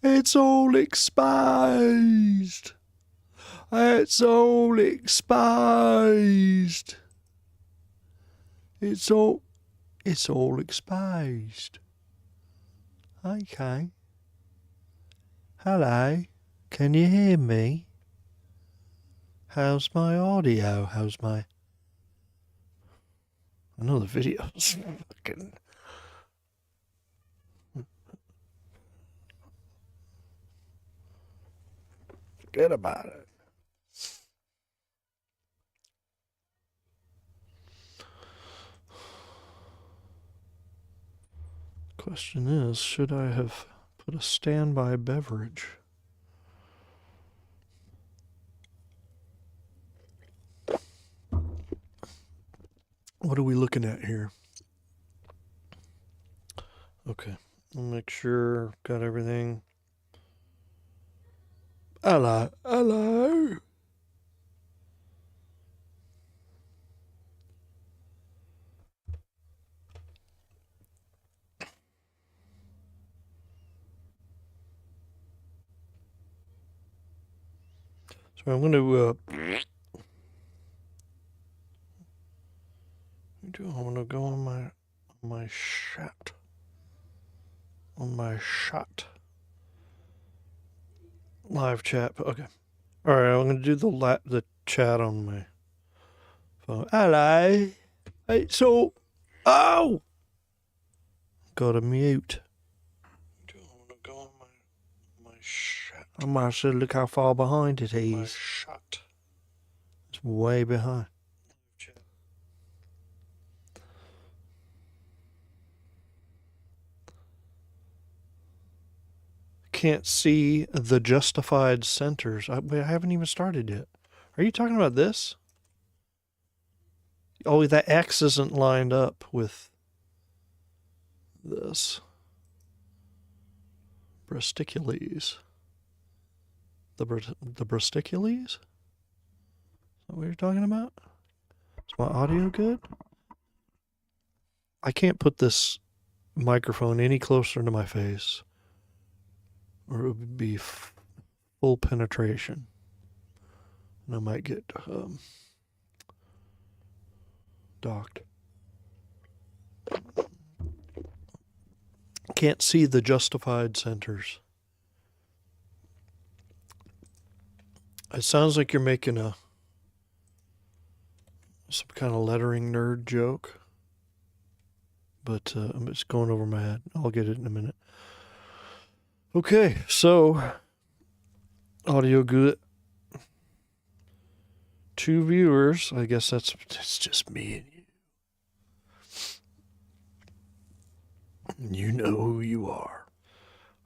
It's all exposed. It's all exposed. It's all exposed. Okay. Hello. Can you hear me? How's my audio? How's my... I know the video's fucking... Forget about it. Question is, should I have put a standby beverage? What are we looking at here? Okay, I'll make sure got everything. Hello, hello. So I'm going to go on my shot. On my shot. Live chat. Okay. All right, I'm going to do the chat on my phone. Hello. Hey, so... Oh! Go to mute. I'm going to go on my shot. I might say, look how far behind it is. My shot. It's way behind. Can't see the justified centers. I haven't even started yet. Are you talking about this? Oh, that X isn't lined up with this. Brasticules. The brasticules? Is that what you're talking about? Is my audio good? I can't put this microphone any closer to my face, or it would be full penetration. And I might get docked. Can't see the justified centers. It sounds like you're making some kind of lettering nerd joke, but it's going over my head. I'll get it in a minute. Okay, so audio good. 2 viewers. I guess that's just me and you. You know who you are.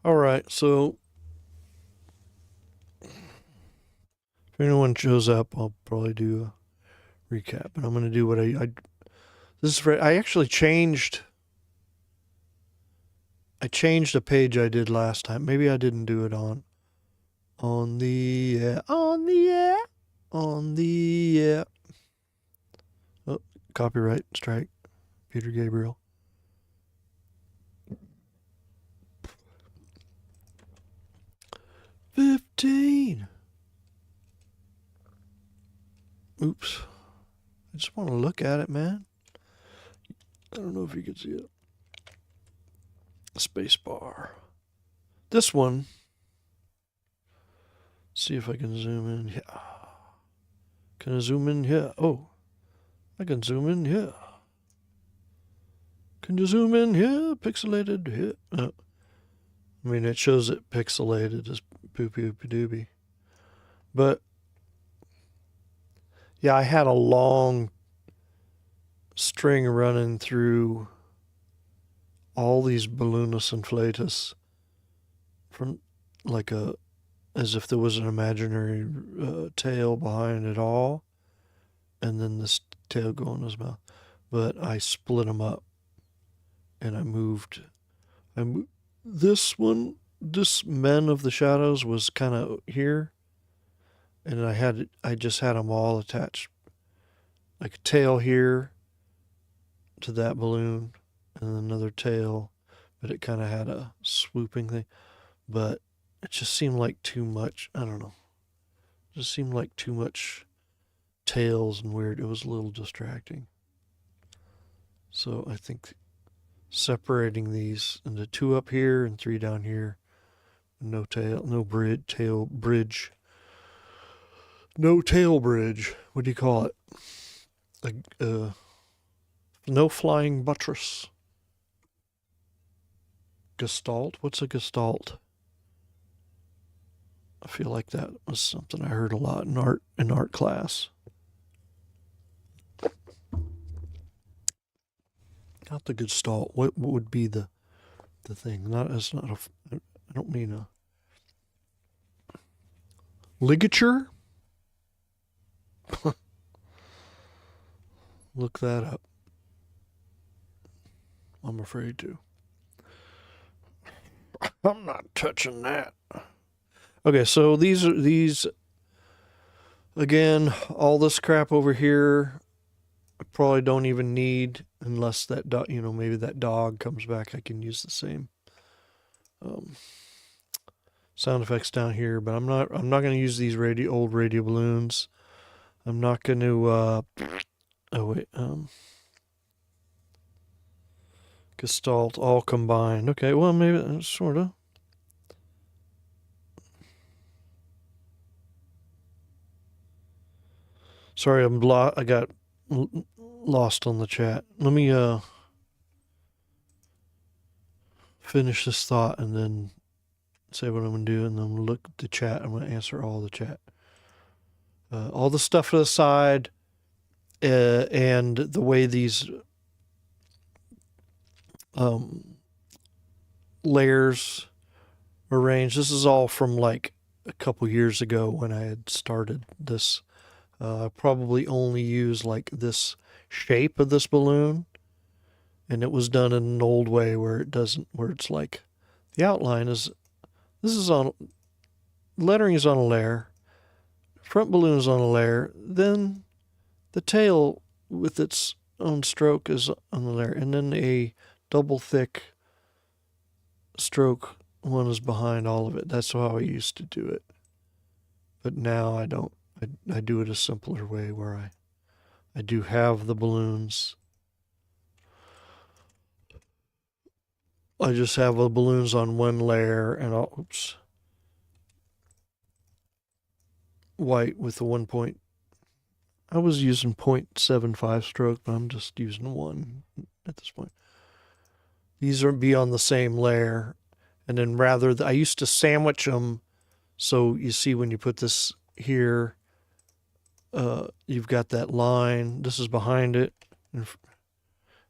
All right, so if anyone shows up, I'll probably do a recap. But I'm going to do what I actually changed. I changed a page I did last time. Maybe I didn't do it on the oh, copyright strike. Peter Gabriel. $15. Oops. I just want to look at it, man. I don't know if you can see it. Space bar. This one. See if I can zoom in here. Can I zoom in here? Oh, I can zoom in here. Can you zoom in here? Pixelated here. I mean, it shows it pixelated as poopy-oopy-dooby. But, yeah, I had a long string running through all these balloonus inflatus from like as if there was an imaginary tail behind it all, and then this tail going in his mouth. But I split them up, and I moved this one. This Men of the Shadows was kind of here, and I just had them all attached, like a tail here to that balloon, and another tail, but it kind of had a swooping thing. But it just seemed like too much. I don't know. It just seemed like too much tails and weird. It was a little distracting. So I think separating these into 2 up here and 3 down here. No tail, no tail bridge. No tail bridge. What do you call it? No flying buttress. Gestalt? What's a gestalt? I feel like that was something I heard a lot in art class. Not the gestalt. What would be the thing? It's not a. I don't mean a ligature. Look that up. I'm afraid to. I'm not touching that. Okay, so these again, all this crap over here I probably don't even need unless that dog, maybe that dog comes back. I can use the same sound effects down here, but I'm not going to use these old radio balloons. I'm not going to Gestalt all combined. Okay, well maybe sort of. Sorry, I got lost on the chat. Let me finish this thought and then say what I'm going to do, and then look at the chat. I'm going to answer all the chat. All the stuff to the side, and the way these layers arranged. This is all from like a couple years ago when I had started this. I probably only use like this shape of this balloon, and it was done in an old way where it's like the outline is, lettering is on a layer, front balloon is on a layer, then the tail with its own stroke is on the layer, and then a double thick stroke one is behind all of it. That's how I used to do it. But now I don't. I do it a simpler way where I do have the balloons. I just have the balloons on one layer and white with the 1 point. I was using 0.75 stroke, but I'm just using 1 at this point. These are be on the same layer, and then I used to sandwich them. So you see when you put this here, you've got that line. This is behind it. And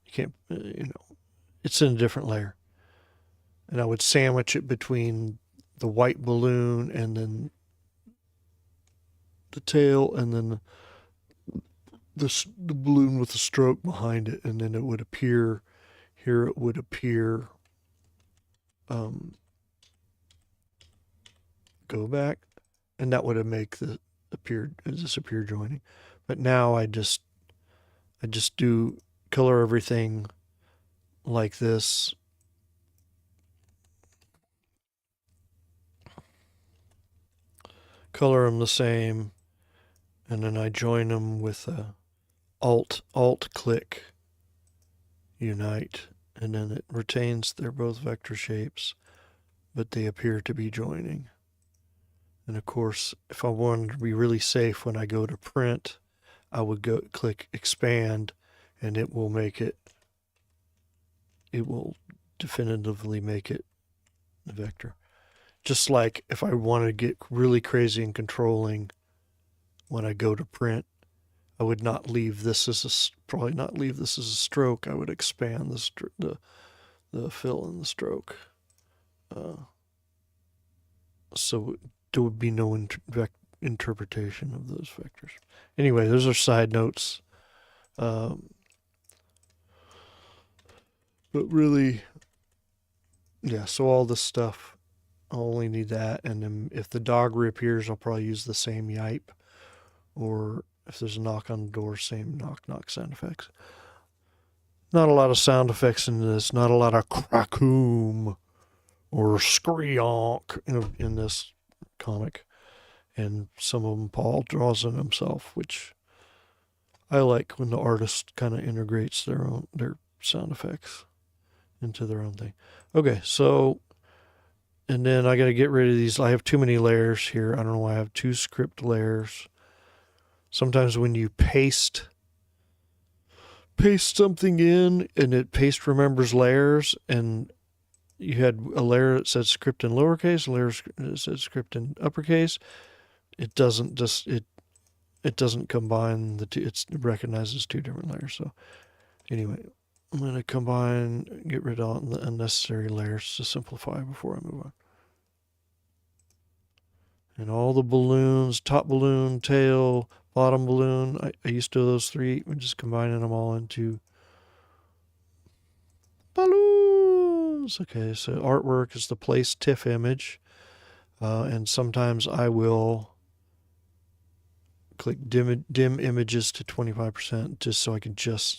you can't, it's in a different layer. And I would sandwich it between the white balloon and then the tail, and then the balloon with the stroke behind it, and then it would appear here. It would appear. Go back, and that would have make disappear joining. But now I just do color everything like this. Color them the same, and then I join them with a alt click unite, and then it retains they're both vector shapes, but they appear to be joining. And of course, if I wanted to be really safe, when I go to print, I would go click expand, and it will definitively make it a vector. Just like if I wanted to get really crazy and controlling, when I go to print, I would not leave this as a stroke. I would expand the fill in the stroke. So there would be no interpretation of those vectors. Anyway, those are side notes. But really, yeah, so all this stuff, I'll only need that. And then if the dog reappears, I'll probably use the same yipe. Or if there's a knock on the door, same knock sound effects. Not a lot of sound effects in this. Not a lot of crackoom or Skreonk in this comic. And some of them Paul draws in himself, which I like when the artist kind of integrates their sound effects into their own thing. Okay, so, and then I got to get rid of these. I have too many layers here. I don't know why I have 2 script layers. Sometimes when you paste something in and it paste remembers layers, and you had a layer that said script in lowercase, a layer that said script in uppercase, it doesn't combine the two. It recognizes 2 different layers. So anyway, I'm going to get rid of all the unnecessary layers to simplify before I move on. And all the balloons, top balloon, tail, bottom balloon, I used to do those 3. We're just combining them all into balloons. Okay, so artwork is the place TIFF image. And sometimes I will click dim images to 25% just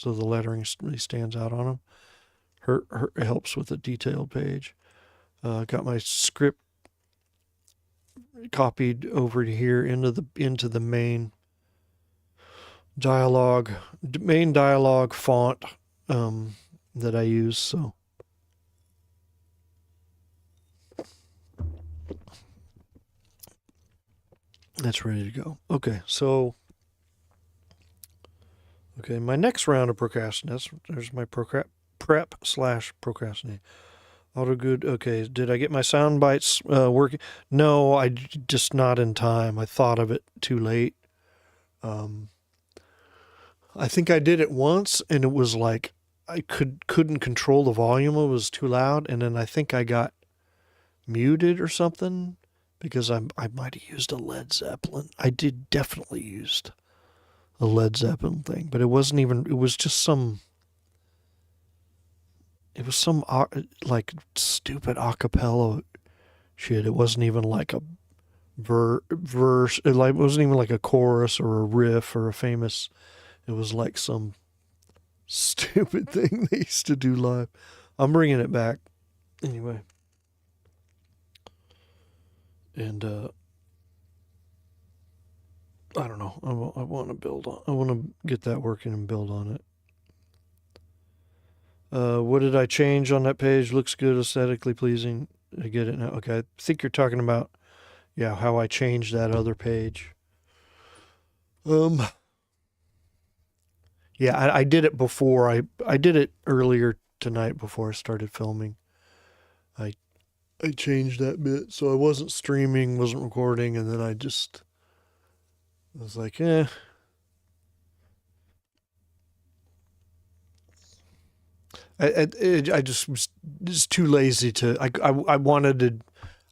so the lettering really stands out on them. It helps with a detailed page. Got my script copied over here into the main dialogue font that I use. So that's ready to go. Okay, so my next round of procrastination. There's my prep/procrastinate. Auto good. Okay, did I get my sound bites working? No, I just not in time. I thought of it too late. I think I did it once, and it was like I couldn't control the volume. It was too loud, and then I think I got muted or something because I might have used a Led Zeppelin. I did definitely used a Led Zeppelin thing, but it wasn't even. It was just some. It was some like stupid acapella shit. It wasn't even like a verse. It wasn't even like a chorus or a riff or a famous. It was like some stupid thing they used to do live. I'm bringing it back anyway. And I don't know. I want to build on. I want to get that working and build on it. What did I change on that page? Looks good, aesthetically pleasing. I get it now. Okay, I think you're talking about, how I changed that other page. Yeah, I did it before. I did it earlier tonight before I started filming. I changed that bit, so I wasn't streaming, wasn't recording, and then I was like, I just was just too lazy to. I wanted to.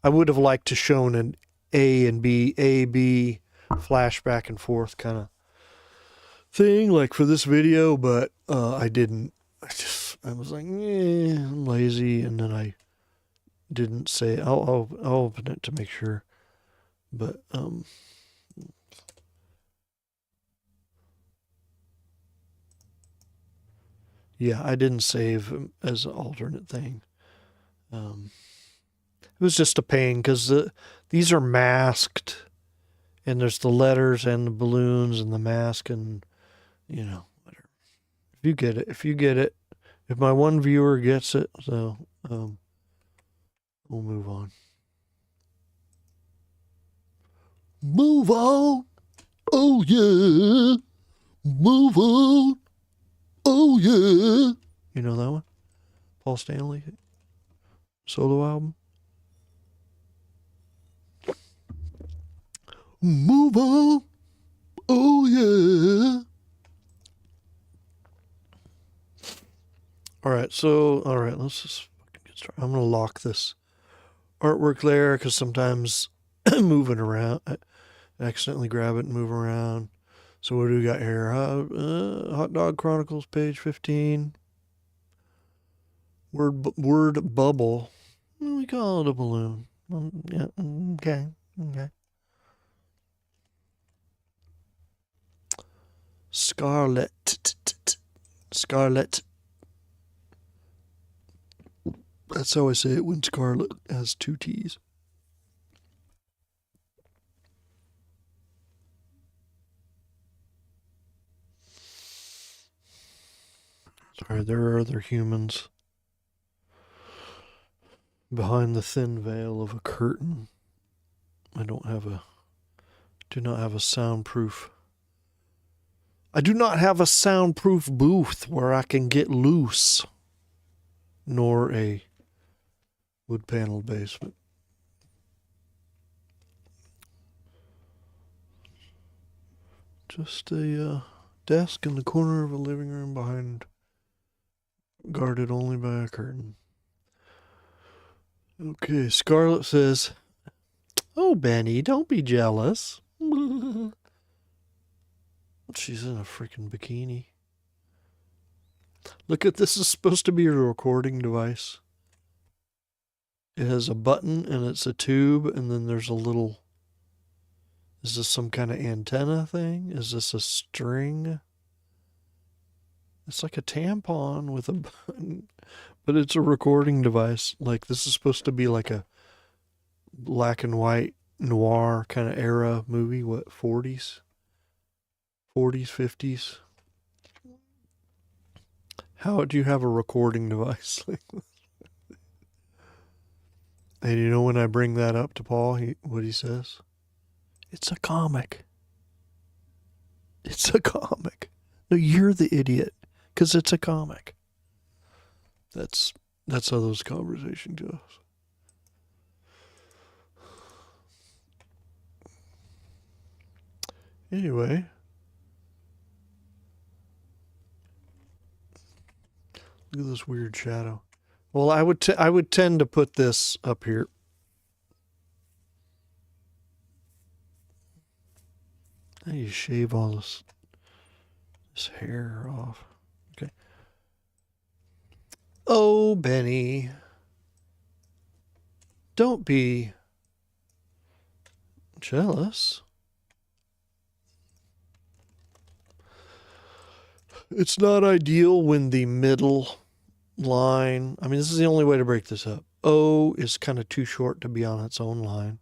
I would have liked to shown an A and B flash back and forth kind of thing like for this video, but I didn't. I was like, I'm lazy, and then I didn't say. I'll open it to make sure, but yeah, I didn't save as an alternate thing. It was just a pain because these are masked, and there's the letters and the balloons and the mask, and whatever. If you get it, if my one viewer gets it, so we'll move on. Move on. Oh yeah. Move on. Oh yeah. You know that one? Paul Stanley solo album. Move on. Oh yeah. All right, let's just fucking get started. I'm gonna lock this artwork layer because sometimes moving around, I accidentally grab it and move around. So what do we got here? Hot Dog Chronicles, page 15. Word bubble. We call it a balloon. Yeah. Okay. Scarlet. That's how I say it when Scarlet has two T's. Sorry, there are other humans behind the thin veil of a curtain. I do not have a soundproof. I do not have a soundproof booth where I can get loose, nor a wood paneled basement. Just a desk in the corner of a living room guarded only by a curtain. Okay, Scarlet says, "Oh, Benny, don't be jealous." She's in a freaking bikini. Look at this. Is supposed to be a recording device. It has a button and it's a tube, and then there's a little. Is this some kind of antenna thing? Is this a string? It's like a tampon with a button, but it's a recording device. Like, this is supposed to be like a black and white noir kind of era movie. What, 40s? 40s, 50s? How do you have a recording device like this? And you know, when I bring that up to Paul, what he says? It's a comic. It's a comic. No, you're the idiot, because it's a comic. That's how those conversations go. Anyway, look at this weird shadow. Well, I would tend to put this up here. How do you shave all this hair off? Okay. Oh, Benny, don't be jealous. It's not ideal when the middle line, I mean, this is the only way to break this up. O is kind of too short to be on its own line.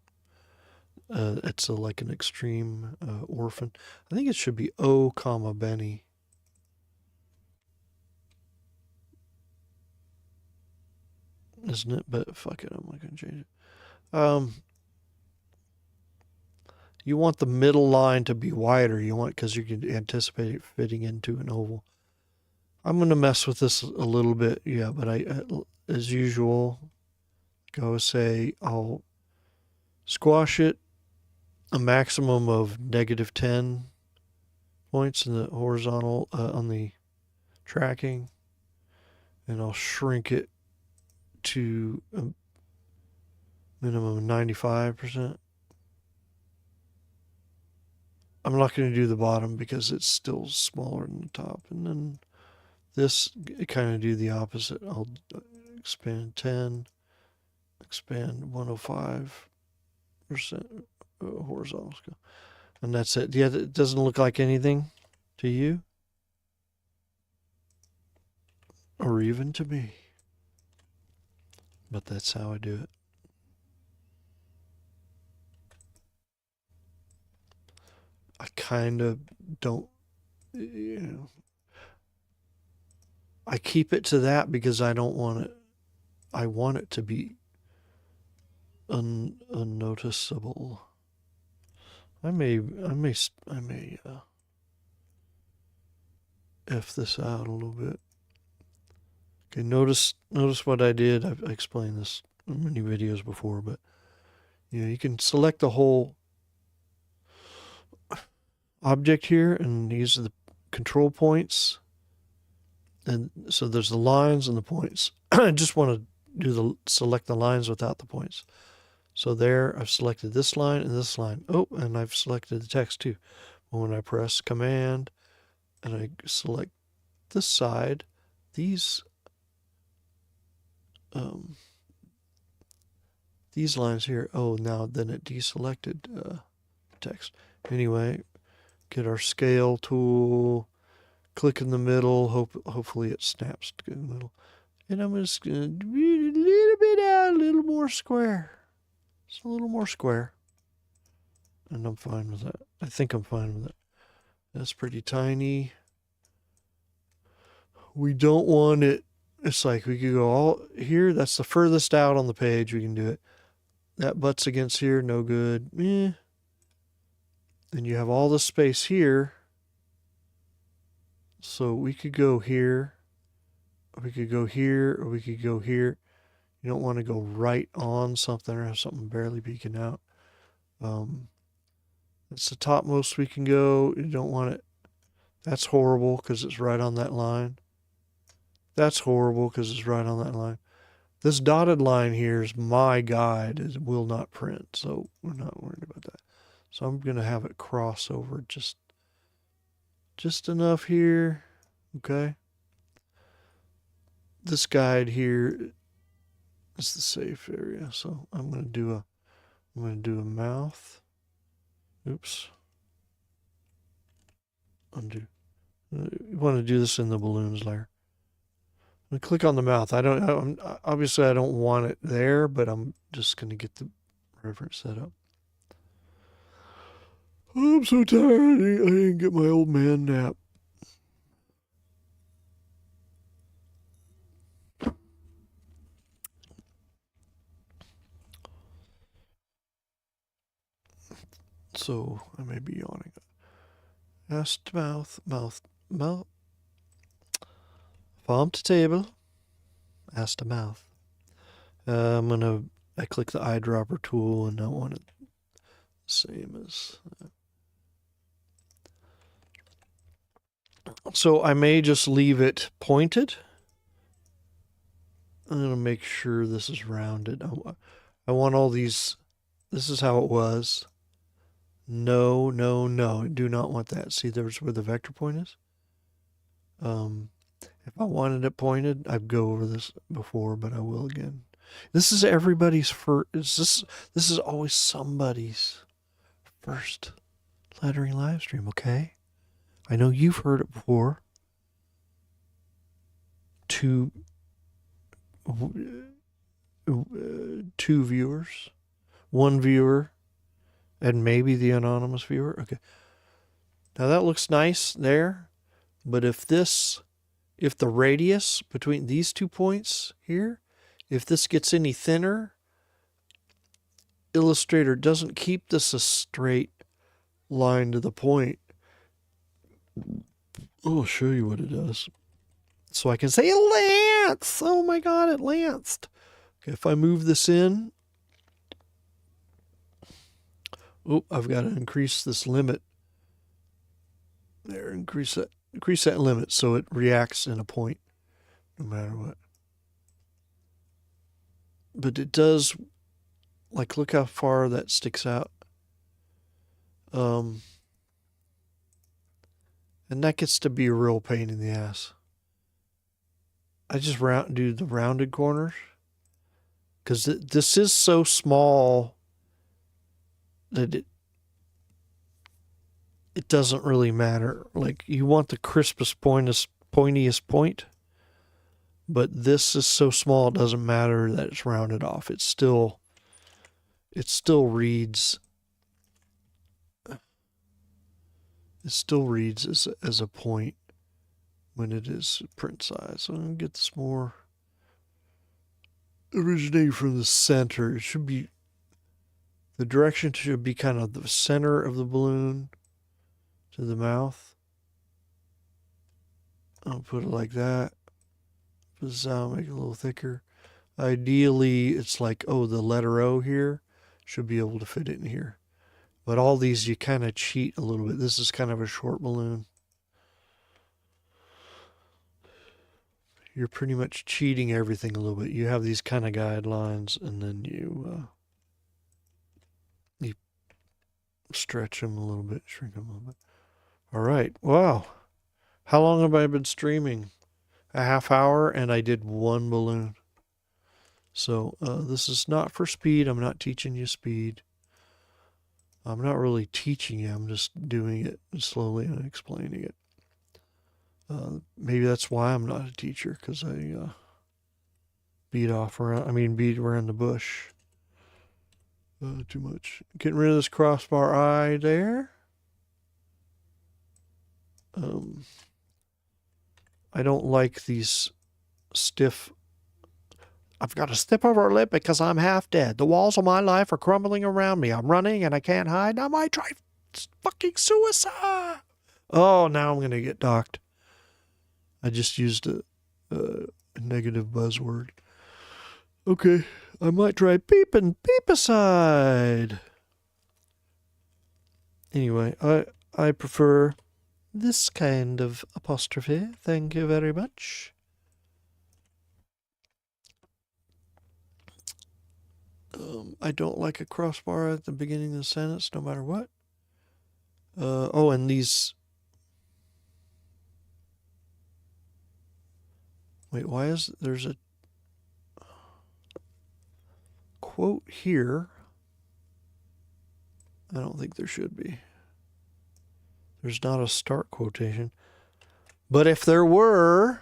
It's like an extreme orphan. I think it should be O, comma, Benny. Isn't it? But fuck it, I'm not going to change it. You want the middle line to be wider. You want, because you can anticipate it fitting into an oval. I'm going to mess with this a little bit, yeah, but as usual, I'll squash it a maximum of -10 points in the horizontal on the tracking, and I'll shrink it to a minimum of 95%. I'm not going to do the bottom because it's still smaller than the top. And then this, kind of do the opposite. I'll expand 10, expand 105% horizontal scale. And that's it. Yeah, it doesn't look like anything to you, or even to me. But that's how I do it. I kind of don't, I keep it to that because I don't want it. I want it to be unnoticeable. I may F this out a little bit. Okay, notice what I did. I've explained this in many videos before, but you can select the whole object here, and these are the control points. And so there's the lines and the points. I just want to select the lines without the points. So there, I've selected this line and this line. Oh, and I've selected the text too. When I press Command and I select this side, these lines here. Oh, now then it deselected text. Anyway, get our scale tool, click in the middle. Hopefully it snaps to the middle. And I'm just going to little bit out, a little more square. Just a little more square. And I'm fine with that. I think I'm fine with it. That's pretty tiny. We don't want it. It's like we could go all here. That's the furthest out on the page. We can do it. That butts against here. No good. Then you have all the space here. So we could go here. Or we could go here. Or we could go here. You don't want to go right on something or have something barely peeking out. It's the topmost we can go. You don't want it. That's horrible because it's right on that line. That's horrible because it's right on that line. This dotted line here is my guide. It will not print, so we're not worried about that. So I'm going to have it cross over just enough here. Okay. This guide here is the safe area, so I'm going to do a mouth. Oops. Undo. You want to do this in the balloons layer. I'm going to click on the mouth. Obviously I don't want it there, but I'm just going to get the reference set up. I'm so tired. I didn't get my old man nap. So I may be yawning. Ass to mouth, mouth. Palm to table, ass to mouth. I click the eyedropper tool and I want it the same as that. So I may just leave it pointed. I'm going to make sure this is rounded. I want all these. This is how it was. No. Do not want that. See, there's where the vector point is. If I wanted it pointed, I'd go over this before, but I will again. This is everybody's first. This is always somebody's first lettering live stream, okay? I know you've heard it before. Two viewers, one viewer, and maybe the anonymous viewer. Okay. Now that looks nice there, but if the radius between these 2 points here, if this gets any thinner, Illustrator doesn't keep this a straight line to the point. I'll show you what it does. So I can say it lanced. Oh my God, it lanced. Okay, if I move this in, I've got to increase this limit. There, increase that limit so it reacts in a point no matter what. But it does, like, look how far that sticks out. And that gets to be a real pain in the ass. I just do the rounded corners because this is so small that it doesn't really matter. Like, you want the crispest, pointiest point, but this is so small it doesn't matter that it's rounded off. It still reads. It still reads as a point when it is print size. So I'm going to get this more originating from the center. It should be, the direction should be kind of the center of the balloon to the mouth. I'll put it like that. Put this out, make it a little thicker. Ideally, it's like, the letter O here should be able to fit in here. But all these, you kind of cheat a little bit. This is kind of a short balloon. You're pretty much cheating everything a little bit. You have these kind of guidelines, and then you stretch them a little bit, shrink them a little bit. All right. Wow. How long have I been streaming? A half hour, and I did one balloon. So this is not for speed. I'm not teaching you speed. I'm not really teaching you. I'm just doing it slowly and explaining it. Maybe that's why I'm not a teacher, because beat around the bush. Too much. Getting rid of this crossbar eye there. I don't like these stiff. I've got a stiff upper lip because I'm half dead. The walls of my life are crumbling around me. I'm running and I can't hide. I might try fucking suicide. Oh, now I'm going to get docked. I just used a negative buzzword. Okay, I might try beepicide. Anyway, I prefer this kind of apostrophe. Thank you very much. I don't like a crossbar at the beginning of the sentence, no matter what. And these. Wait, why is there's a quote here? I don't think there should be. There's not a start quotation. But if there were,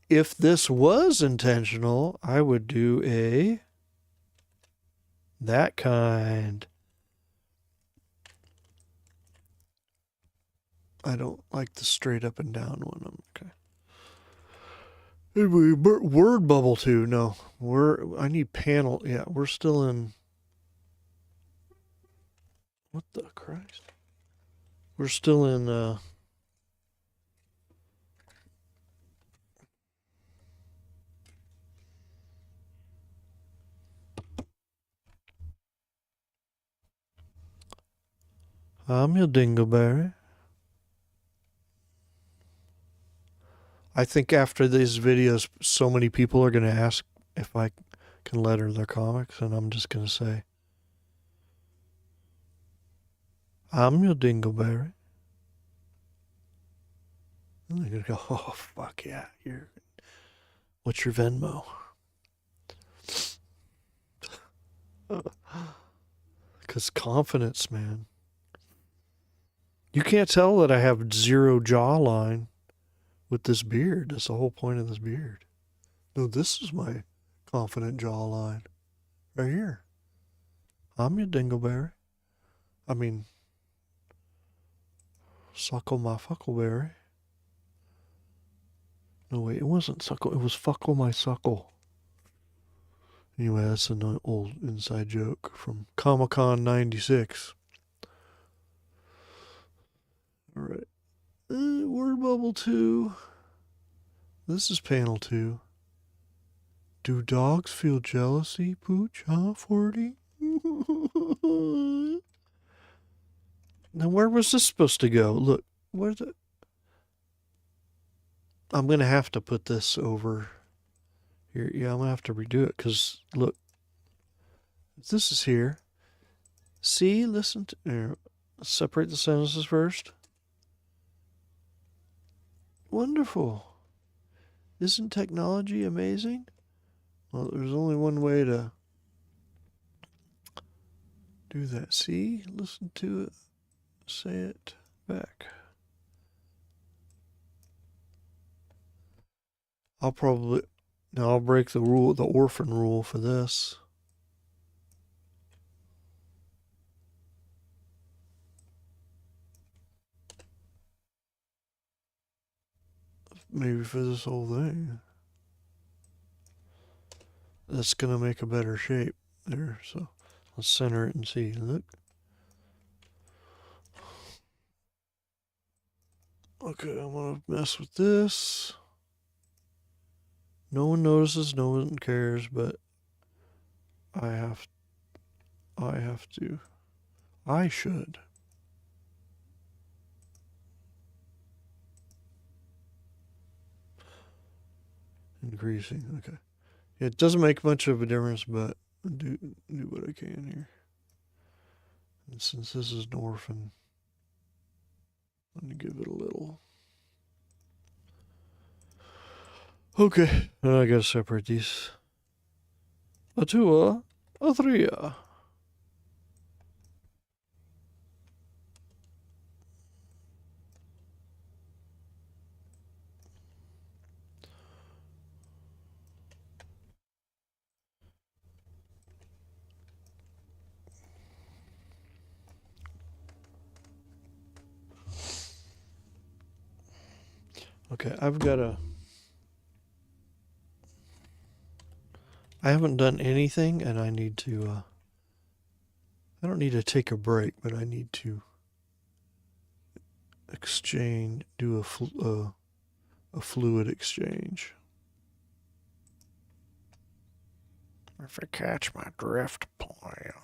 if this was intentional, I would do that kind. I don't like the straight up and down one. Okay. Anyway, word bubble too. No, I need panel. Yeah, we're still in. What the Christ? We're still in. I'm your dingleberry. I think after these videos, so many people are going to ask if I can letter their comics, and I'm just going to say, I'm your dingleberry. And they're going to go, oh, fuck yeah. What's your Venmo? Because confidence, man. You can't tell that I have zero jawline with this beard. That's the whole point of this beard. No, this is my confident jawline. Right here. I'm your dingleberry. I mean, suckle my fuckleberry. No, wait, it wasn't suckle. It was fuckle my suckle. Anyway, that's an old inside joke from Comic-Con 96. All right. Word bubble 2. This is panel 2. Do dogs feel jealousy, Pooch? Huh, 40? Now, where was this supposed to go? Look, where's it? I'm going to have to put this over here. Yeah, I'm going to have to redo it because, look, this is here. See, listen to... Here, separate the sentences first. Wonderful. Isn't technology amazing? Well, there's only one way to do that. See? Listen to it. Say it back. I'll break the rule, the orphan rule for this. Maybe for this whole thing. That's going to make a better shape there. So let's center it and see. Look. Okay, I'm going to mess with this. No one notices, no one cares, but I should. Increasing, okay. It doesn't make much of a difference, but do what I can here. And since this is an orphan, I'm going to give it a little. Okay, now I got to separate these. A 2, a 3. Okay, I haven't done anything, and I need to. I don't need to take a break, but I need to do a fluid exchange. If you catch my drift, player.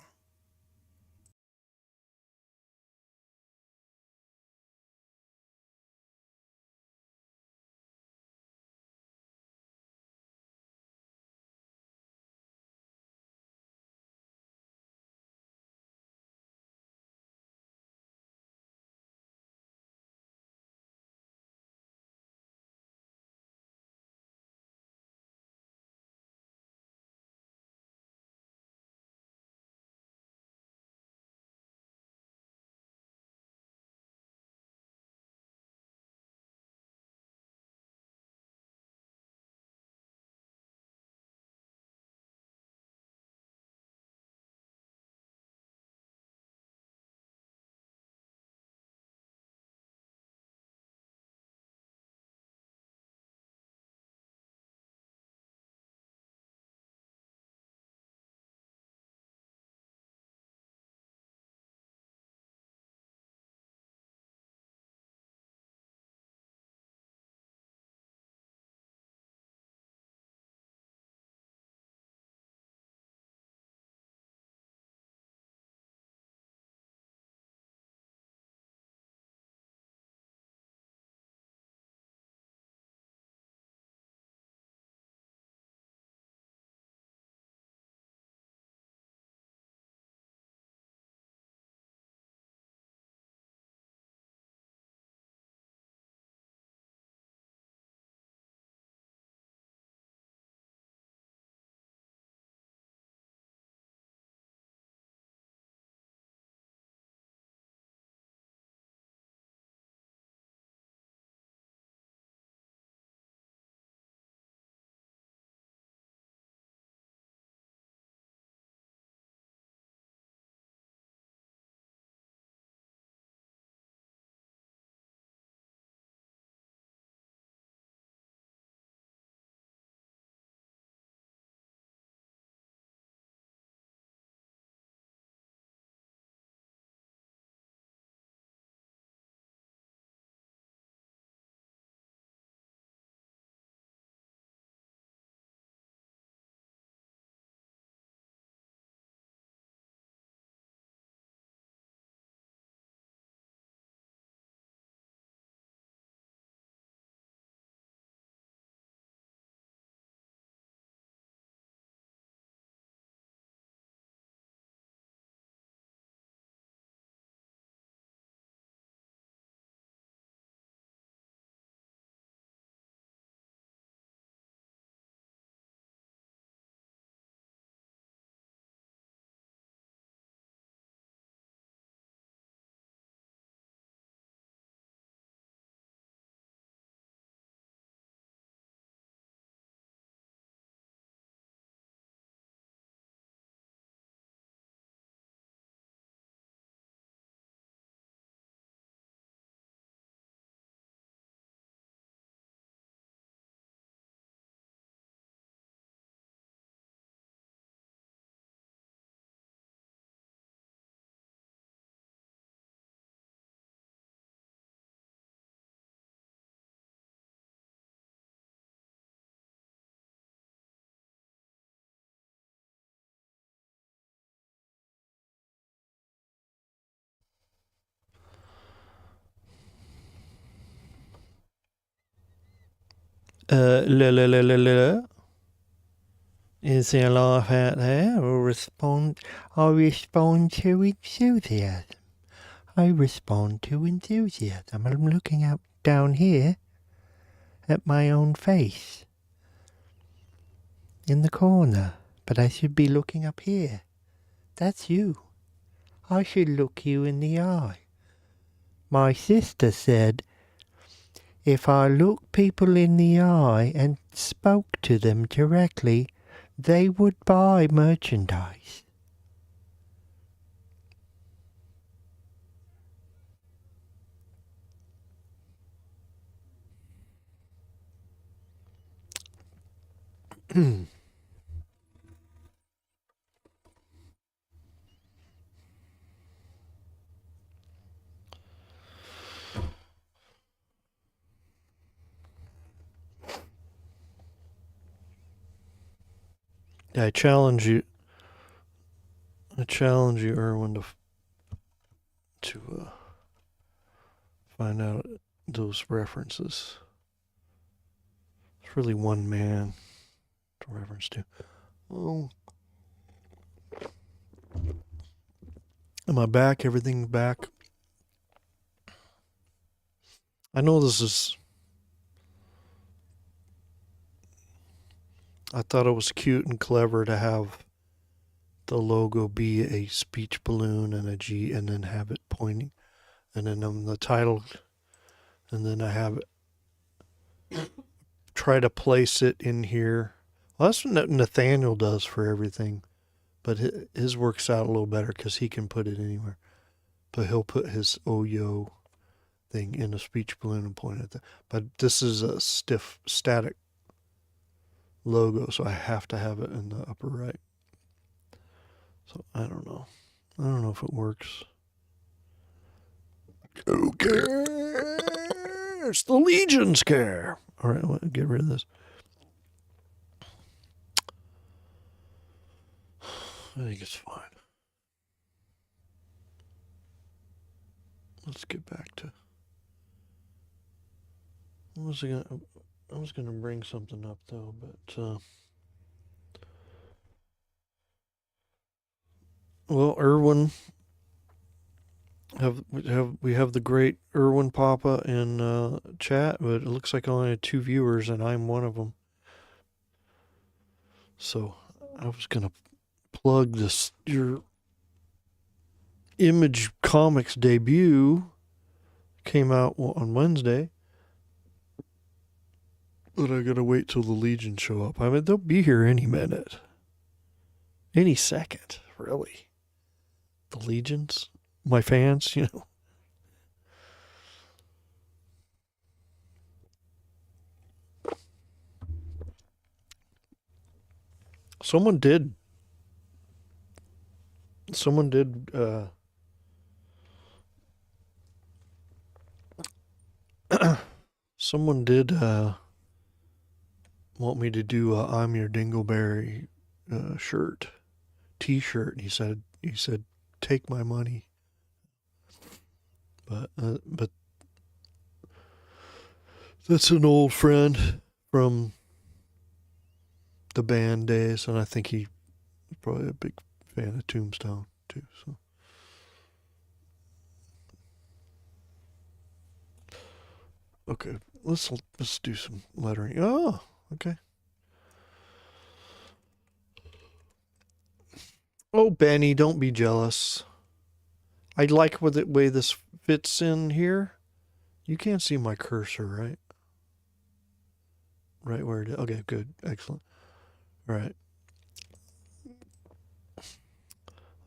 La. Is there life out there? I respond to enthusiasm. I respond to enthusiasm. I'm looking up down here at my own face in the corner, but I should be looking up here. That's you. I should look you in the eye. My sister said, if I looked people in the eye and spoke to them directly, they would buy merchandise. Yeah, I challenge you. I challenge you, Erwin, to find out those references. It's really one man to reference to. Oh, am I back? Everything back? I know this is. I thought it was cute and clever to have the logo be a speech balloon and a G, and then have it pointing, and then the title, and then I have it try to place it in here. Well, that's what Nathaniel does for everything, but his works out a little better because he can put it anywhere. But he'll put his Oyo thing in a speech balloon and point at that. But this is a stiff, static logo, so I have to have it in the upper right. So I don't know. I don't know if it works. Who cares? The legions care. All right, well, get rid of this. I think it's fine. Let's get back to. I was gonna bring something up though, but well, Erwin, we have the great Erwin Papa in chat, but it looks like I only had 2 viewers, and I'm one of them. So I was gonna plug your Image Comics debut. Came out on Wednesday. But I gotta wait till the Legion show up. I mean, they'll be here any minute. Any second, really. The Legions? My fans, you know. Someone did someone did want me to do a I'm Your Dingleberry shirt, T-shirt. He said take my money, but that's an old friend from the band days, and I think he's probably a big fan of Tombstone too. So. Okay, let's do some lettering. Oh, okay. Oh, Benny, don't be jealous. I like the way this fits in here. You can't see my cursor, right? Right where it is. Okay, good. Excellent. All right.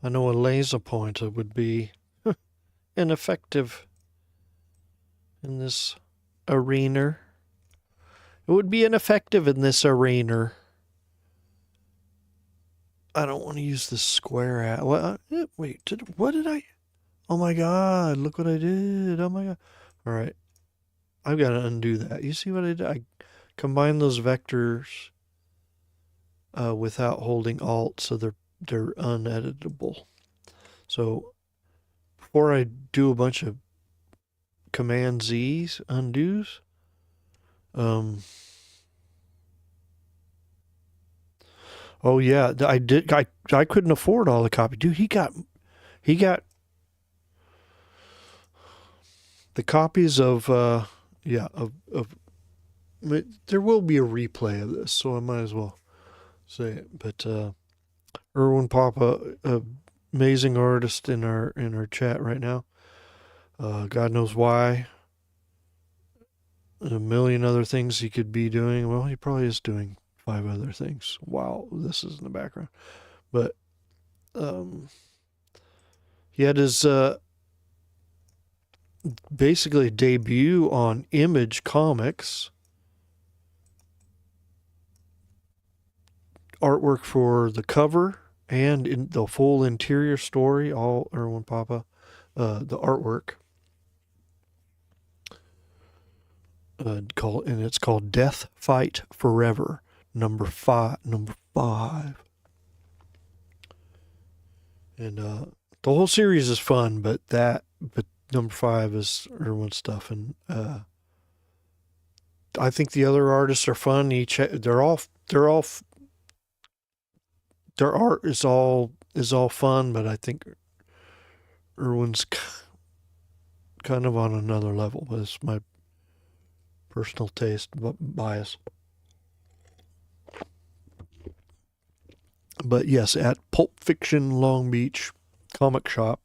I know a laser pointer would be ineffective in this arena. It would be ineffective in this arena. I don't want to use this square at. What? Wait, what did I? Oh my God, look what I did. Oh my God. All right. I've got to undo that. You see what I did? I combined those vectors without holding Alt, so they're uneditable. So before I do a bunch of Command Z's undos, oh yeah, I did. I couldn't afford all the copy, dude. He got the copies of there will be a replay of this, so I might as well say it. But Erwin Papa, amazing artist in our chat right now. God knows why. A million other things he could be doing. Well, he probably is doing 5 other things while this is in the background. But he had his basically debut on Image Comics. artwork for the cover and in the full interior story, all Erwin Papa, the artwork. And it's called Death Fight Forever, number five. And the whole series is fun, but number 5 is Erwin stuff, and I think the other artists are fun. Their art is all fun, but I think Erwin's kind of on another level. But it's my personal taste, bias. But yes, at Pulp Fiction Long Beach Comic Shop,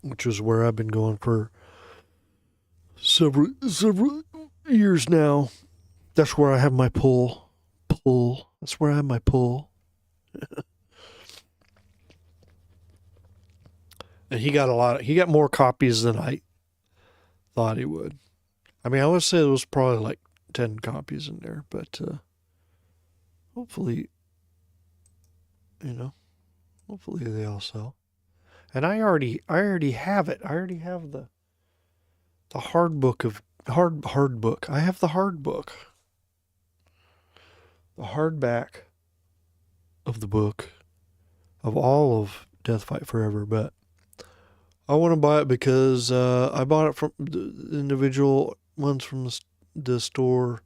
which is where I've been going for several years now. That's where I have my pull. That's where I have my pull. And he got more copies than I thought he would. I mean, I would say there was probably like 10 copies in there, but hopefully they all sell. And I already have it. I already have the hard book. I have the hard book. The hardback of the book of all of Death Fight Forever, but I want to buy it because I bought it from the individual ones from the store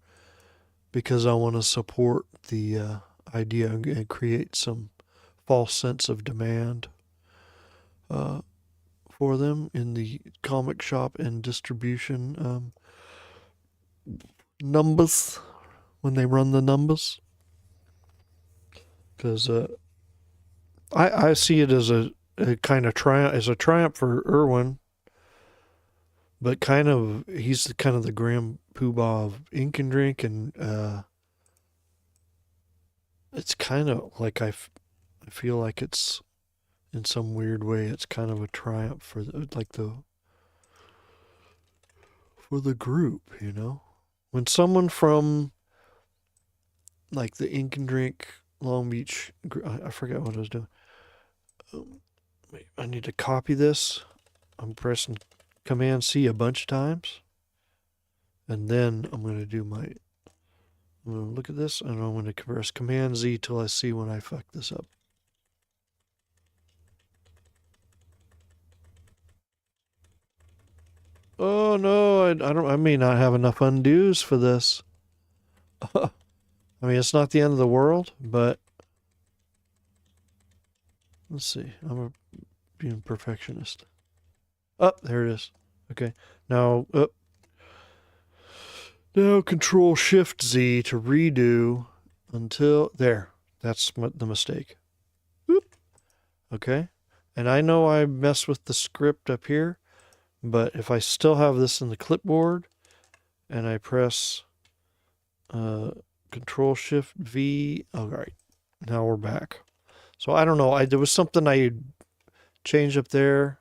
because I want to support the idea and create some false sense of demand for them in the comic shop and distribution numbers when they run the numbers. Because I see it as a kind of triumph for Erwin, but he's kind of the Grand Poobah of Ink and Drink, and it's kind of like I feel like it's in some weird way it's kind of a triumph for the group, when someone from like the Ink and Drink Long Beach, I forgot what I was doing. I need to copy this. I'm pressing Command C a bunch of times, and then I'm going to look at this, and I'm going to press Command Z till I see when I fuck this up. Oh no, I may not have enough undos for this. I mean, it's not the end of the world, but let's see. I'm being perfectionist. Oh, there it is. Okay. Now, Control Shift Z to redo until there. That's the mistake. Oop. Okay. And I know I messed with the script up here, but if I still have this in the clipboard and I press Control Shift V, all right. Now we're back. So I don't know. There was something I changed up there.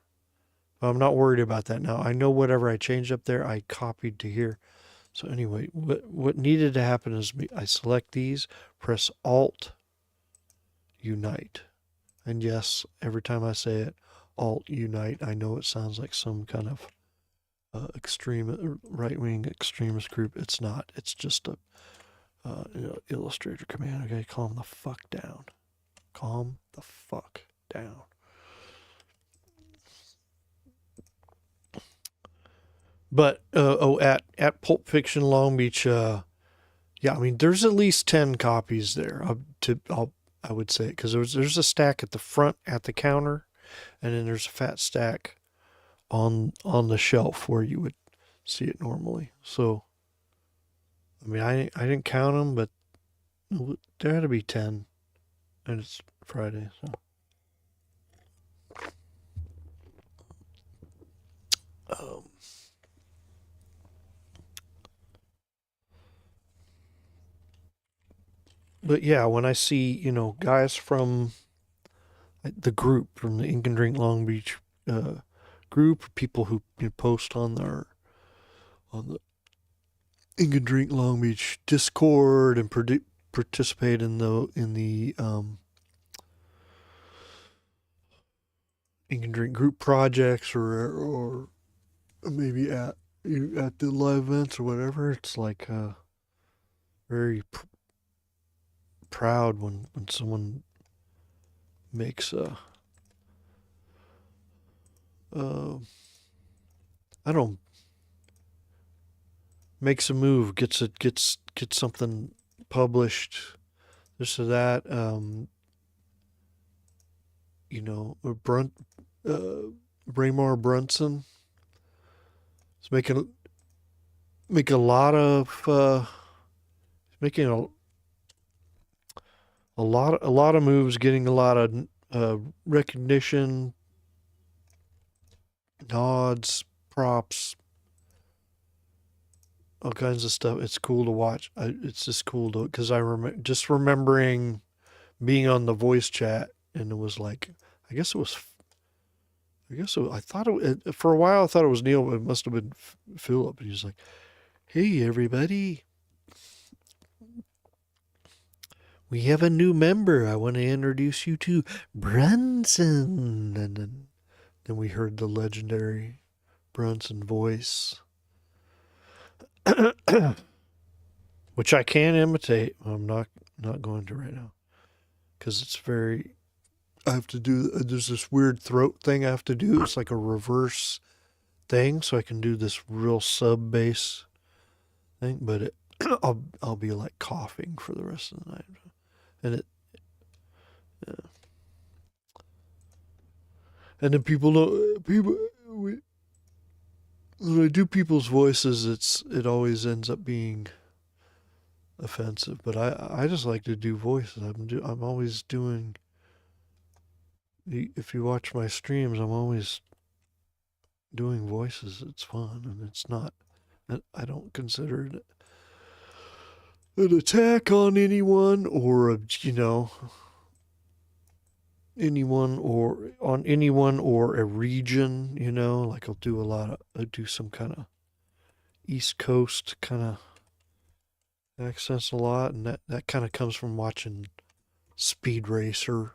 I'm not worried about that now. I know whatever I changed up there, I copied to here. So anyway, what needed to happen is I select these, press Alt, Unite. And yes, every time I say it, Alt, Unite, I know it sounds like some kind of extreme right-wing extremist group. It's not. It's just a Illustrator command. Okay, calm the fuck down. Calm the fuck down. But at Pulp Fiction Long Beach, yeah, I mean, there's at least 10 copies there. I would say, because there's a stack at the front at the counter, and then there's a fat stack on the shelf where you would see it normally. So, I mean, I didn't count them, but there had to be 10, and it's Friday, so. But yeah, when I see, guys from the group, from the Ink and Drink Long Beach group, people who post on the Ink and Drink Long Beach Discord and participate in the you can drink group projects or maybe at the live events or whatever. It's like very proud when someone makes uh, I don't makes a move, gets something published, this or that. You know, Braymar Brunson is making a lot of making a lot of moves, getting a lot of recognition, nods, props, all kinds of stuff. It's cool to watch. It's just cool to because just remembering being on the voice chat and it was like I guess it was I thought for a while I thought it was Neil, but it must have been Philip. And he's like, "Hey everybody, we have a new member. I want to introduce you to Brunson." And then we heard the legendary Brunson voice, which I can imitate. I'm not going to right now because it's very. I have to do. There's this weird throat thing I have to do. It's like a reverse thing, so I can do this real sub bass thing. But I'll be like coughing for the rest of the night, and yeah. And then when I do people's voices, it always ends up being offensive. But I just like to do voices. I'm always doing. If you watch my streams, I'm always doing voices. It's fun, and it's not. I don't consider it an attack on anyone or anyone or on anyone or a region. Like I do some kind of East Coast kind of accents a lot, and that kind of comes from watching Speed Racer.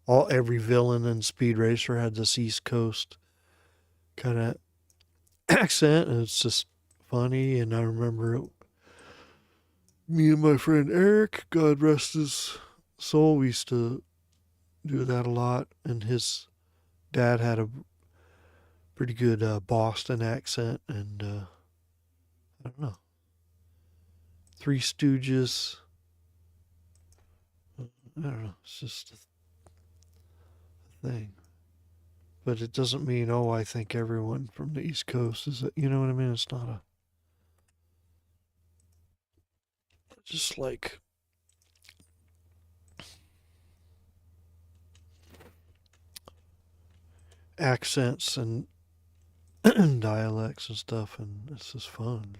Every villain in Speed Racer had this East Coast kind of accent, and it's just funny. And I remember me and my friend Eric, God rest his soul, we used to do that a lot. And his dad had a pretty good Boston accent, and I don't know, Three Stooges. I don't know. It's just a thing. But it doesn't mean, oh, I think everyone from the East Coast is, you know what I mean? It's not just like accents and dialects and stuff, and it's just fun.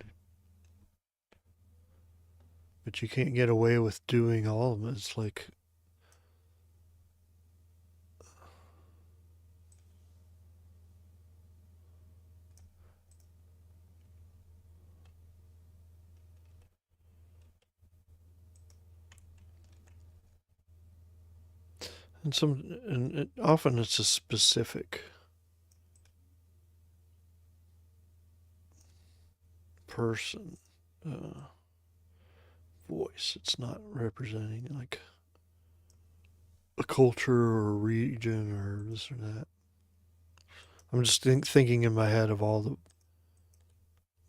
But you can't get away with doing all of them. It's like, often it's a specific person voice. It's not representing like a culture or a region or this or that. I'm just thinking in my head of all the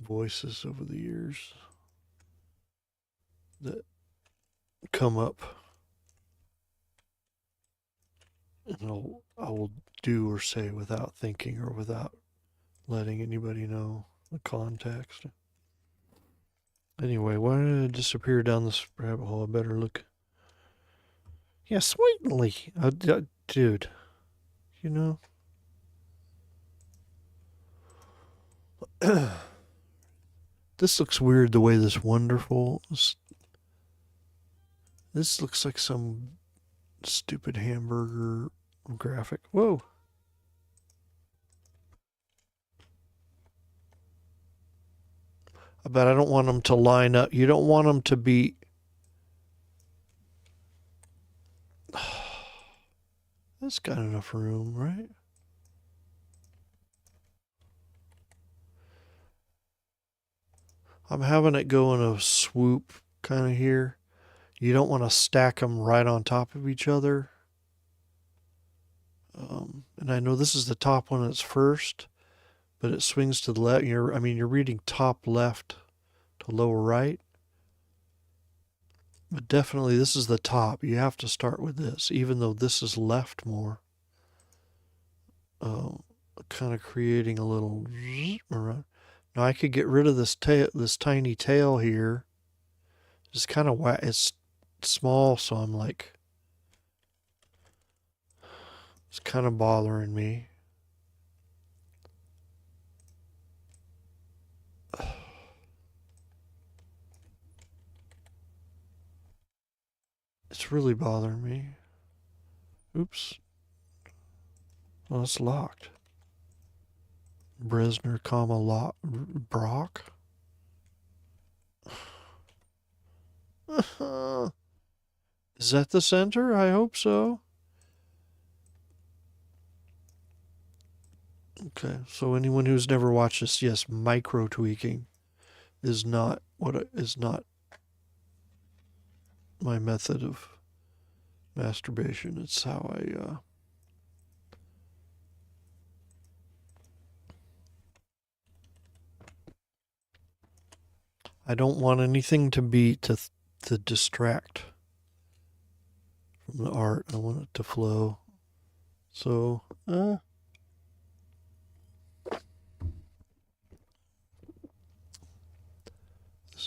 voices over the years that come up, and I will do or say without thinking or without letting anybody know the context. Anyway, why did I disappear down this rabbit hole? I better look. Yeah, sweetly. Dude, you know. This looks weird the way this wonderful. This looks like some stupid hamburger graphic. Whoa. But I don't want them to line up. You don't want them to be That's got enough room, right? I'm having it go in a swoop kind of here. You don't want to stack them right on top of each other. And I know this is the top one that's first, but it swings to the left. You're reading top left to lower right. But definitely this is the top. You have to start with this, even though this is left more. Kind of creating a little around. Now I could get rid of this tiny tail here. It's kind of it's small, so I'm like, it's kind of bothering me. It's really bothering me. Oops. Well, it's locked. Bresner, Brock. Is that the center? I hope so. Okay, so anyone who's never watched this, yes, micro tweaking is not my method of masturbation. It's how I don't want anything to distract from the art. I want it to flow. So, this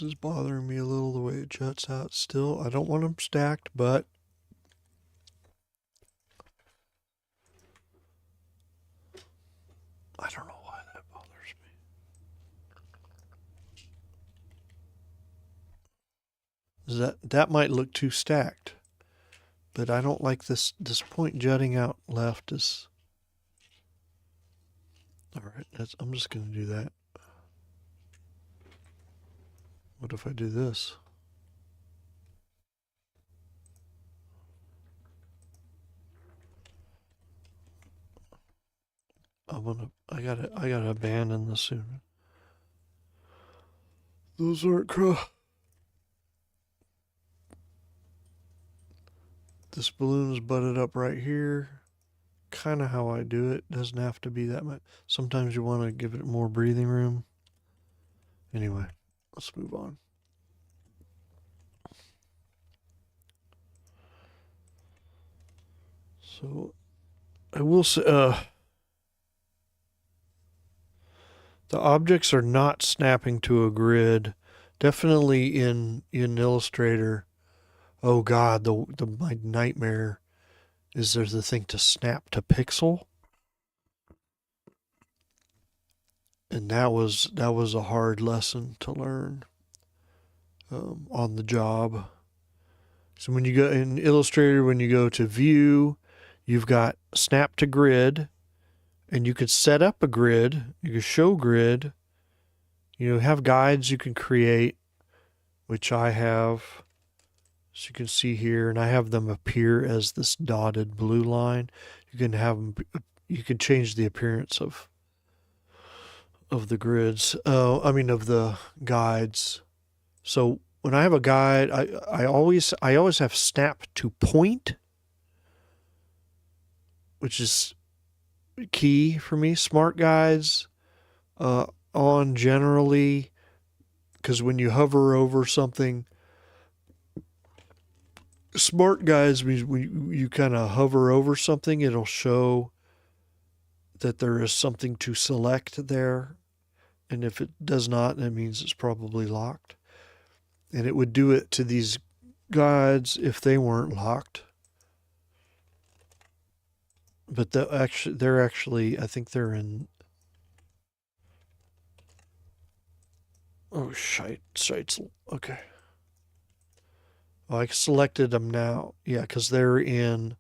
is bothering me a little, the way it juts out still. I don't want them stacked, but I don't know why that bothers me. That might look too stacked, but I don't like this point jutting out left is. All right, I'm just going to do that. What if I do this? I gotta abandon this soon. Those aren't This balloon is butted up right here. Kind of how I do it. Doesn't have to be that much. Sometimes you want to give it more breathing room. Anyway, let's move on. So I will say, the objects are not snapping to a grid. Definitely in Illustrator. Oh God, my nightmare is there's the thing to snap to pixel, and that was a hard lesson to learn on the job. So when you go in Illustrator, when you go to View, you've got Snap to Grid, and you could set up a grid. You could show grid. You have guides you can create, which I have. So you can see here, and I have them appear as this dotted blue line. You can have them. You can change the appearance of the grids. Of the guides. So when I have a guide, I always have snap to point, which is key for me. Smart guides on generally, because when you hover over something, smart guides means when you kind of hover over something, it'll show that there is something to select there, and if it does not, that means it's probably locked. And it would do it to these guides if they weren't locked. But they're actually, I think they're in. Oh, shite. Okay. Well, I selected them now. Yeah, because they're in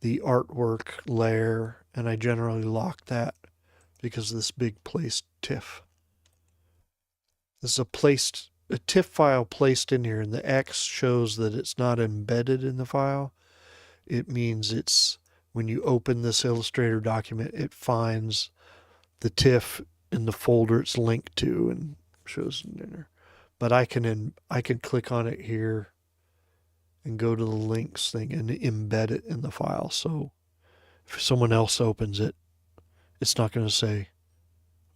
the artwork layer, and I generally lock that because of this big placed TIFF. This is a TIFF file placed in here, and the X shows that it's not embedded in the file. It means it's when you open this Illustrator document, it finds the TIFF in the folder it's linked to and shows it in there. But I can click on it here and go to the links thing and embed it in the file. So if someone else opens it, it's not going to say,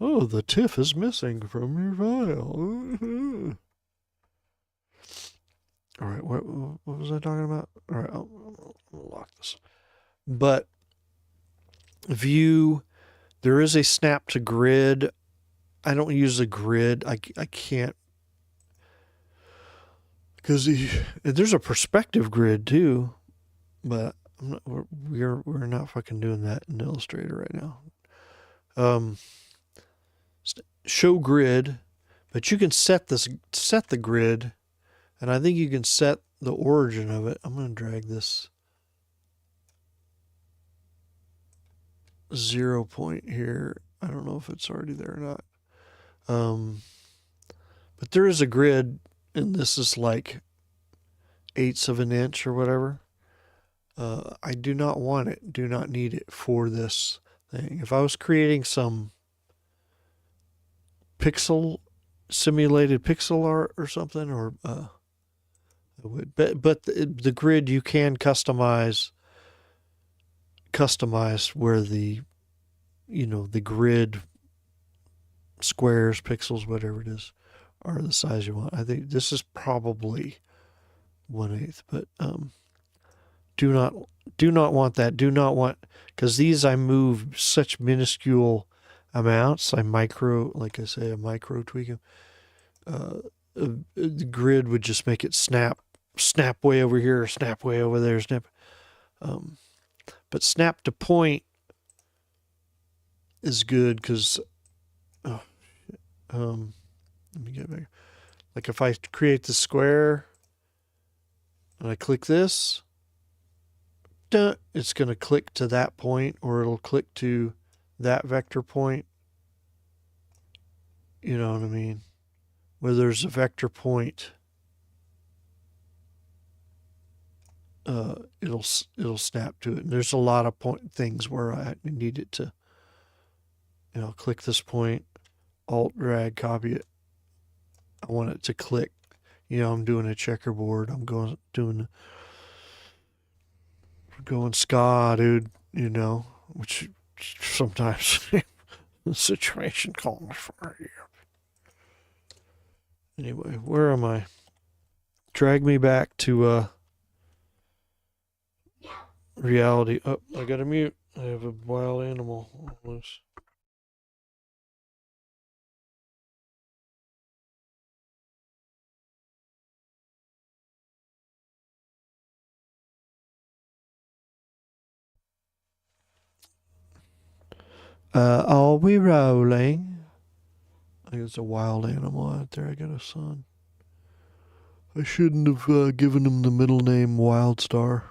"Oh, the TIFF is missing from your file." All right, what was I talking about? All right, I'll lock this. But view, there is a snap to grid. I don't use a grid. I can't, because there's a perspective grid too, but we're not fucking doing that in Illustrator right now. Show grid, but you can set the grid, and I think you can set the origin of it. I'm going to drag this 0 point here. I don't know if it's already there or not. But there is a grid, and this is like 1/8 of an inch or whatever. I do not want it, do not need it for this thing. If I was creating some simulated pixel art or something, or I would. But the grid you can customize where the grid squares, pixels, whatever it is, are the size you want. I think this is probably 1/8, but do not want that. Do not want, because these I move such minuscule amounts. I micro tweak them. The grid would just make it snap way over here, snap way over there, snap. But snap to point is good because, let me get back. Like if I create the square and I click this, it's going to click to that point, or it'll click to that vector point. You know what I mean? Where there's a vector point, it'll snap to it. And there's a lot of things where I need it to, click this point, alt drag, copy it. I want it to click. I'm doing a checkerboard. I'm going ska, dude. Which sometimes the situation calls for you. Anyway, where am I? Drag me back to reality. Oh, I gotta mute. I have a wild animal loose. Are we rolling? I think it's a wild animal out there. I got a son. I shouldn't have given him the middle name Wildstar.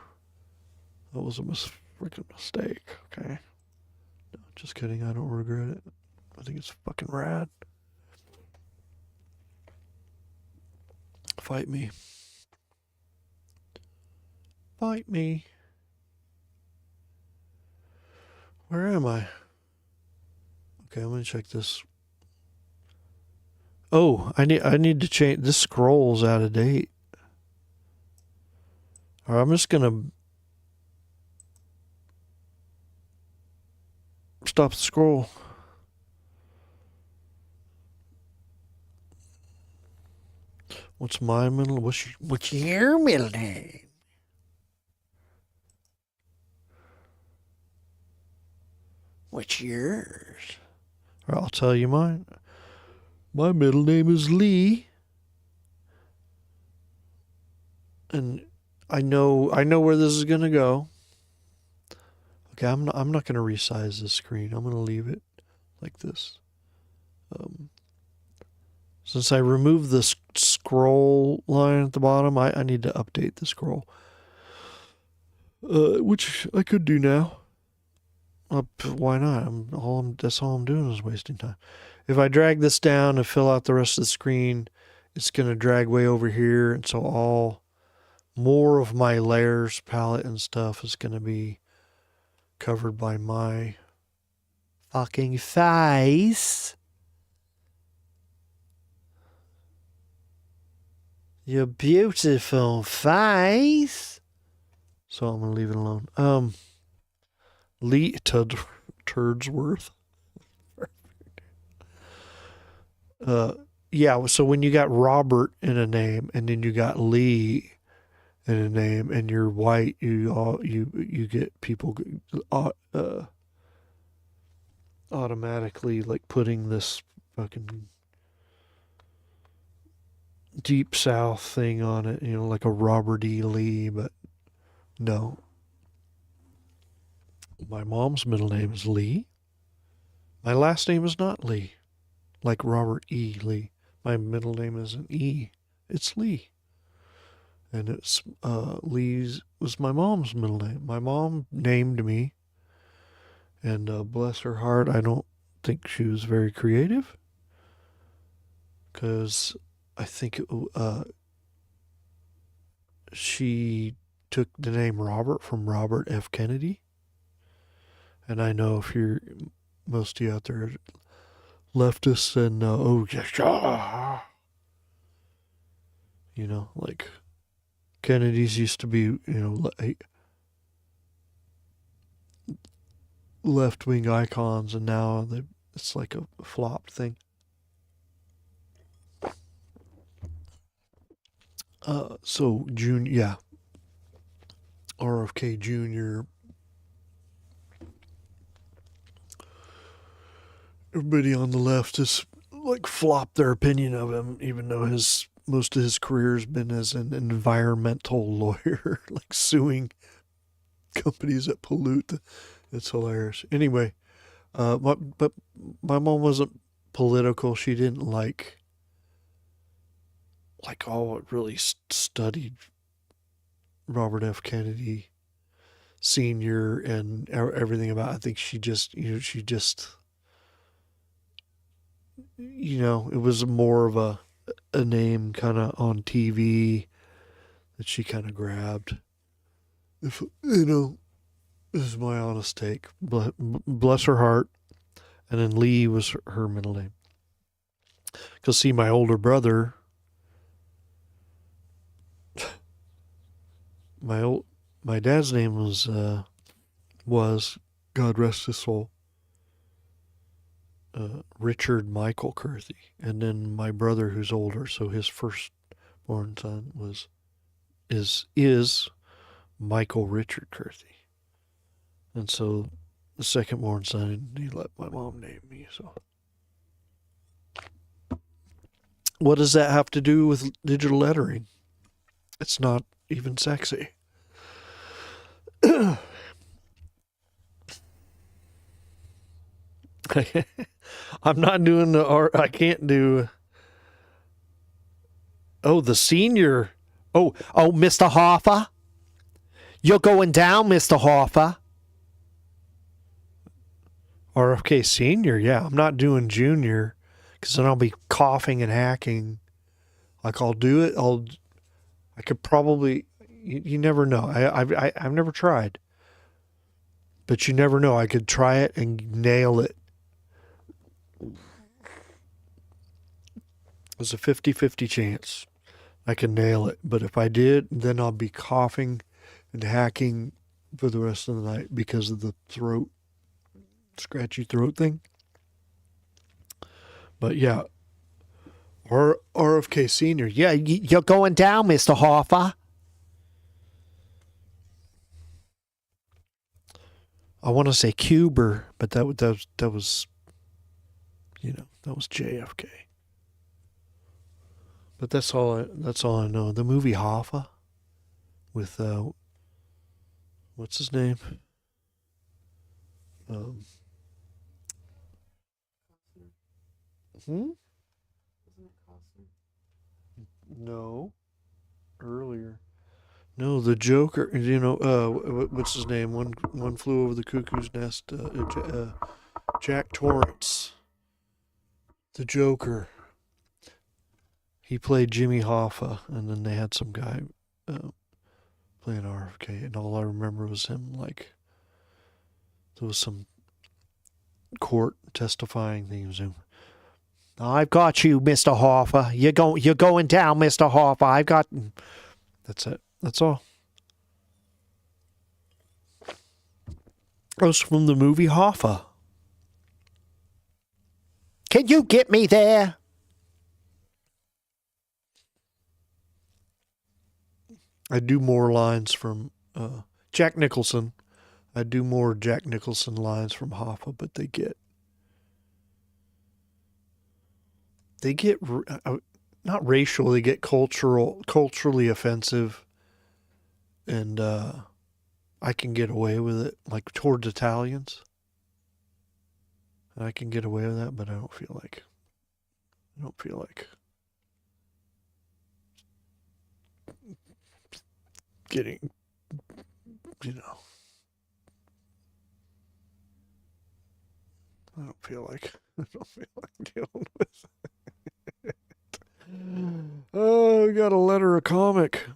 That was a freaking mistake, okay? No, just kidding. I don't regret it. I think it's fucking rad. Fight me. Fight me. Where am I? Okay, I'm gonna check this. Oh, I need to change. This scroll's out of date. All right, I'm just gonna stop the scroll. What's my middle? What's your middle name? What's yours? Or I'll tell you mine. My middle name is Lee. And I know where this is gonna go. Okay, I'm not gonna resize this screen. I'm gonna leave it like this. Since I removed the scroll line at the bottom, I need to update the scroll. Which I could do now. Why not? That's all I'm doing is wasting time. If I drag this down and fill out the rest of the screen, it's going to drag way over here. And so more of my layers, palette and stuff is going to be covered by my fucking face. Your beautiful face. So I'm gonna leave it alone. Lee Turdsworth. Yeah. So when you got Robert in a name, and then you got Lee in a name, and you're white, you get people automatically like putting this fucking deep south thing on it, like a Robert E. Lee, but no. My mom's middle name is Lee. My last name is not Lee, like Robert E. Lee. My middle name isn't E, it's Lee. And it's Lee's was my mom's middle name. My mom named me, and bless her heart, I don't think she was very creative, because I think she took the name Robert from Robert F. Kennedy. And I know if you're most of you out there leftists and like Kennedys used to be left wing icons, and now it's like a flop thing. So June, yeah, RFK Jr. Everybody on the left has like flopped their opinion of him, even though most of his career has been as an environmental lawyer, like suing companies that pollute. It's hilarious. Anyway, but my mom wasn't political. She didn't really studied Robert F. Kennedy Sr. and everything about it. I think she just it was more of a name kind of on TV that she kind of grabbed. If this is my honest take. Bless her heart. And then Lee was her middle name. Because see, my older brother, my dad's name was God rest his soul, Richard Michael Kurthy, and then my brother, who's older, so his firstborn son is Michael Richard Kurthy, and so the secondborn son, he let my mom name me. So, what does that have to do with digital lettering? It's not even sexy. I'm not doing the art. I can't do. Oh, the senior. Oh, Mr. Hoffa. You're going down, Mr. Hoffa. RFK Senior, yeah. I'm not doing Junior, because then I'll be coughing and hacking. Like, I'll do it. I could probably. You never know. I've never tried, but you never know. I could try it and nail it. There's a 50-50 chance I can nail it. But if I did, then I'll be coughing and hacking for the rest of the night because of the scratchy throat thing. But yeah, RFK Senior. Yeah, you're going down, Mr. Hoffa. I want to say Cuber, but that was that was JFK. But that's all I know. The movie Hoffa with what's his name? No, earlier. No, the Joker. What's his name? One flew over the cuckoo's nest. Jack Torrance, the Joker. He played Jimmy Hoffa, and then they had some guy playing RFK, and all I remember was him like there was some court testifying things. I've got you, Mr. Hoffa. You're going down, Mr. Hoffa. I've got. That's it. That's all. That was from the movie Hoffa. Can you get me there? I do more lines from Jack Nicholson. I do more Jack Nicholson lines from Hoffa, but they get not racial. They get culturally offensive, and I can get away with it, like towards Italians. I can get away with that, but I don't feel like getting, you know. I don't feel like dealing with it. Oh, we got a letter, a comic.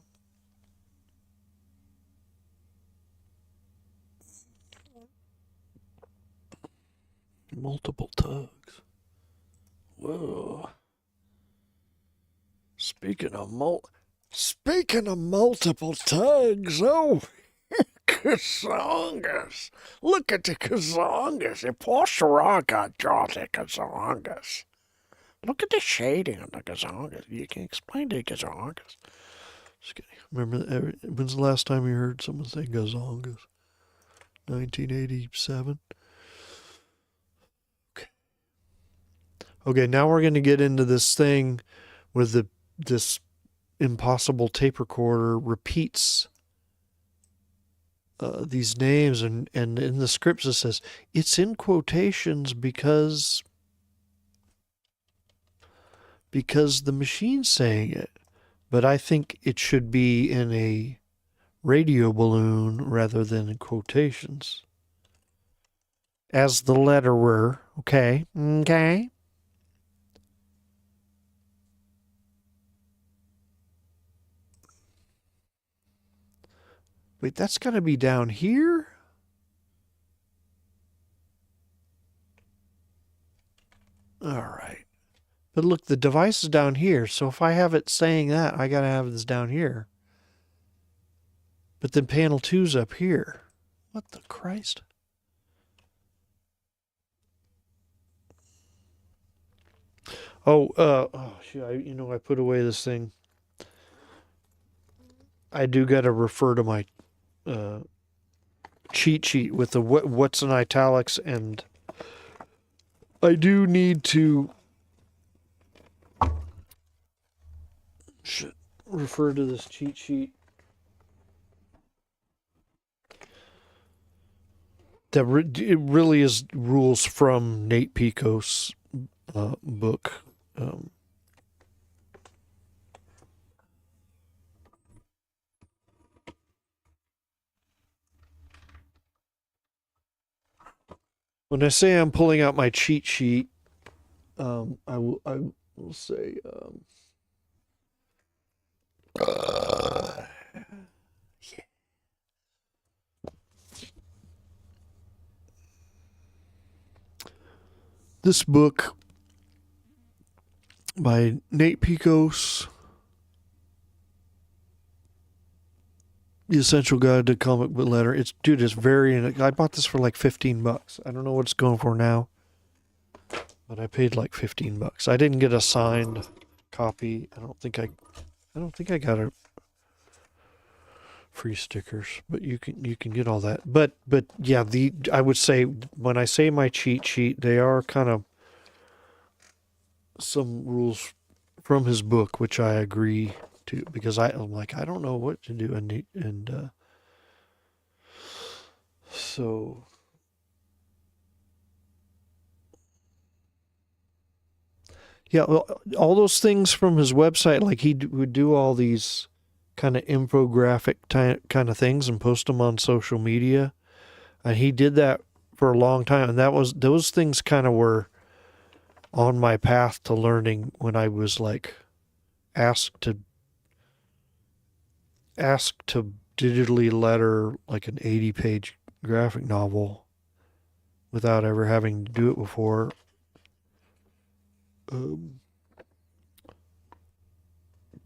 Multiple tugs. Whoa. Speaking of multiple tugs, oh, kazongas. Look at the kazongas. If Paul Sharar got draws at kazongas. Look at the shading on the kazongas. You can explain the kazongas. Just kidding. Remember, when's the last time you heard someone say gazongas? 1987? Okay, now we're going to get into this thing where this impossible tape recorder repeats these names, and in the scripts it says it's in quotations because the machine's saying it. But I think it should be in a radio balloon rather than in quotations. As the letterer, okay? Okay. Wait, that's got to be down here? All right. But look, the device is down here. So if I have it saying that, I got to have this down here. But then panel 2's up here. What the Christ? Oh, shoot, I put away this thing. I do got to refer to my cheat sheet with the what's in italics, and I do need to refer to this cheat sheet. It really is rules from Nate Pico's book. When I say I'm pulling out my cheat sheet, I will say yeah. This book by Nate Picos, The Essential Guide to Comic Book Letter. It's very. I bought this for like $15. I don't know what it's going for now, but I paid like $15. I didn't get a signed copy. I don't think I got a free stickers, but you can get all that. But yeah, I would say when I say my cheat sheet, they are kind of some rules from his book, which I agree to, because I'm like, I don't know what to do, and so yeah, well, all those things from his website, like he would do all these kind of infographic kind of things and post them on social media, and he did that for a long time, and those things kind of were on my path to learning when I was like asked to digitally letter like an 80-page graphic novel, without ever having to do it before. Um,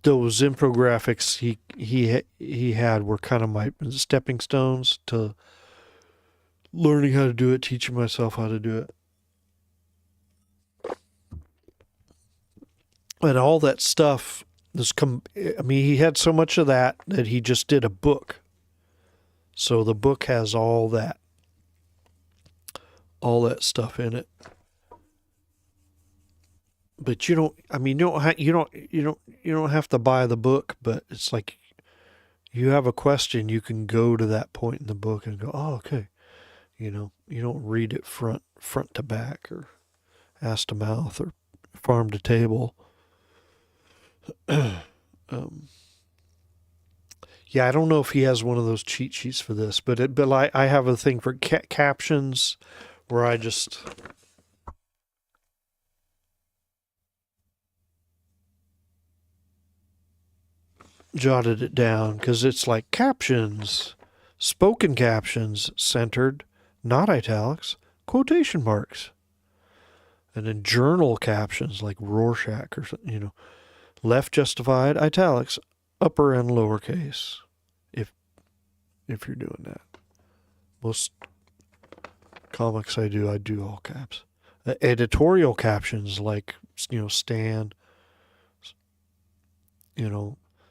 those infographics he had were kind of my stepping stones to learning how to do it, teaching myself how to do it. And all that stuff I mean, he had so much of that he just did a book. So the book has all that stuff in it. But you don't. I mean, you don't have to buy the book. But it's like you have a question, you can go to that point in the book and go, oh, okay. You don't read it front to back or ass to mouth or farm to table. um, yeah, I don't know if he has one of those cheat sheets for this, but I have a thing for captions where I just jotted it down because it's like captions, spoken captions centered, not italics, quotation marks, and then journal captions like Rorschach or something. Left justified, italics, upper and lowercase. If you're doing that, most comics I do all caps. Editorial captions like Stan.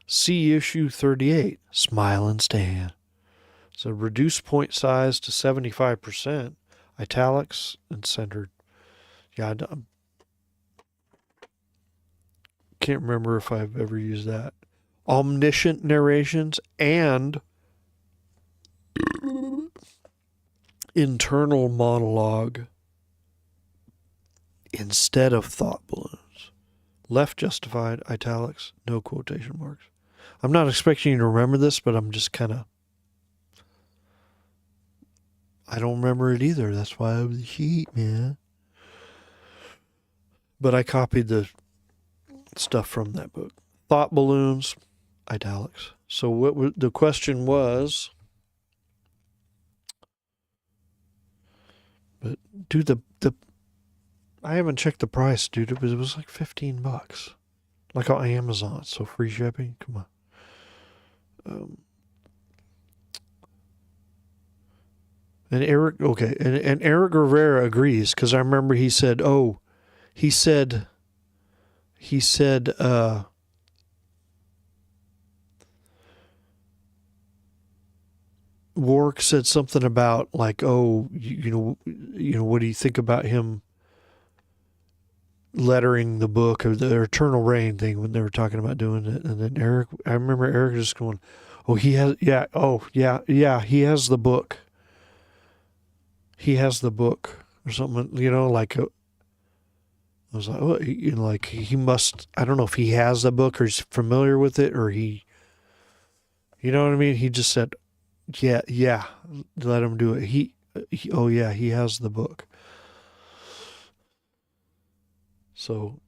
See issue 38, Smilin' Stan. So reduce point size to 75%, italics and centered. Yeah, I can't remember if I've ever used that. Omniscient narrations and internal monologue instead of thought balloons. Left justified, italics, no quotation marks. I'm not expecting you to remember this, but I'm just kind of. I don't remember it either. That's why I was the sheet, man. But I copied the stuff from that book. Thought balloons, italics. So the question was, but dude, the I haven't checked the price, dude. It was like $15, like on Amazon. So free shipping. Come on. And Eric, okay, and Eric Rivera agrees because I remember he said, he said, Warwick said something about like, oh, what do you think about him lettering the book or the Eternal Rain thing when they were talking about doing it? And then I remember Eric just going, oh, he has, yeah, oh, yeah, he has the book. He has the book or something, like I was like, oh, like he must. I don't know if he has the book or he's familiar with it or he, you know what I mean. He just said, yeah, let him do it. Oh yeah, he has the book. So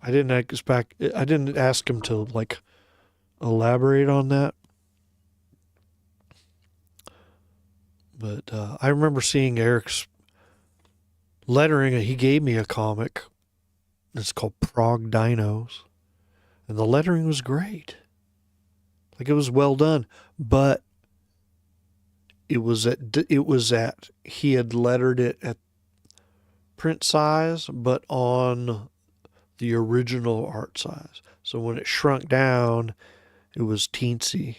I didn't ask him to like elaborate on that, but I remember seeing Eric's lettering. He gave me a comic. It's called Prague Dinos, and the lettering was great. Like it was well done, but it was at he had lettered it at print size, but on the original art size. So when it shrunk down, it was teensy.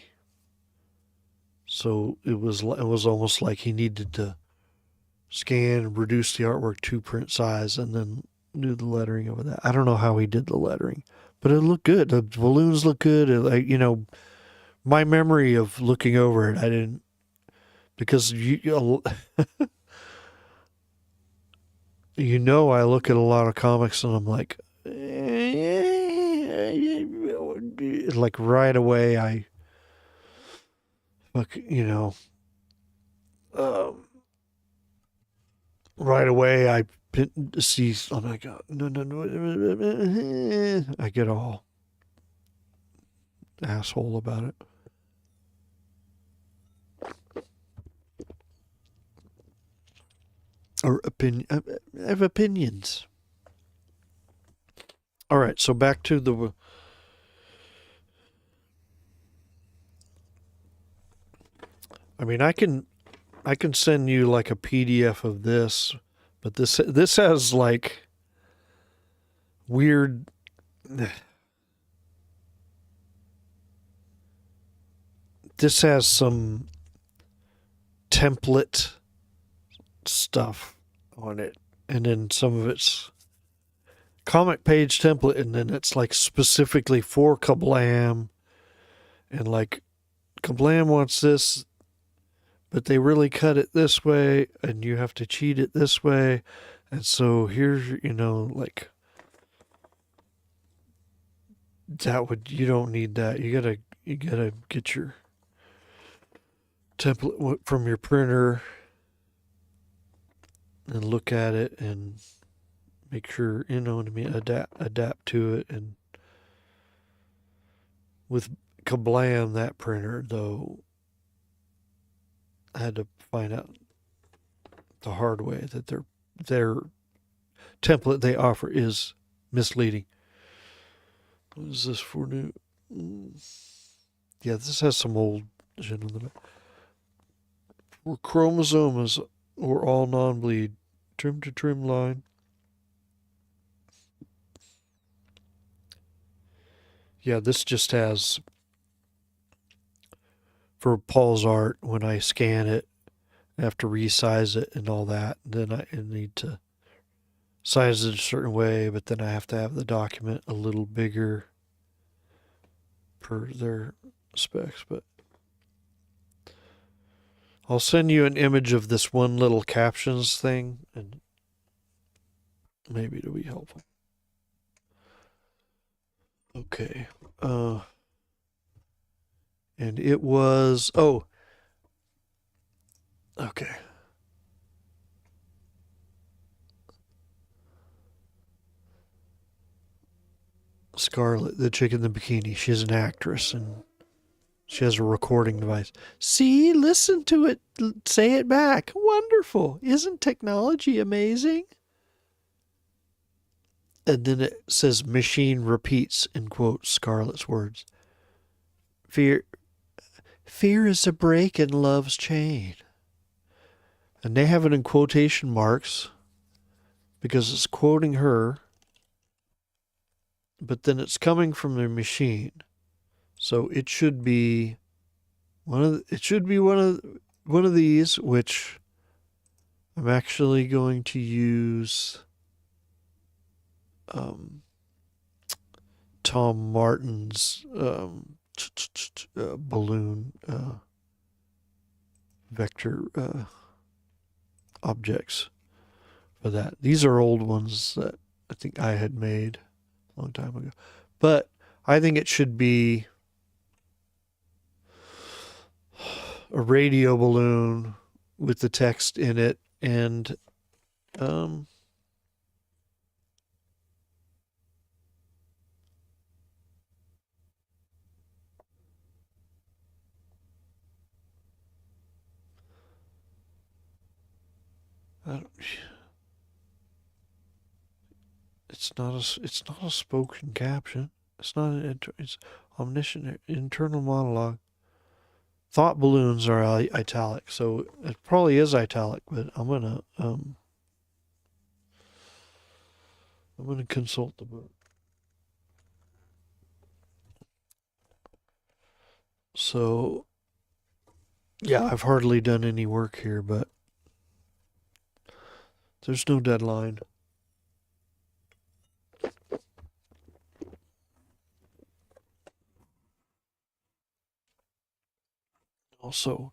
So it was almost like he needed to scan and reduce the artwork to print size and then do the lettering over that. I don't know how he did the lettering, but it looked good. The balloons look good. My memory of looking over it, I didn't, because I look at a lot of comics and I'm like, like right away um, right away I see, oh my God, no, I get all asshole about it. or opinion. I have opinions. All right, so back to the. I mean, I can send you like a PDF of this, but this has like weird. This has some template stuff on it, and then some of it's comic page template, and then it's like specifically for Kablam, and like Kablam wants this, but they really cut it this way, and you have to cheat it this way, and so here's like that would you don't need that. You gotta get your template from your printer and look at it and make sure what I mean, adapt to it. And with Kablam, that printer though, I had to find out the hard way that their template they offer is misleading. What is this for new? Yeah, this has some old shit on the back. For chromosomes or all non-bleed, trim to trim line. Yeah, this just has for Paul's art when I scan it, I have to resize it and all that. And then I need to size it a certain way, but then I have to have the document a little bigger per their specs. But I'll send you an image of this one little captions thing, and maybe it'll be helpful. Okay. And it was okay. Scarlett, the chick in the bikini, she's an actress and she has a recording device. See, listen to it, say it back. Wonderful. Isn't technology amazing? And then it says machine repeats in quotes Scarlett's words. Fear is a break in love's chain. And they have it in quotation marks because it's quoting her, but then it's coming from the machine. So it should be one of these, which I'm actually going to use Tom Martin's balloon vector objects for that. These are old ones that I think I had made a long time ago. But I think it should be a radio balloon with the text in it and I don't, it's not a spoken caption. It's not it's omniscient internal monologue. Thought balloons are italic, so it probably is italic. But I'm gonna consult the book. So yeah, I've hardly done any work here, but there's no deadline. Also,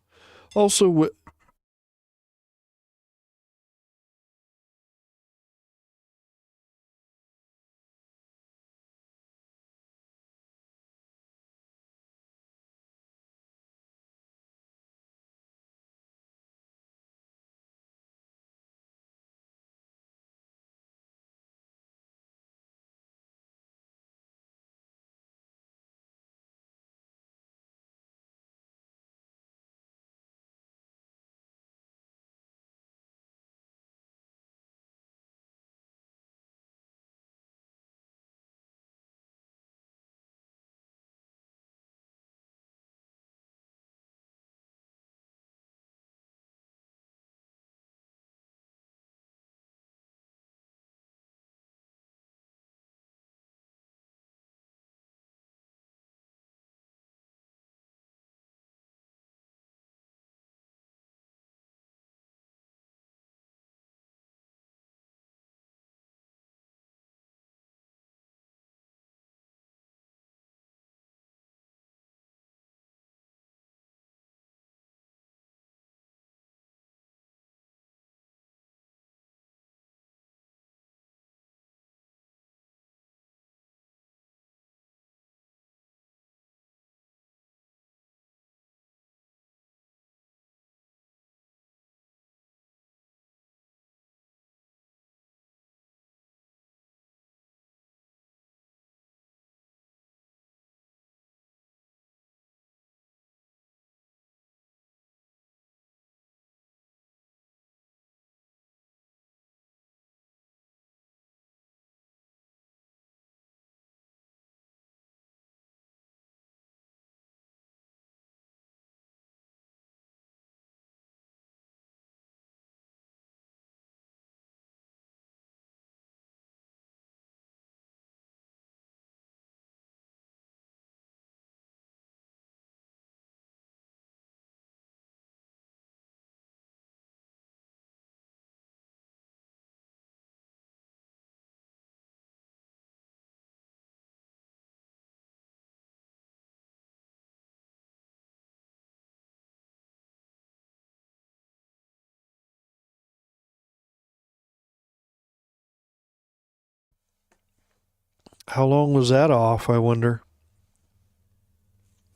How long was that off, I wonder?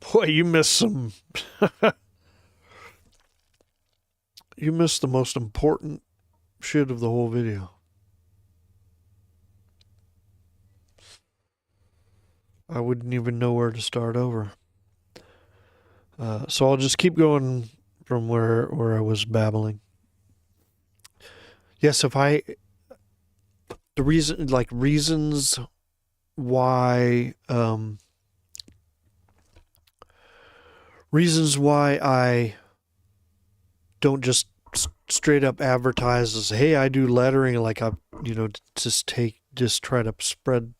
Boy, you missed some. You missed the most important shit of the whole video. I wouldn't even know where to start over. So I'll just keep going from where I was babbling. Yes, the reasons why I don't just straight up advertise as, hey, I do lettering, like I, just try to spread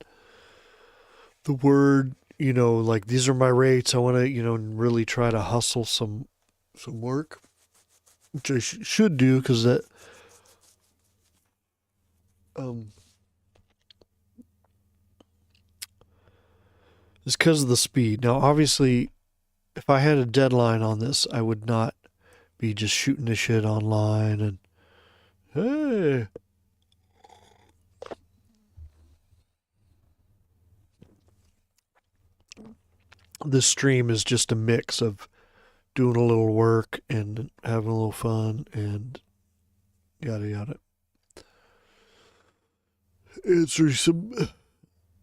the word, like these are my rates. I want to, really try to hustle some work, which I should do, because that, is because of the speed. Now, obviously, if I had a deadline on this, I would not be just shooting the shit online and, hey. This stream is just a mix of doing a little work and having a little fun and yada yada. Answering some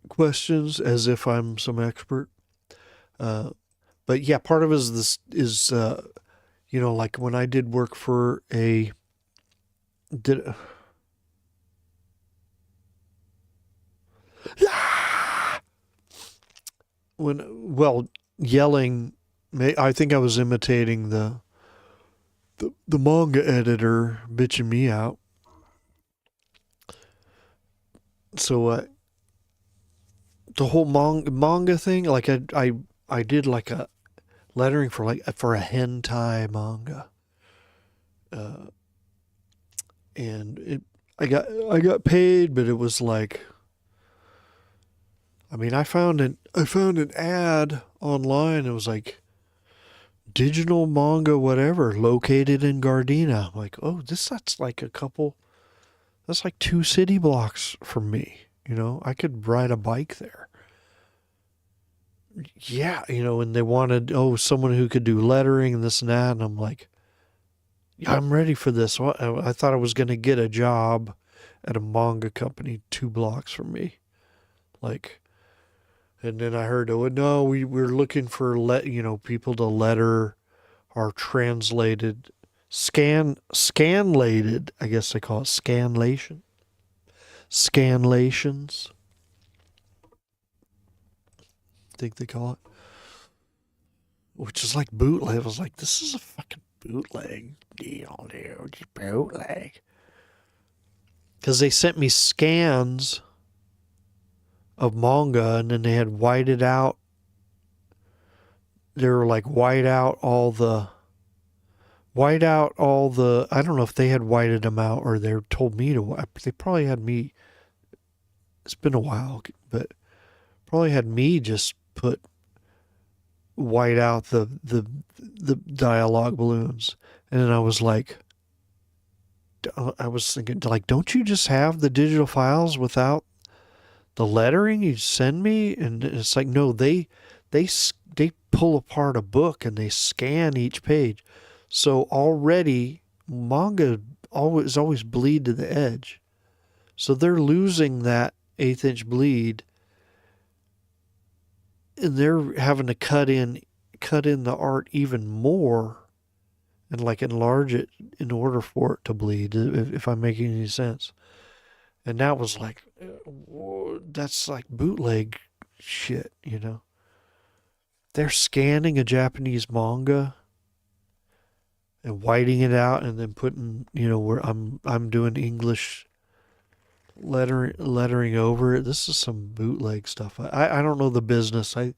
questions as if I'm some expert. But yeah, part of it is like when I did work for yelling, I think I was imitating the manga editor bitching me out. So the whole manga thing, like I did like a lettering for a hentai manga, and I got paid, but it was like, I mean, I found an ad online. It was like digital manga, whatever, located in Gardena. I'm like, oh, that's like that's like 2 city blocks from me. I could ride a bike there. Yeah, and they wanted, someone who could do lettering and this and that. And I'm like, yeah, I'm ready for this. I thought I was going to get a job at a manga company 2 blocks from me. Like, and then I heard, oh, no, we're looking for, people to letter our translated, scanlated, I guess they call it scanlations, I think they call it, which is like bootleg. I was like, this is a fucking bootleg deal, dude, just bootleg. Because they sent me scans of manga, and then they had whited out. They were like white out all the. I don't know if they had whited them out or they told me to. They probably had me. It's been a while, but probably had me just white out the dialogue balloons, and then I was thinking, like, don't you just have the digital files without the lettering you send me? And it's like, no, they pull apart a book and they scan each page. So already manga always bleed to the edge. So they're losing that 1/8 inch bleed, and they're having to cut in the art even more and like enlarge it in order for it to bleed, if I'm making any sense. And that was like, that's like bootleg shit, They're scanning a Japanese manga and whiting it out and then putting, where I'm doing English lettering over it. This is some bootleg stuff. I don't know the business. I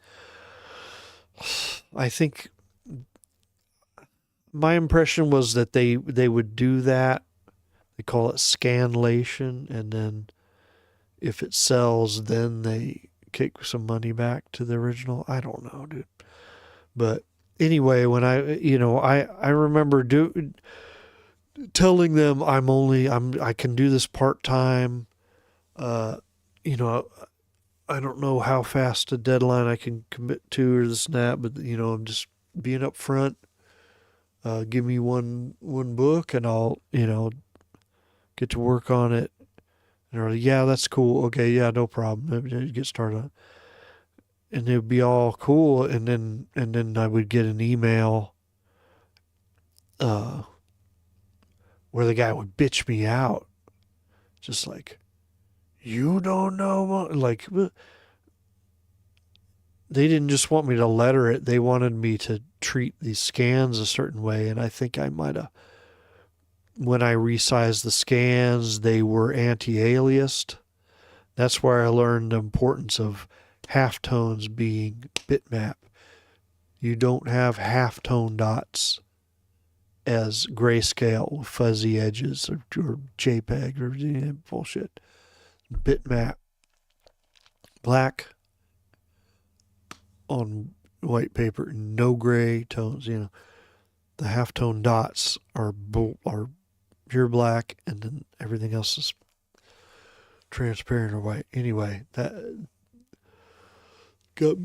think my impression was that they would do that. They call it scanlation, and then if it sells, then they kick some money back to the original. I don't know, dude. But anyway, when I remember telling them I can do this part-time, I don't know how fast a deadline I can commit to or this and that, but I'm just being upfront. Give me one book, and I'll get to work on it. And they're like, yeah, that's cool. Okay, yeah, no problem. Get started on it. And it would be all cool, and then I would get an email uh, where the guy would bitch me out, just like, you don't know, like they didn't just want me to letter it; they wanted me to treat these scans a certain way, and I think I might have. When I resized the scans, they were anti-aliased. That's where I learned the importance of halftones being bitmap. You don't have halftone dots as grayscale with fuzzy edges or JPEG or bullshit. Bitmap, black on white paper, no gray tones. The halftone dots are pure black, and then everything else is transparent or white. Anyway, that got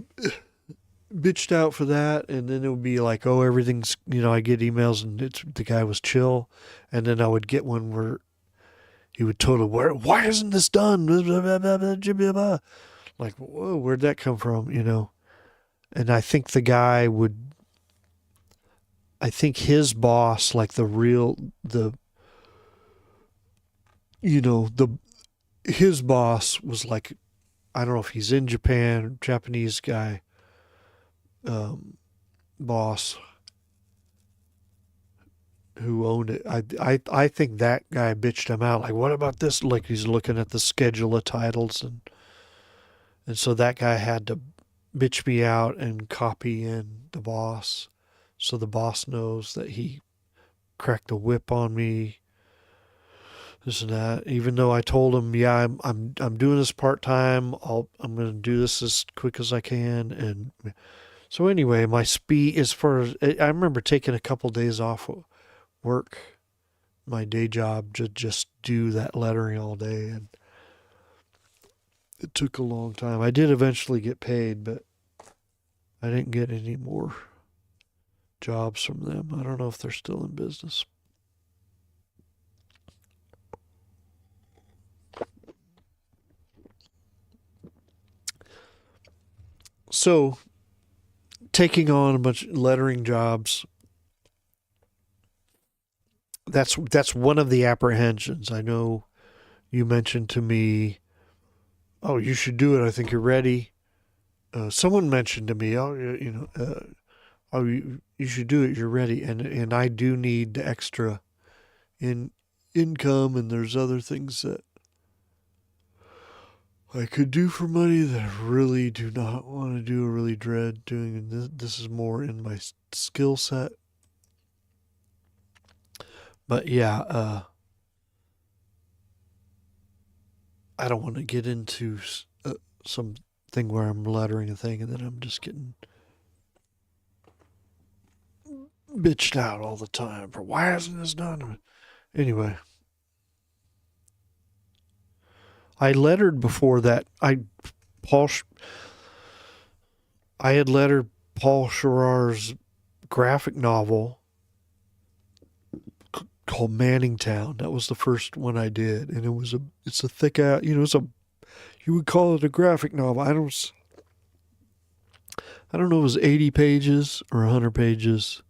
bitched out for that, and then it would be like, oh, everything's, I get emails and the guy was chill, and then I would get one where he would totally, why isn't this done? Like, whoa, where'd that come from? And I think his boss, like his boss was like, I don't know if he's in Japan, Japanese guy, boss who owned it. I think that guy bitched him out. Like, what about this? Like, he's looking at the schedule of titles, and so that guy had to bitch me out and copy in the boss, so the boss knows that he cracked the whip on me. This and that. Even though I told him, yeah, I'm doing this part time. I'm gonna do this as quick as I can, and so anyway, my speed as far as I remember taking a couple days off work, my day job, to just do that lettering all day, and it took a long time. I did eventually get paid, but I didn't get any more jobs from them. I don't know if they're still in business. So, taking on a bunch of lettering jobs, that's one of the apprehensions. I know you mentioned to me, oh, you should do it. I think you're ready. Someone mentioned to me, oh, oh, you should do it. You're ready, and I do need the extra in income, and there's other things that I could do for money that I really do not want to do or really dread doing. And this is more in my skill set. But yeah, I don't want to get into something where I'm lettering a thing and then I'm just getting bitched out all the time for why isn't this done? Anyway, I lettered before that. Paul, I had lettered Paul Sharar's graphic novel called Manningtown. That was the first one I did, and it's a thick out. You would call it a graphic novel. I don't know. It was 80 pages or 100 pages,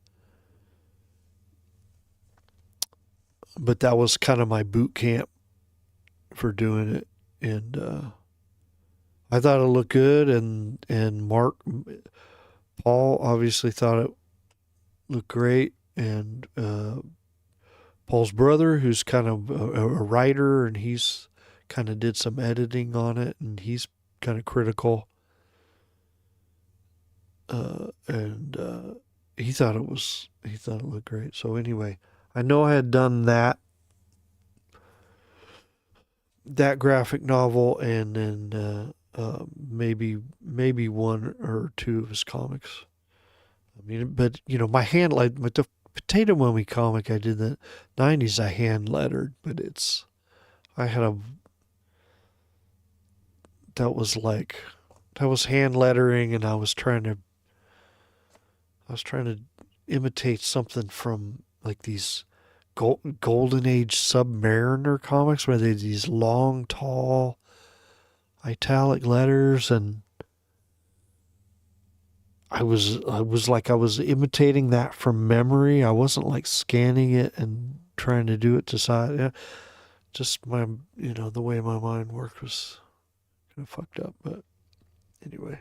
but that was kind of my boot camp for doing it, and I thought it looked good, and Paul obviously thought it looked great, and Paul's brother, who's kind of a writer, and he's kind of did some editing on it, and he's kind of critical, and he thought it looked great. So anyway, I know I had done that graphic novel, and then maybe one or two of his comics. I mean, but my hand, like with the Potato Mummy comic I did in the '90s, I hand lettered, but that was hand lettering, and I was trying to imitate something from like these golden age Submariner comics where they had these long, tall, italic letters, and I was imitating that from memory. I wasn't like scanning it and trying to do it to size. Yeah, just the way my mind worked was kind of fucked up. But anyway,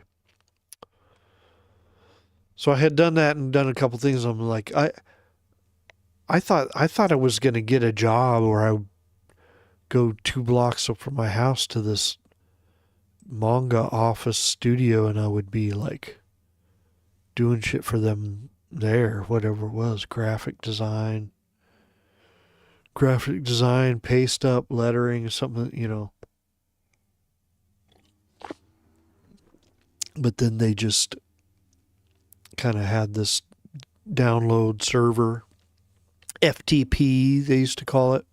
so I had done that and done a couple things. I'm like, I thought I was gonna get a job where I would go 2 blocks from my house to this manga office studio, and I would be like doing shit for them there, whatever it was, graphic design, paste up, lettering, something. But then they just kind of had this download server, FTP, they used to call it.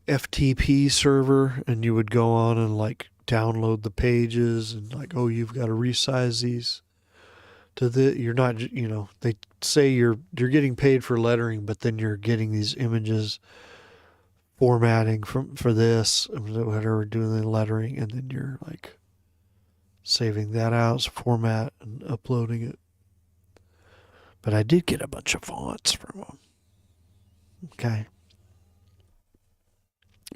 FTP server, and you would go on and like download the pages and like, oh, you've got to resize these you're not, they say you're getting paid for lettering, but then you're getting these images formatting for this, whatever, doing the lettering, and then you're like saving that out as a format and uploading it. But I did get a bunch of fonts from them. Okay.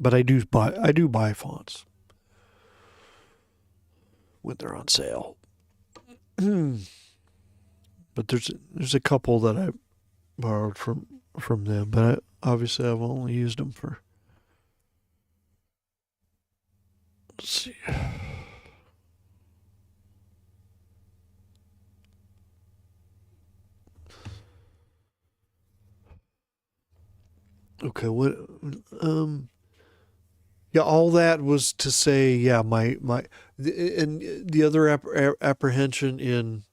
But I do buy fonts when they're on sale. But there's a couple that I borrowed from them, but obviously I've only used them for. Let's see. Okay, what? Yeah, all that was to say, yeah, and the other apprehension in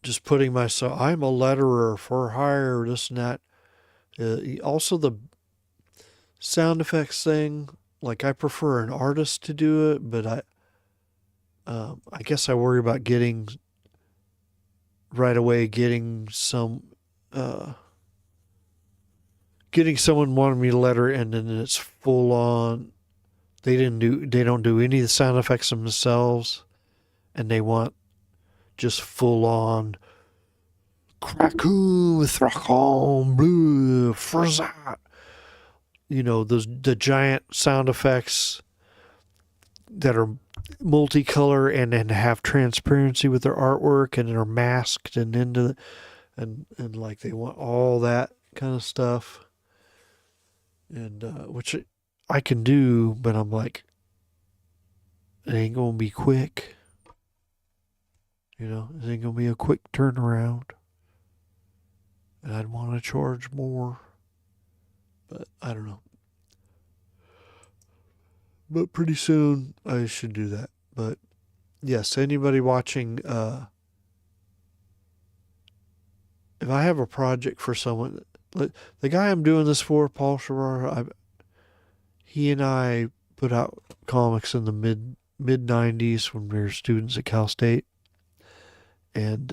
just putting myself, I'm a letterer for hire, this and that. Also, the sound effects thing, like I prefer an artist to do it, but I guess I worry about getting someone wanting me to letter, and then it's full on. They don't do any of the sound effects themselves, and they want just full on Krakow, Thrakon, Blue, Frzat. The giant sound effects that are multicolor and have transparency with their artwork and are masked and and like they want all that kind of stuff. And which I can do, but I'm like, it ain't gonna be quick. It ain't gonna be a quick turnaround. And I'd want to charge more. But I don't know. But pretty soon I should do that. But yes, anybody watching, if I have a project for someone, the guy I'm doing this for, Paul Sharar, he and I put out comics in the mid 90s when we were students at Cal State. And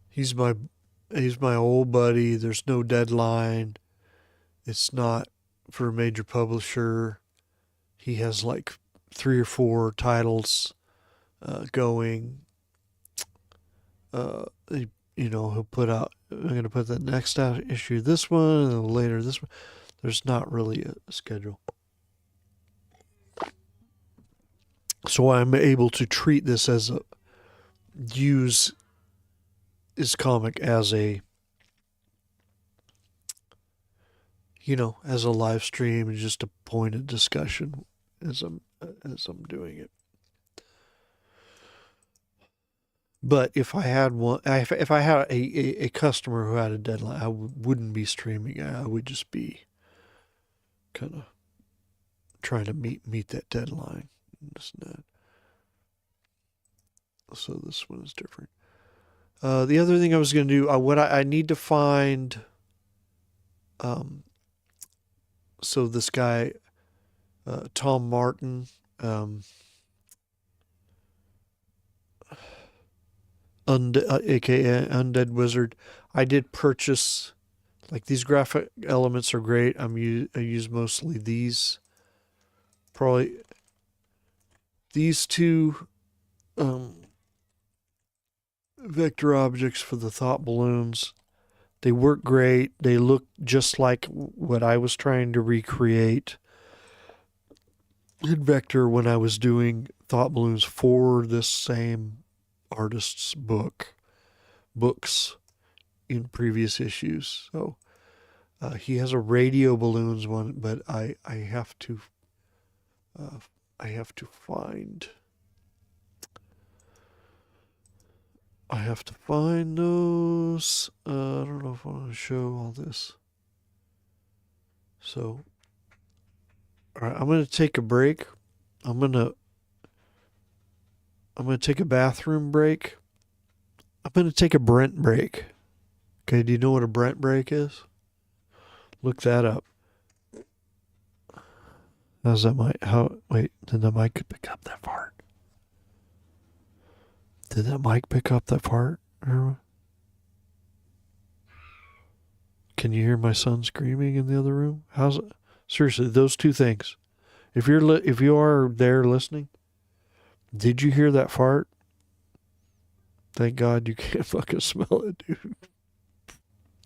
he's my old buddy. There's no deadline. It's not for a major publisher. He has like 3 or 4 titles going. He'll put out. I'm going to put the next out issue this one, and then later this one. There's not really a schedule. So I'm able to treat this use his comic as a, as a live stream and just a point of discussion as I'm doing it. But if I had if I had a customer who had a deadline, I wouldn't be streaming. I would just be kind of trying to meet that deadline. So this one is different. The other thing I was going to do, I need to find So this guy, Tom Martin, aka Undead Wizard, I did purchase, like, these graphic elements are great. I use mostly these. Probably these two vector objects for the thought balloons. They work great. They look just like what I was trying to recreate in vector when I was doing thought balloons for this same artist's books in previous issues. So he has a radio balloons one, but I have to I have to find I have to find those. I don't know if I want to show all this. So, all right, I'm gonna take a break. I'm gonna take a bathroom break. I'm gonna take a Brent break. Okay, do you know what a Brent break is? Look that up. How's that mic? How? Wait, did the mic pick up that fart? Did that mic pick up that fart? Can you hear my son screaming in the other room? How's it? Seriously, those two things. If you are there listening, did you hear that fart? Thank God you can't fucking smell it, dude.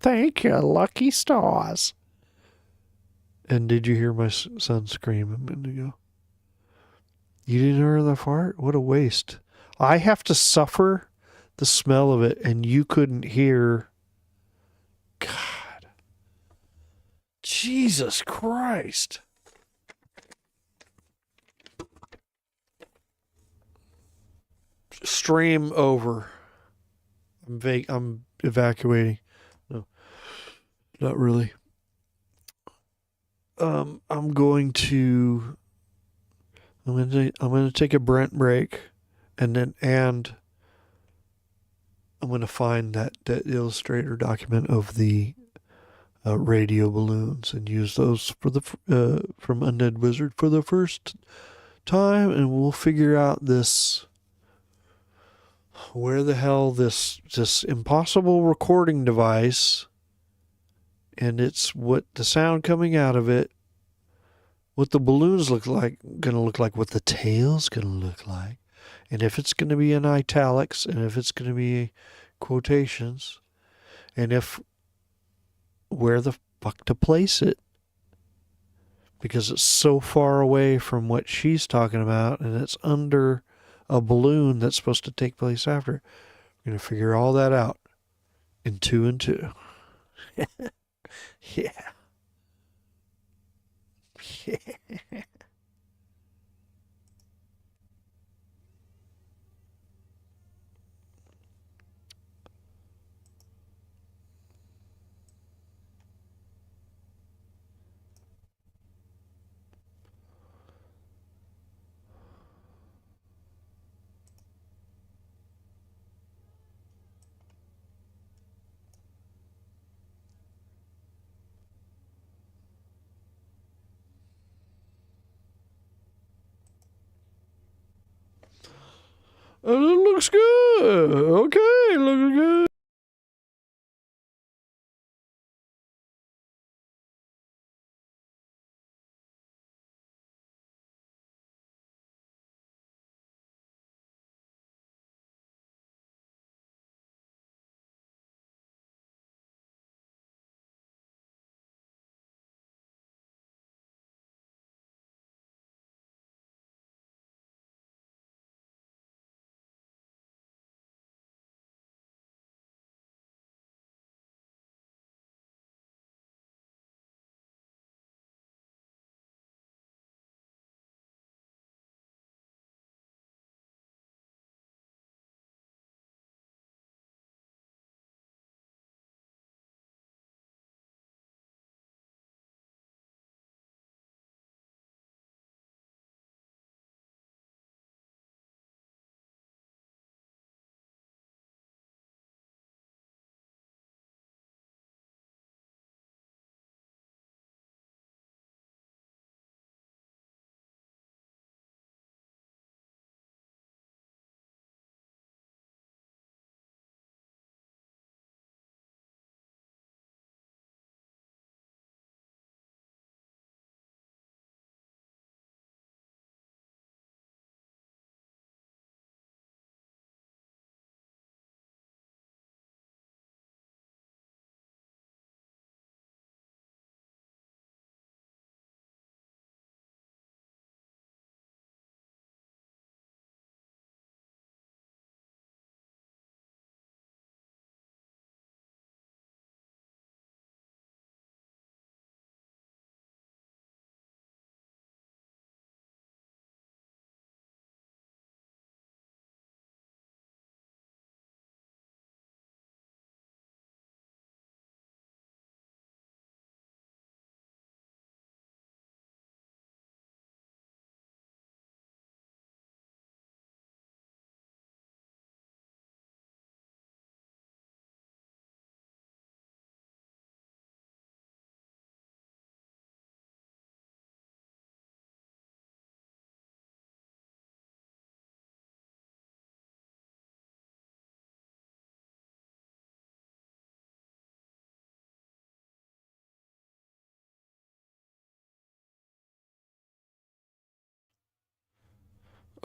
Thank you, lucky stars. And did you hear my son scream a minute ago? You didn't hear the fart? What a waste. I have to suffer the smell of it, and you couldn't hear. God. Jesus Christ. Stream over. I'm evacuating. No, not really. I'm going to. I'm going to take a Brent break, and I'm going to find that Illustrator document of the radio balloons and use those for the from Undead Wizard for the first time, and we'll figure out this, where the hell this impossible recording device, and it's what the sound coming out of it, what the balloons gonna look like, what the tail's gonna look like, and if it's gonna be in italics, and if it's gonna be quotations, and if where the fuck to place it, because it's so far away from what she's talking about, and it's under a balloon that's supposed to take place after. We're gonna figure all that out in 2 and 2. Yeah. Yeah. It looks good. Okay, looks good.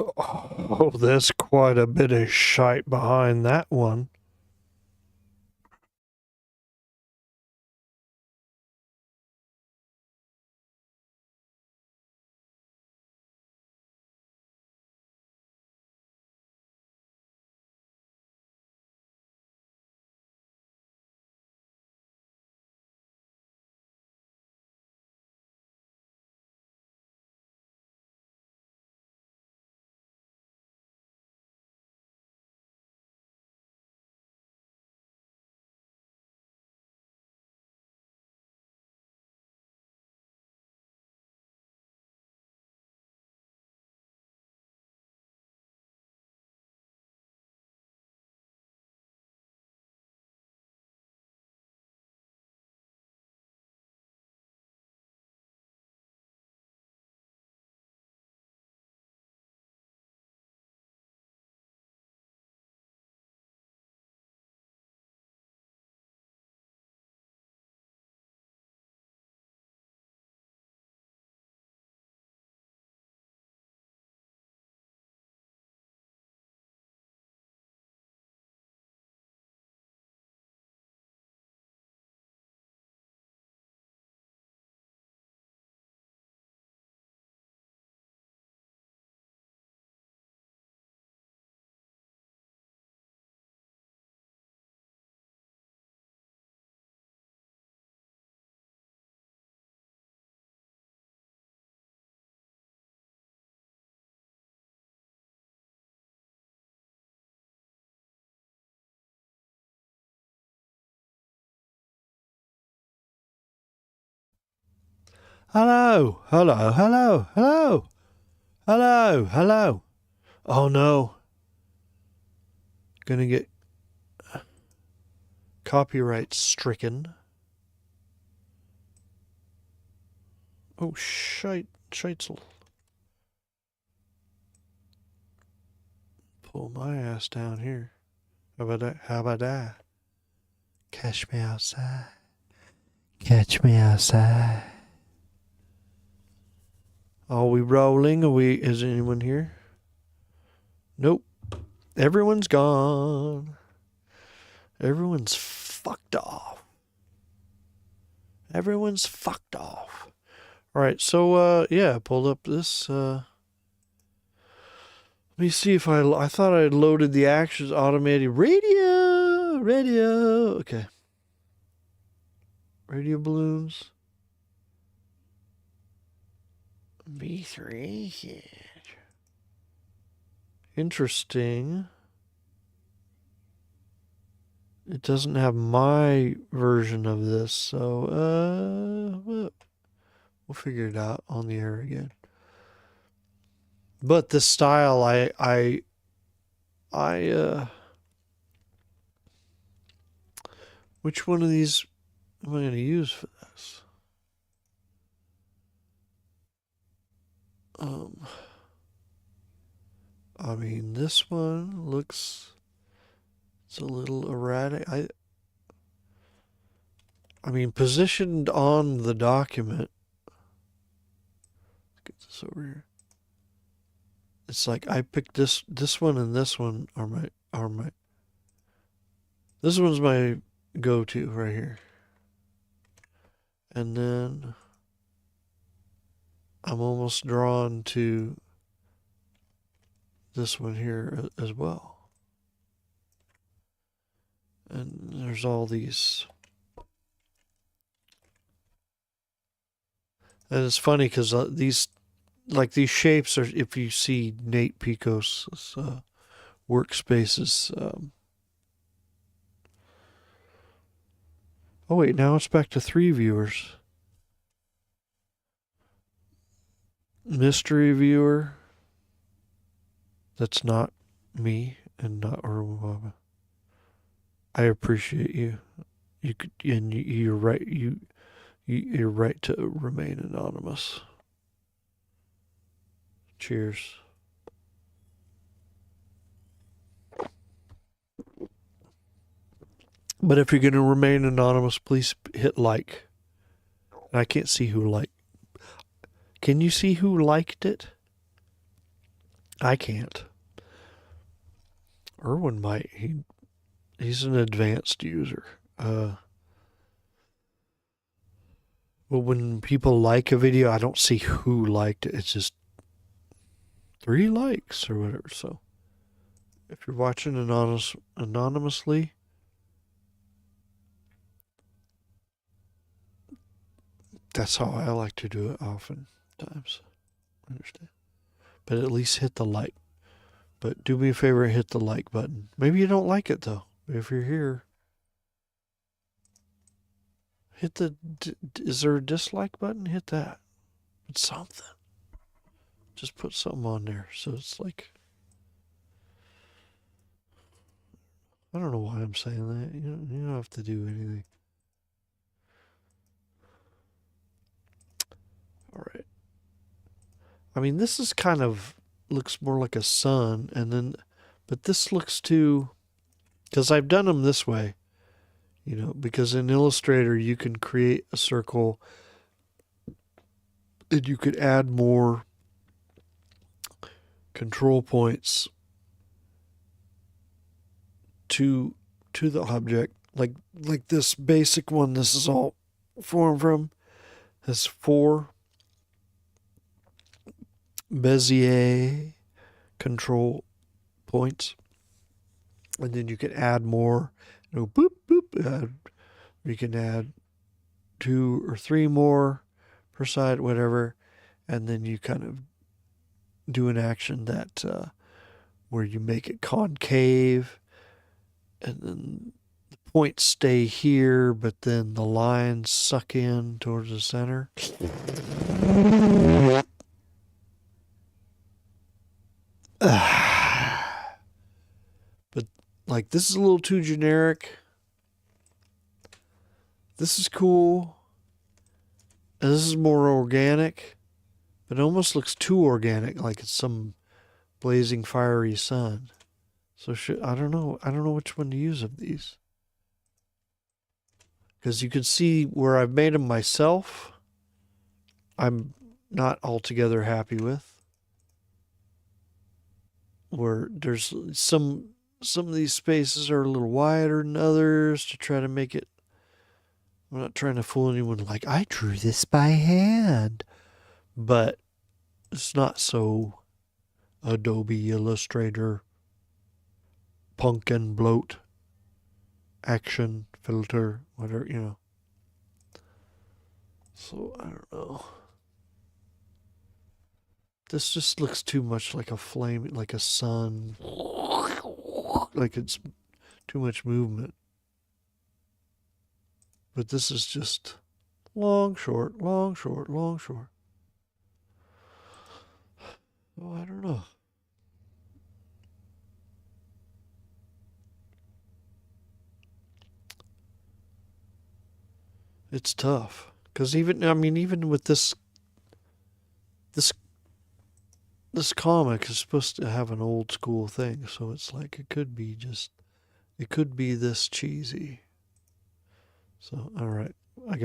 Oh, there's quite a bit of shite behind that one. Hello, hello, hello, hello, hello, hello. Oh no. Gonna get copyright stricken. Oh, shitesel. Pull my ass down here. How about that? How about that? Catch me outside. Catch me outside. Are we rolling? Is anyone here? Nope. Everyone's gone. Everyone's fucked off. Everyone's fucked off. Alright, so yeah, I pulled up this let me see if I thought I had loaded the actions automated radio. Okay. Radio balloons. B3. Interesting. It doesn't have my version of this, so we'll figure it out on the air again. But the style, which one of these am I going to use for this? I mean, this one looks, it's a little erratic. I mean, positioned on the document. Let's get this over here. It's like I picked this one and this one are my. This one's my go-to right here. And then I'm almost drawn to this one here as well. And there's all these. And it's funny because these shapes are, if you see Nate Pico's workspaces. Oh wait, now it's back to 3 viewers. Mystery viewer. That's not me and not Urwaba. I appreciate you. You could, and you're right. You're right to remain anonymous. Cheers. But if you're going to remain anonymous, please hit like. I can't see who liked. Can you see who liked it? I can't. Erwin might. He's an advanced user. Well, when people like a video, I don't see who liked it. It's just 3 likes or whatever. So if you're watching anonymously, that's how I like to do it oftentimes. Understand? But at least hit the like. But do me a favor and hit the like button. Maybe you don't like it though. If you're here, hit the. Is there a dislike button? Hit that. It's something. Just put something on there so it's like. I don't know why I'm saying that. You don't have to do anything. All right. I mean, this is kind of looks more like a sun, and then, but this looks too, because I've done them this way, because in Illustrator you can create a circle and you could add more control points to the object, like this basic one. This is all formed from has 4 Bezier control points, and then you can add more. Boop boop. You can add 2 or 3 more per side, whatever, and then you kind of do an action that where you make it concave, and then the points stay here, but then the lines suck in towards the center. But like this is a little too generic. This is cool. And this is more organic, but it almost looks too organic, like it's some blazing fiery sun. So I don't know. I don't know which one to use of these. Because you can see where I've made them myself, I'm not altogether happy with. Where there's some of these spaces are a little wider than others to try to make it. I'm not trying to fool anyone like I drew this by hand, but it's not so Adobe Illustrator punk and bloat action filter, whatever. So I don't know. This just looks too much like a flame, like a sun, like it's too much movement. But this is just long, short, long, short, long, short. Oh, I don't know. It's tough. Because even with this comic is supposed to have an old school thing, so it's like it could be this cheesy. So all right, I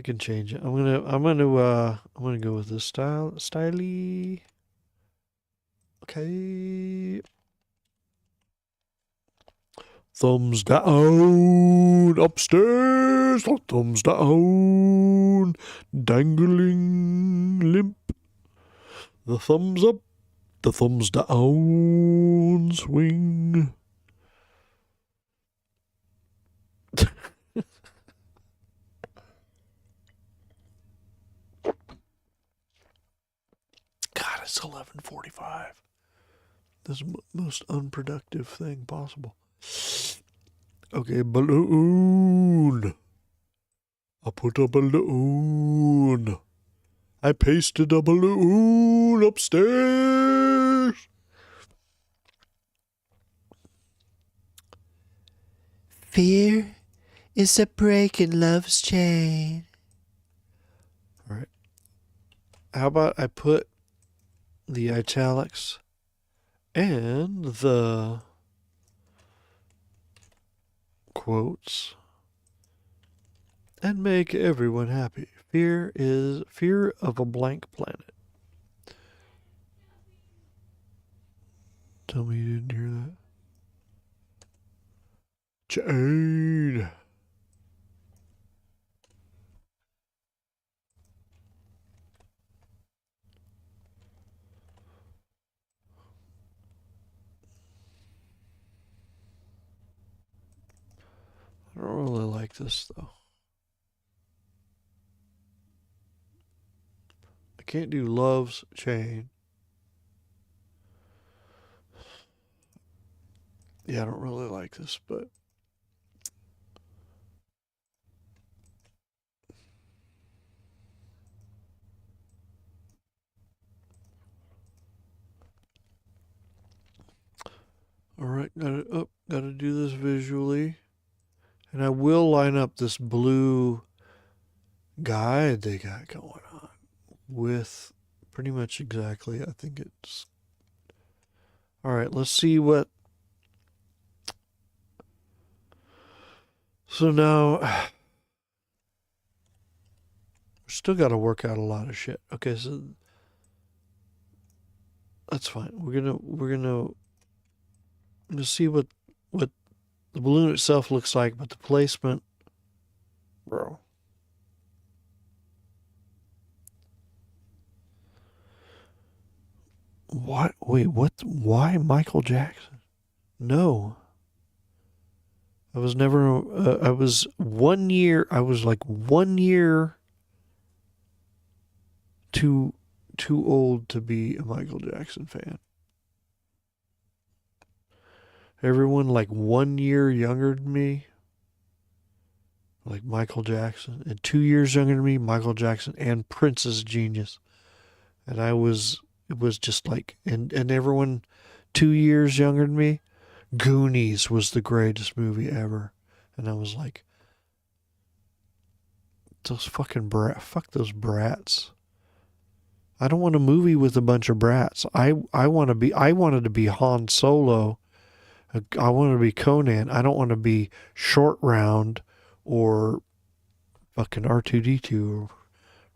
can change it. I'm gonna go with this styly. Okay. Thumbs down upstairs. Thumbs down. Dangling limp. The thumbs up. The thumbs down. Swing. God, it's 11:45. This is the most unproductive thing possible. Okay, balloon. I put a balloon. I pasted a balloon upstairs. Fear is a break in love's chain. All right. How about I put the italics and the quotes and make everyone happy. Fear of a blank planet. tell me you didn't hear that. Jade. I don't really like this though. I can't do Love's Chain. Yeah, I don't really like this, but all right, gotta do this visually, and I will line up this blue guide they got going on with pretty much exactly. I think it's all right. Let's see what. So now, still got to work out a lot of shit. Okay, so that's fine. We're gonna see what the balloon itself looks like, but the placement, bro. What? Wait, what? Why Michael Jackson? No. I was never. I was 1 year. I was like 1 year too old to be a Michael Jackson fan. Everyone like 1 year younger than me, like Michael Jackson, and 2 years younger than me, Michael Jackson and Prince's Genius. And it was just like, and everyone 2 years younger than me, Goonies was the greatest movie ever. And I was like, those fucking fuck those brats. I don't want a movie with a bunch of brats. I wanted to be Han Solo. I wanted to be Conan. I don't want to be Short Round or fucking R2D2 or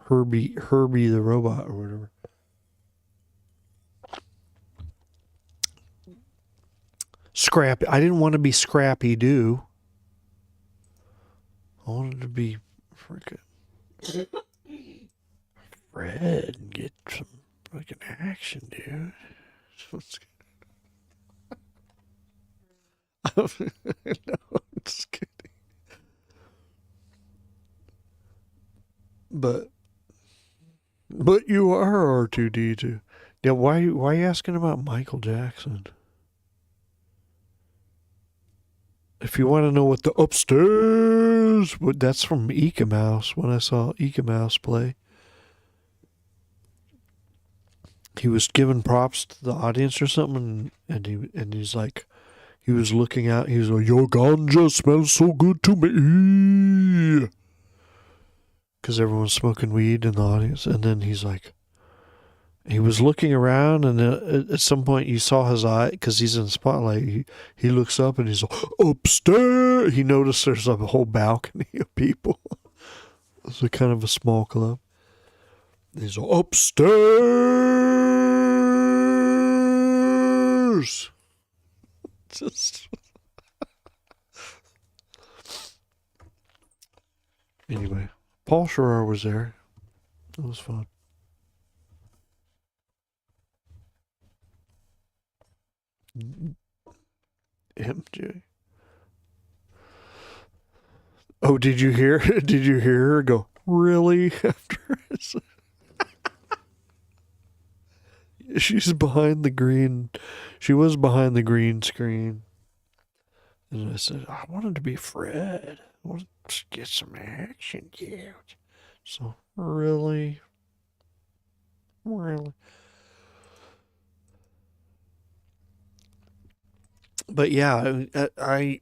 Herbie the robot or whatever. Scrappy. I didn't want to be Scrappy Doo. I wanted to be freaking Fred and get some fucking action, dude. No, I'm just kidding. But you are R2D2. Yeah, why are you asking about Michael Jackson? If you want to know what the upstairs, that's from Ika Mouse. When I saw Ika Mouse play, he was giving props to the audience or something, and he's like, he was looking out. He was like, "Your ganja smells so good to me," because everyone's smoking weed in the audience. And then he's like, he was looking around, and at some point you saw his eye, because he's in the spotlight. He looks up and he's like, upstairs. He noticed there's a whole balcony of people. It's a kind of a small club. He's like, upstairs. Just anyway, Paul Sharar was there. It was fun. MJ. Oh, did you hear? Did you hear her go, really? After she's behind the green. She was behind the green screen. And I said, I wanted to be Fred. I wanted to get some action. Yeah. So, really? Really? But yeah, I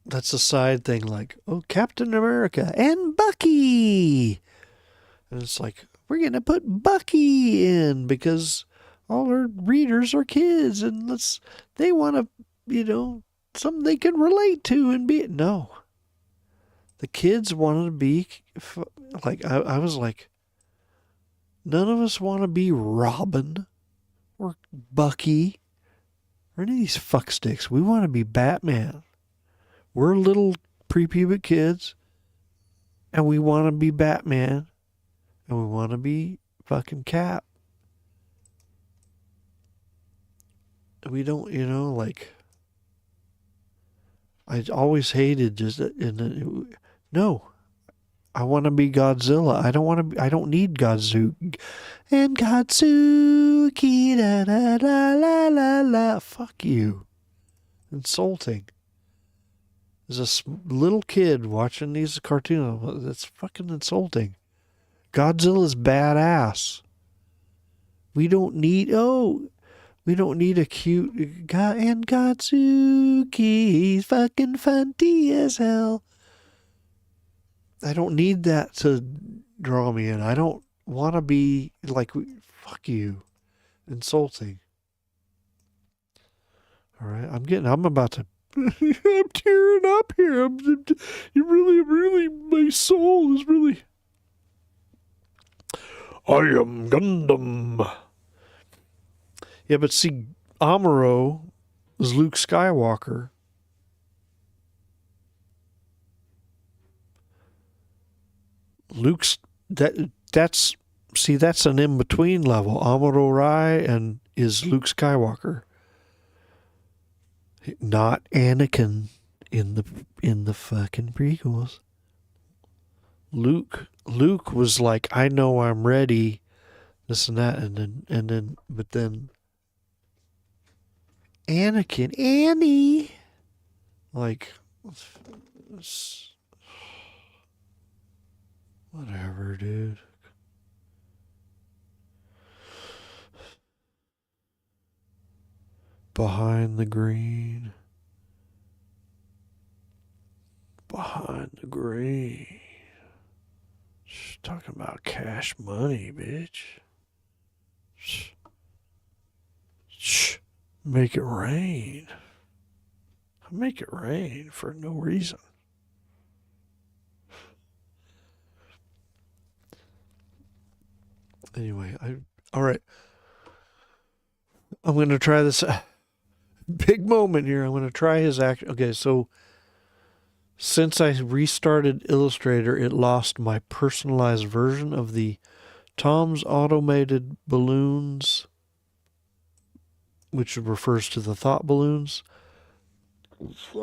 that's a side thing, like, oh, Captain America and Bucky. And it's like, we're going to put Bucky in because all our readers are kids and they want to, something they can relate to and be. No. The kids wanted to be, like, I was like, none of us want to be Robin or Bucky or any of these fucksticks. We want to be Batman. We're little prepubertal kids, and we want to be Batman, and we want to be fucking Cap. We don't, like, I always hated just no. I want to be Godzilla. I don't need Godzuki. And Godzuki, da da la la la la. Fuck you. Insulting. As a little kid watching these cartoons, that's fucking insulting. Godzilla's badass. We don't need a cute guy. And Godzuki, he's fucking funny as hell. I don't need that to draw me in. I don't want to be like, fuck you. Insulting. All right. I'm about to, I'm tearing up here. Really, my soul is really. I am Gundam. Yeah, but see, Amuro is Luke Skywalker. That's an in-between level. Amuro Rai and is Luke Skywalker. Not Anakin in the fucking prequels. Luke was like, I know I'm ready, this and that, but then Anakin, Annie, like, whatever, dude. Behind the green. She's talking about cash money, bitch. Shh. Make it rain. Make it rain for no reason. Anyway, all right. I'm going to try this big moment here. I'm going to try his action. Okay, so since I restarted Illustrator, it lost my personalized version of the Tom's Automated Balloons, which refers to the thought balloons.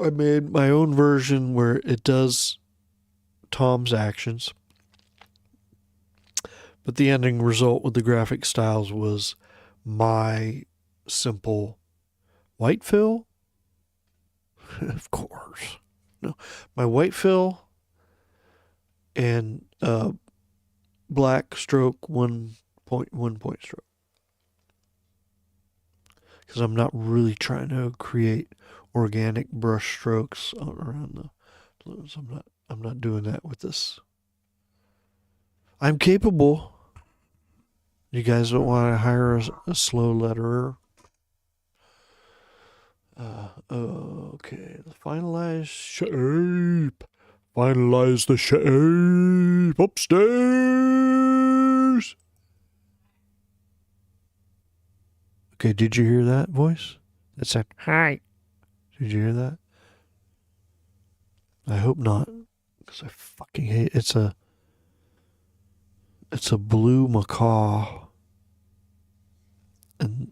I made my own version where it does Tom's actions. But the ending result with the graphic styles was my simple white fill. Of course. No, my white fill and black stroke, 1 point stroke. Because I'm not really trying to create organic brush strokes around the balloons. I'm not doing that with this. I'm capable. You guys don't want to hire a slow letterer? Okay, the finalized shape. Finalize the shape upstairs. Okay, did you hear that voice? That said, hi. Did you hear that? I hope not, because I fucking hate it. It's a blue macaw, and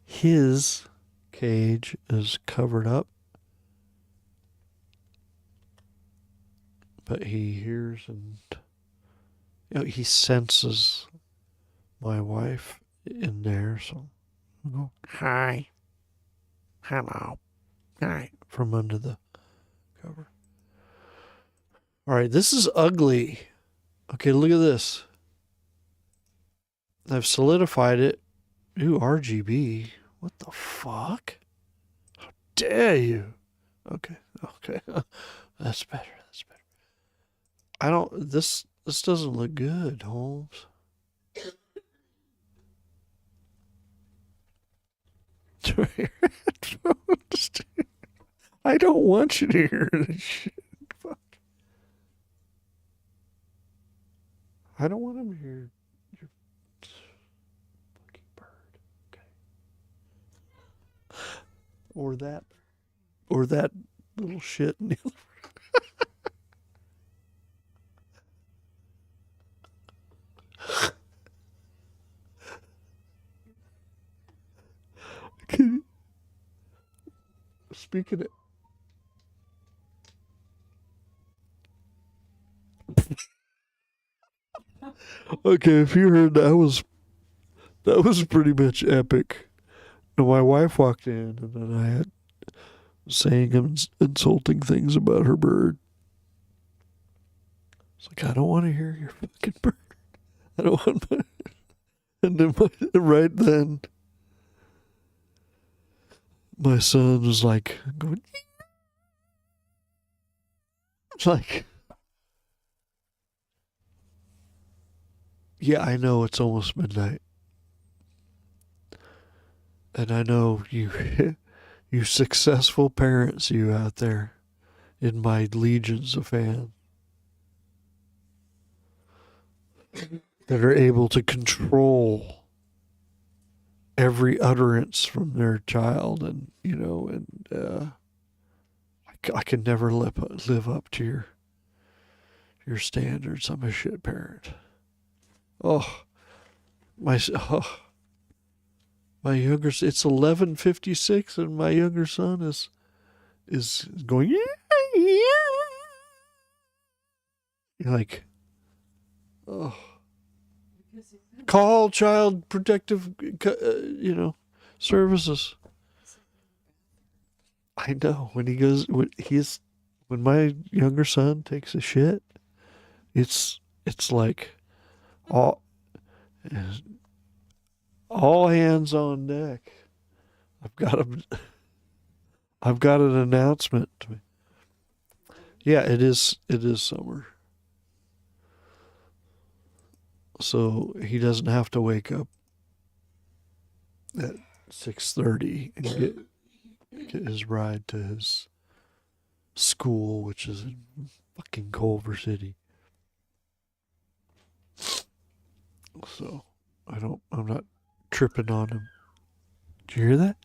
his cage is covered up, but he hears and he senses my wife in there, so I go, hi, hello, hi, from under the cover. All right, this is ugly. Okay, look at this. I've solidified it. Ooh, RGB. What the fuck? How dare you? Okay. That's better. This doesn't look good, Holmes. I don't want you to hear this shit. Fuck. I don't want him to hear your fucking bird. or that, or that little shit. Speaking of, okay, if you heard that was pretty much epic. And my wife walked in, and then I had saying insulting things about her bird. It's like, I don't want to hear your fucking bird. I don't want to. And then right then, my son was like going, it's like, yeah, I know it's almost midnight. And I know you, you successful parents, you out there in my legions of fans that are able to control every utterance from their child, and I can never live up to your standards. I'm a shit parent. Oh my younger, it's 11:56, and my younger son is going, yeah. You're like, oh, call child protective, services. I know when my younger son takes a shit, it's like all all hands on deck. I've got an announcement. Yeah, it is summer. So he doesn't have to wake up at 6:30 and get his ride to his school, which is in fucking Culver City. So I'm not tripping on him. Did you hear that?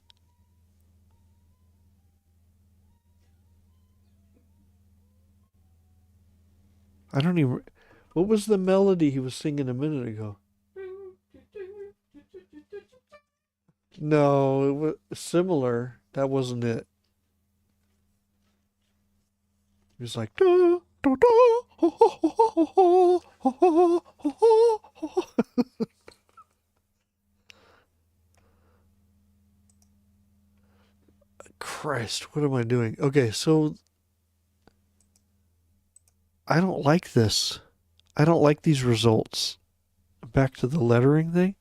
I don't even. What was the melody he was singing a minute ago? No, it was similar. That wasn't it. He was like, "Da, da, da, ho, ho, ho, ho, ho, ho, ho, ho." Christ, what am I doing? Okay, so I don't like this. I don't like these results. Back to the lettering thing.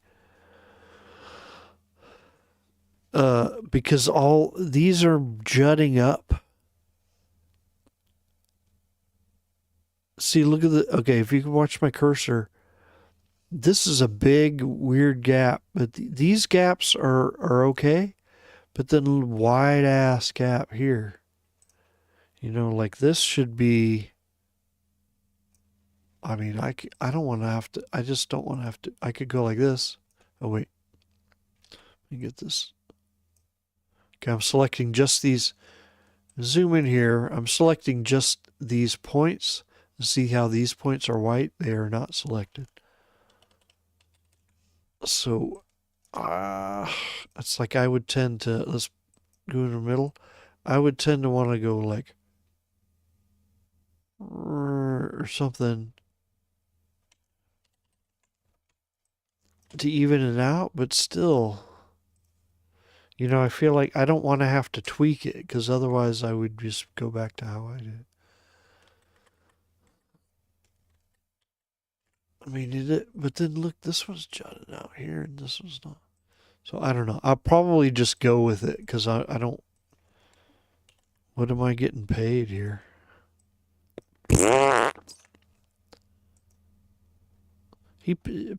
Because all these are jutting up. See, look at okay, if you can watch my cursor, this is a big, weird gap. But these gaps are okay. But then wide ass gap here. Like this should be. I mean, I don't want to have to. I just don't want to have to. I could go like this. Oh, wait. Let me get this. Okay, I'm selecting just these. Zoom in here. I'm selecting just these points. See how these points are white? They are not selected. So, it's like I would tend to. Let's go in the middle. I would tend to want to go like. Or something. To even it out, but still. I feel like I don't want to have to tweak it, because otherwise I would just go back to how I did. I mean, but then look, this was jutted out here and this was not. So I don't know. I'll probably just go with it, because I don't. What am I getting paid here?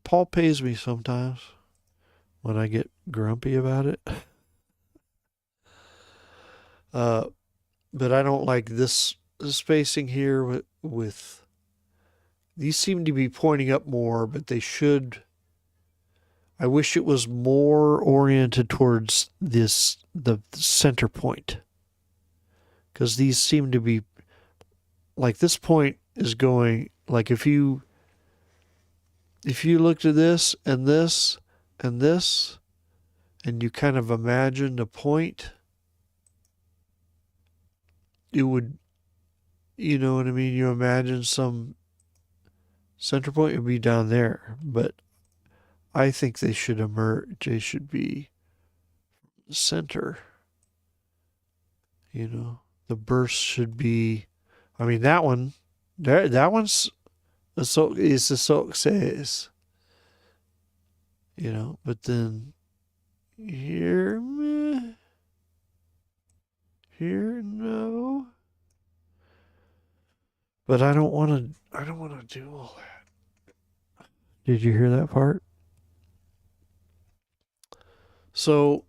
Paul pays me sometimes when I get grumpy about it. But I don't like this spacing here with these seem to be pointing up more, but they should. I wish it was more oriented towards the center point. Because these seem to be, like, this point is going, like, if you looked at this and this and this, and you kind of imagined a point, it would, you know what I mean? You imagine some center point would be down there, but I think they should emerge. They should be center. You know, the burst should be. I mean, that one, that one's is the success. You know, but then here, meh, here, no. But I don't want to. I don't want to do all that. Did you hear that part? So,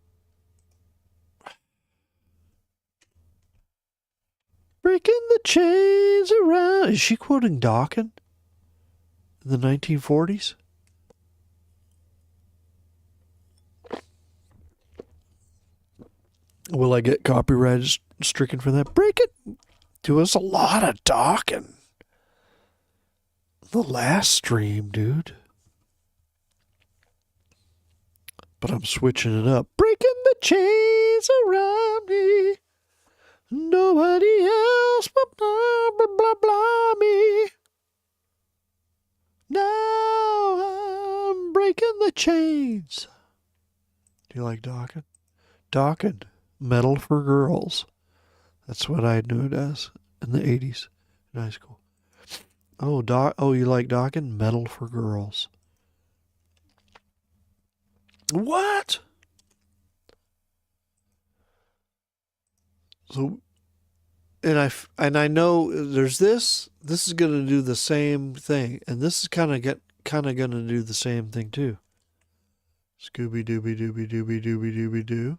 breaking the chains around. Is she quoting Dawkins in the 1940s? Will I get copyright stricken for that? Break it. Dude, it's a lot of Dawkins. The last stream, dude. But I'm switching it up. Breaking the chains around me. Nobody else but blah, blah, blah, blah me. Now I'm breaking the chains. Do you like Dawkins? Dawkins, Metal for Girls. That's what I knew it as in the 80s in high school. Oh, you like Dawkins? Metal for Girls. What? So, and I know there's this. This is going to do the same thing, and this is kind of going to do the same thing too. Scooby Dooby Dooby Dooby Dooby Dooby Doo.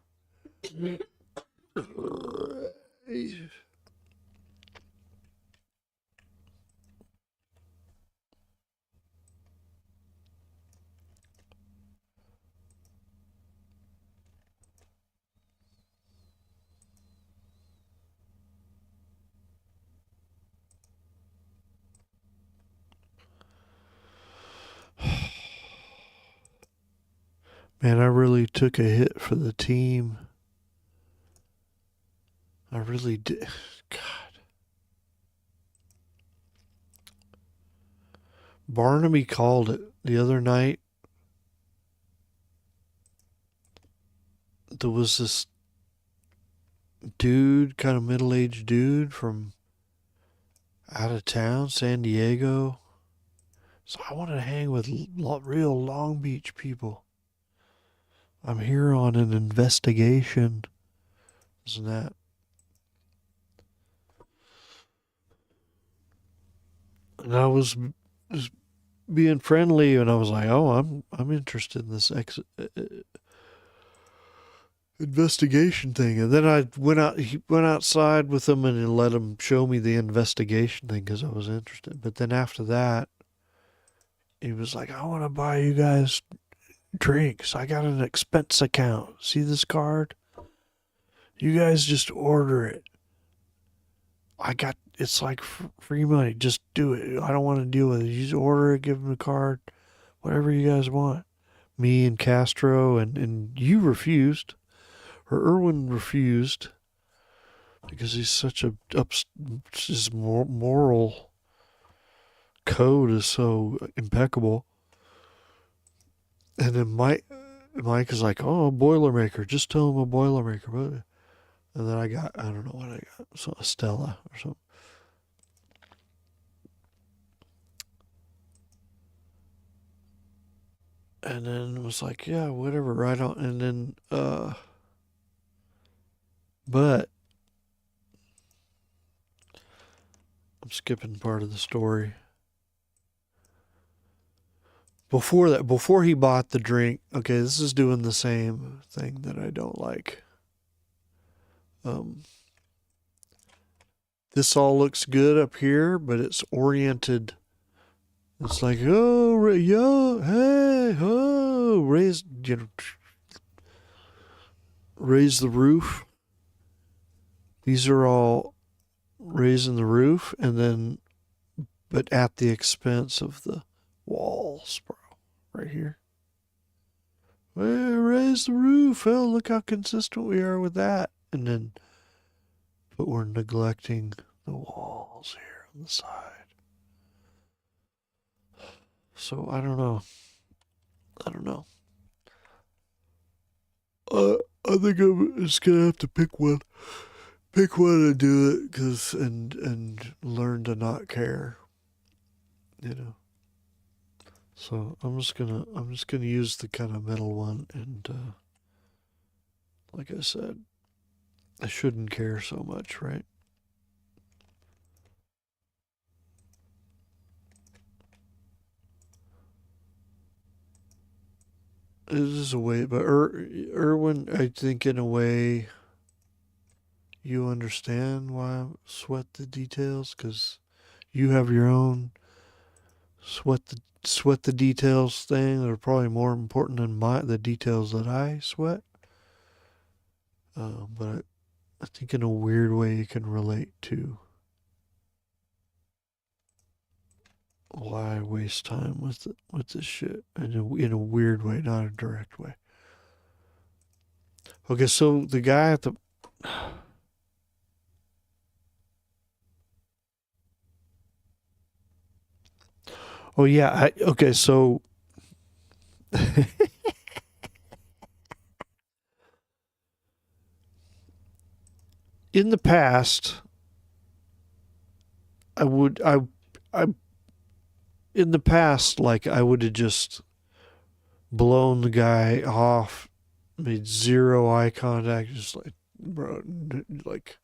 Man, I really took a hit for the team. I really did. God. Barnaby called it the other night. There was this dude, kind of middle-aged dude from out of town, San Diego. So I wanted to hang with real Long Beach people. I'm here on an investigation. Isn't that? And I was just being friendly, and I was like, "Oh, I'm interested in this investigation thing." And then I he went outside with him and let him show me the investigation thing because I was interested. But then after that, he was like, "I want to buy you guys drinks. I got an expense account. See this card? You guys just order it. It's like free money. Just do it. I don't want to deal with it. You just order it, give them the card, whatever you guys want." Me and Castro and you refused, or Irwin refused, because he's such his moral code is so impeccable. And then Mike is like, "Oh, a Boilermaker. Just tell him a Boilermaker." And then I don't know what I got. So a Stella or something. And then it was like, yeah, whatever, right on. And then, but I'm skipping part of the story. Before he bought the drink, okay, this is doing the same thing that I don't like. This all looks good up here, but it's oriented. It's like, oh, yo, hey, oh. oh, raise the roof. These are all raising the roof, and then, but at the expense of the walls, bro. Right here. Well, raise the roof. Oh, look how consistent we are with that. And then, but we're neglecting the walls here on the side. So I don't know. I don't know. I think I'm just gonna have to pick one. Pick one and do it, cause and learn to not care. You know. So I'm just gonna use the kind of middle one, and like I said, I shouldn't care so much, right? It is a way, but Erwin, I think in a way you understand why I sweat the details, because you have your own sweat the details thing that are probably more important than the details that I sweat. But I think in a weird way you can relate to why I waste time with this shit in a weird way, not a direct way. Okay, so the guy at the oh yeah, okay, so in the past, I would I in the past, like I would have just blown the guy off, made zero eye contact, just like bro, like.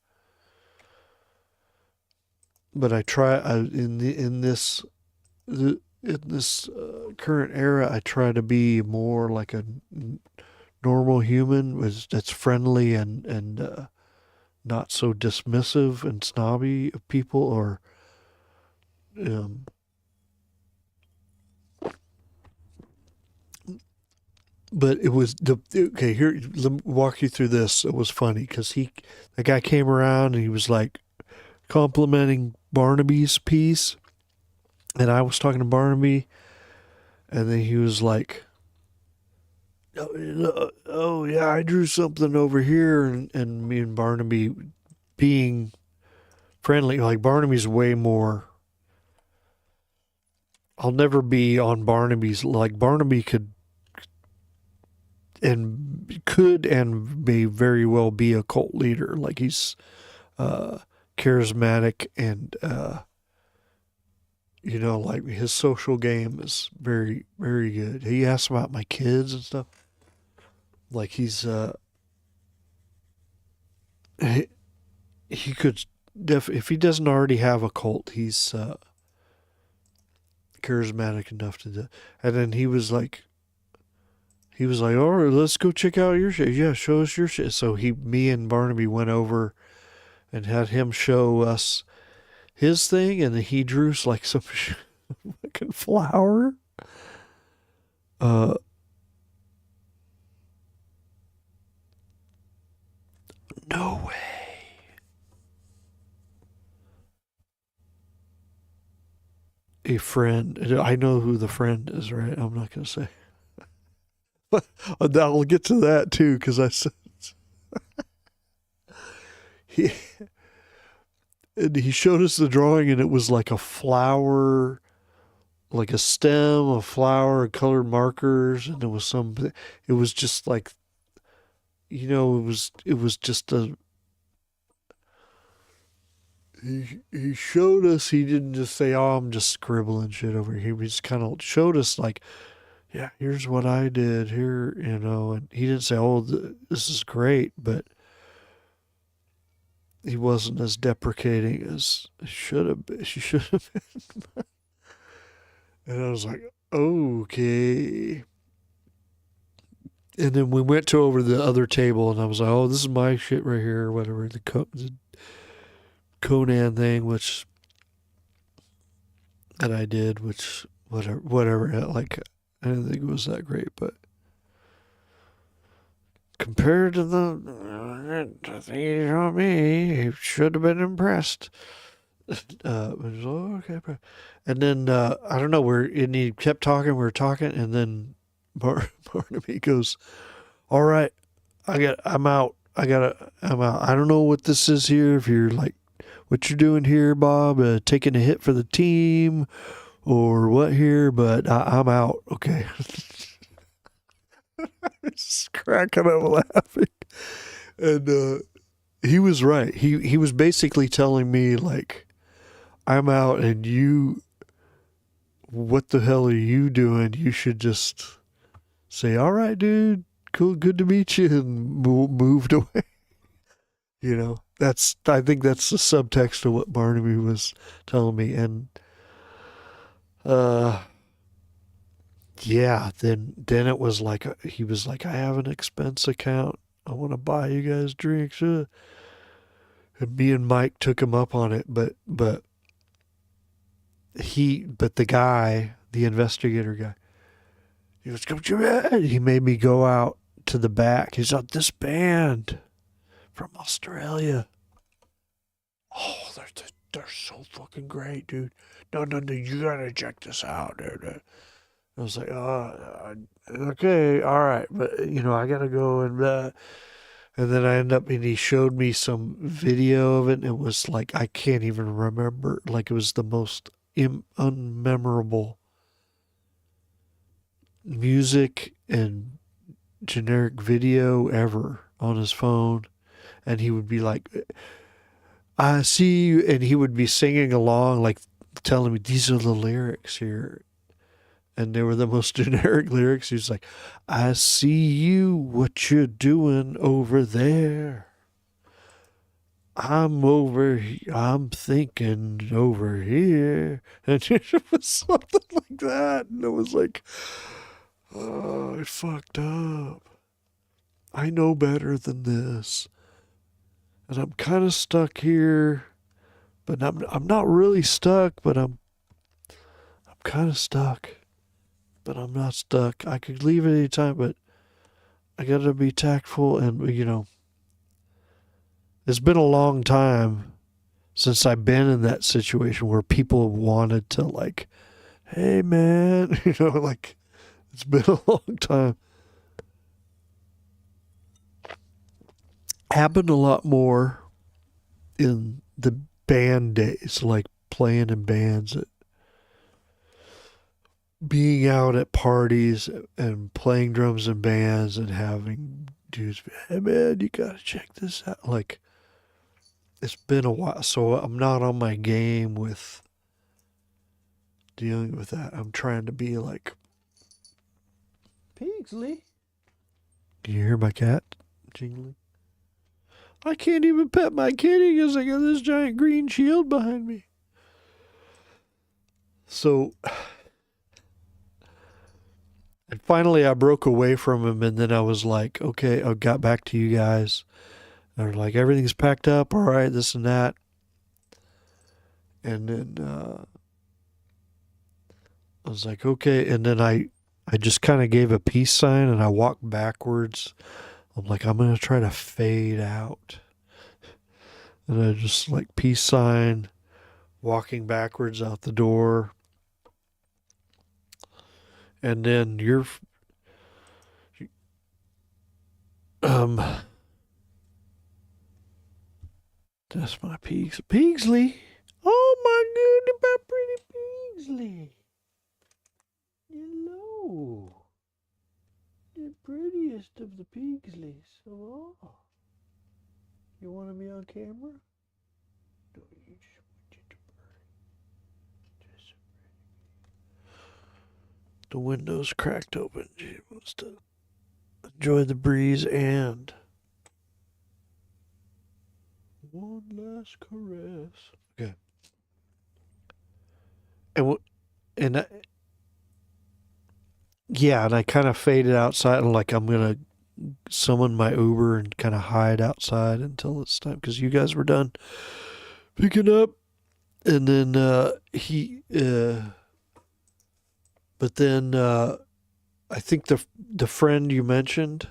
But I try in this current era, I try to be more like a normal human, that's friendly and not so dismissive and snobby of people, or um, but it was okay. Here, let me walk you through this. It was funny because the guy came around and he was like complimenting Barnaby's piece, and I was talking to Barnaby, and then he was like, oh yeah, I drew something over here, and me and Barnaby being friendly, like Barnaby's way more. I'll never be on Barnaby's, like Barnaby could and may very well be a cult leader. Like he's uh, charismatic and like his social game is very very good. He asks about my kids and stuff. Like he, he could if he doesn't already have a cult, he's charismatic enough to do. And then he was like, all right, let's go check out your shit. Yeah, show us your shit. So me and Barnaby went over and had him show us his thing, and he drew like some fucking flower. Uh, no way. A friend. I know who the friend is, right? I'm not gonna say. I'll get to that too, because I said he and he showed us the drawing, and it was like a flower, like a stem, a flower, colored markers, and it was just like, it was just a. He showed us. He didn't just say, "Oh, I'm just scribbling shit over here." He just kind of showed us, like, "Yeah, here's what I did here," And he didn't say, "Oh, this is great," but he wasn't as deprecating as he should have been. She should have been. And I was like, okay. And then we went to over the other table, and I was like, "Oh, this is my shit right here," or whatever. The Conan thing, which that I did, which whatever. Like I didn't think it was that great, but compared to the thing on me, he should have been impressed. It was, oh, okay. And then, I don't know, and he kept talking, we were talking, and then Barnaby goes, all right, I'm out. I'm out. I don't know what this is here. If you're like, what you're doing here, Bob, taking a hit for the team or what here, but I'm out. Okay. Just cracking up laughing. And he was right. He was basically telling me, like, I'm out and what the hell are you doing? You should just say, all right, dude, cool, good to meet you, and moved away. I think that's the subtext of what Barnaby was telling me. And, yeah, then it was like, he was like, I have an expense account. I want to buy you guys drinks. And me and Mike took him up on it, but the guy, the investigator guy, he was he made me go out to the back. He's like, this band from Australia. Oh, they're so fucking great, dude. No, you gotta check this out, dude. I was like, oh, okay, all right, but I gotta go and then I end up, and he showed me some video of it, and it was like, I can't even remember. Like, it was the most unmemorable music and generic video ever on his phone. And he would be like, I see you, and he would be singing along, like telling me, these are the lyrics here. And they were the most generic lyrics. He was like, I see you, what you're doing over there. I'm thinking over here. And it was something like that. And it was like, oh, I fucked up. I know better than this. And I'm kind of stuck here. But I'm not really stuck, but I'm kind of stuck. But I'm not stuck. I could leave at any time, but I gotta be tactful. And, it's been a long time since I've been in that situation where people wanted to, like, hey, man, like, it's been a long time. Happened a lot more in the band days, like playing in bands, being out at parties and playing drums in bands and having dudes, hey, man, you gotta check this out. Like, it's been a while, so I'm not on my game with dealing with that. I'm trying to be like, Pigsley. Can you hear my cat jingling? I can't even pet my kitty because I got this giant green shield behind me. So, and finally I broke away from him, and then I was like, okay, I got back to you guys. They're like, everything's packed up, all right, this and that. And then I was like, okay. And then I just kind of gave a peace sign, and I walked backwards. I'm like, I'm going to try to fade out. And I just, like, peace sign, walking backwards out the door. And then that's my Pigsley. Oh my goodness, my pretty Pigsley. Hello. The prettiest of the Pigsleys. Oh. You want to be on camera? No, you just want you to burn. The window's cracked open. She wants to enjoy the breeze and one last caress. Okay. And yeah, and I kind of faded outside, and like, I'm gonna summon my Uber and kind of hide outside until it's time, because you guys were done picking up. And then but then I think the friend you mentioned,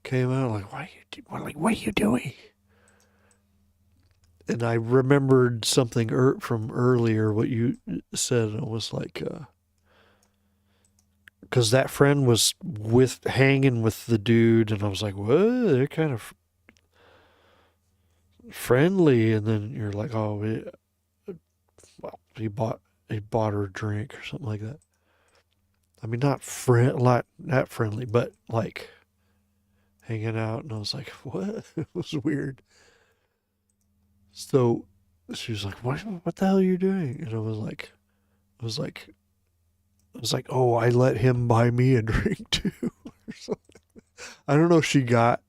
came out like, what are you doing? And I remembered something from earlier, what you said, and it was like, because that friend was hanging with the dude, and I was like, what? They're kind of friendly, and then you're like, oh, well, he bought her a drink or something like that. I mean, not friendly, but like hanging out, and I was like, what? It was weird. So she was like, what the hell are you doing? And I was like, oh, I let him buy me a drink too. Or something. I don't know if she got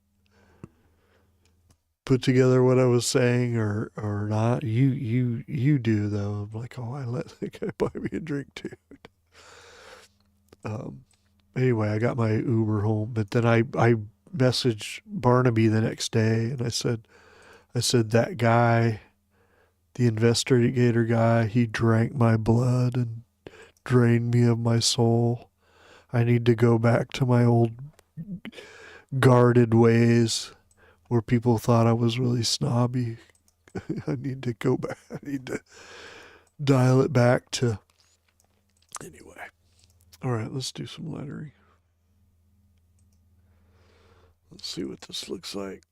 put together what I was saying or not. You do though. I'm like, oh, I let the guy buy me a drink too. Um, anyway, I got my Uber home, but then I messaged Barnaby the next day, and I said that guy, the investigator guy, he drank my blood and drained me of my soul. I need to go back to my old guarded ways where people thought I was really snobby. I need to go back. I need to dial it back to. Anyway. All right, let's do some lettering. Let's see what this looks like.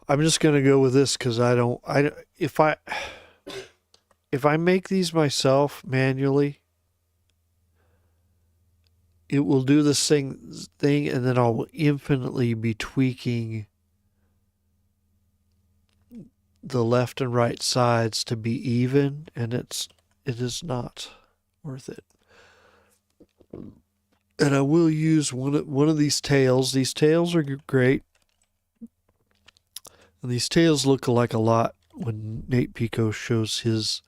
I'm just going to go with this because if I make these myself manually, it will do the same thing, and then I'll infinitely be tweaking the left and right sides to be even, and it is not worth it. And I will use one of these tails. These tails are great, and these tails look like a lot when Nate Pico shows his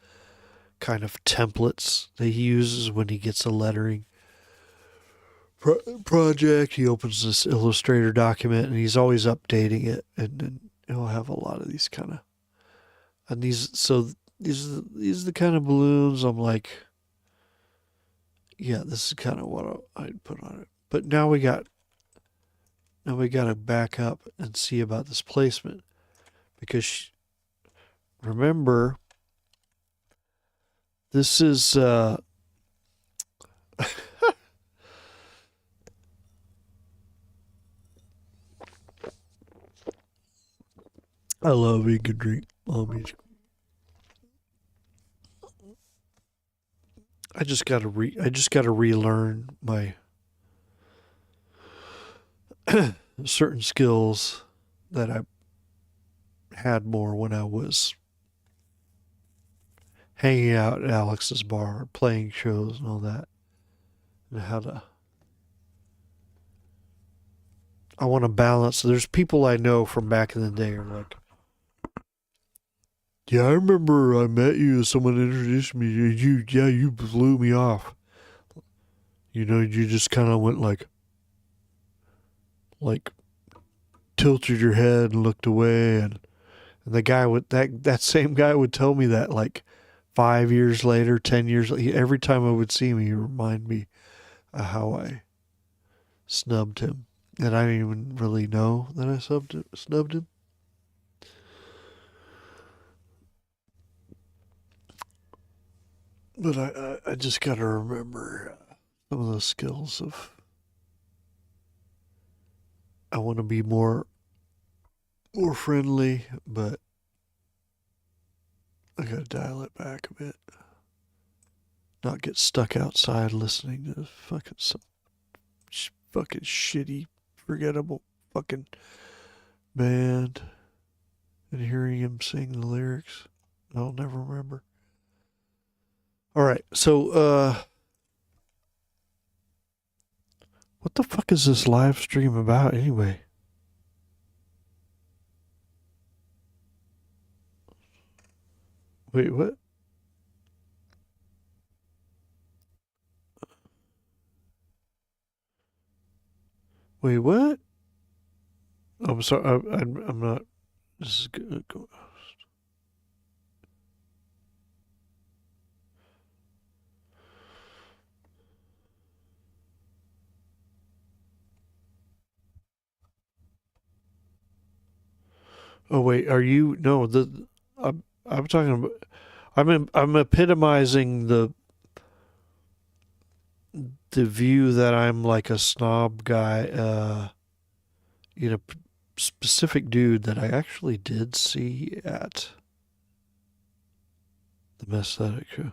kind of templates that he uses when he gets a lettering project. He opens this Illustrator document, and he's always updating it, and he'll have a lot of these kind of, and these are the kind of balloons I'm like, yeah, this is kind of what I'd put on it. But now we got to back up and see about this placement, because remember, this is I love vegan drink. I just gotta relearn my certain skills that I had more when I was hanging out at Alex's bar, playing shows and all that, and how to. I want to balance. There's people I know from back in the day are like, yeah, I remember I met you. Someone introduced me. You blew me off. You just kind of went like tilted your head and looked away, and the guy would that same guy would tell me that like 5 years later, 10 years later, every time I would see him, he would remind me of how I snubbed him, and I didn't even really know that I snubbed him. But I just got to remember some of those skills of. I want to be more friendly, but I got to dial it back a bit. Not get stuck outside listening to some fucking shitty, forgettable fucking band and hearing him sing the lyrics. I'll never remember. All right, so what the fuck is this live stream about anyway? Wait, what? Wait, what? I'm sorry. I'm not. This is good. Oh wait, are you? No, I'm talking about. I'm epitomizing the view that I'm like a snob guy. Specific dude that I actually did see at the Mesthetic show.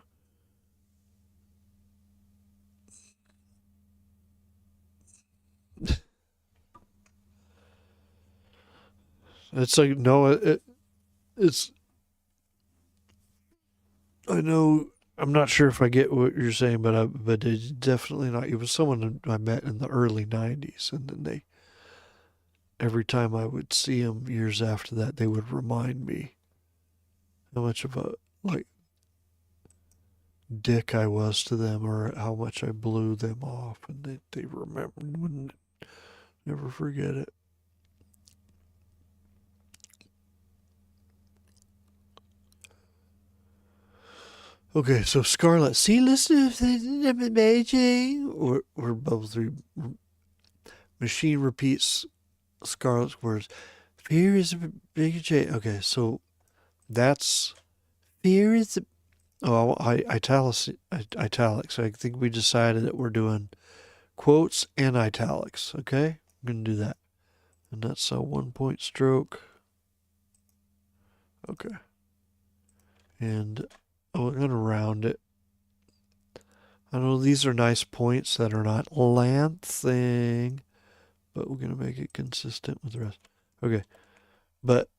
It's like no, it's. I know. I'm not sure if I get what you're saying, but it's definitely not. It was someone I met in the early '90s, and then they every time I would see them years after that, they would remind me how much of a like dick I was to them, or how much I blew them off, and they remember wouldn't never forget it. Okay, so Scarlett, see, listen to the amazing. Or bubble three. Machine repeats Scarlett's words. Fear is a big change. Okay, so that's fear is. Oh, italics. I think we decided that we're doing quotes and italics. Okay, I'm gonna do that, and that's a 1 point stroke. Okay, and I'm gonna round it. I know these are nice points that are not Lansing, but we're gonna make it consistent with the rest. Okay, but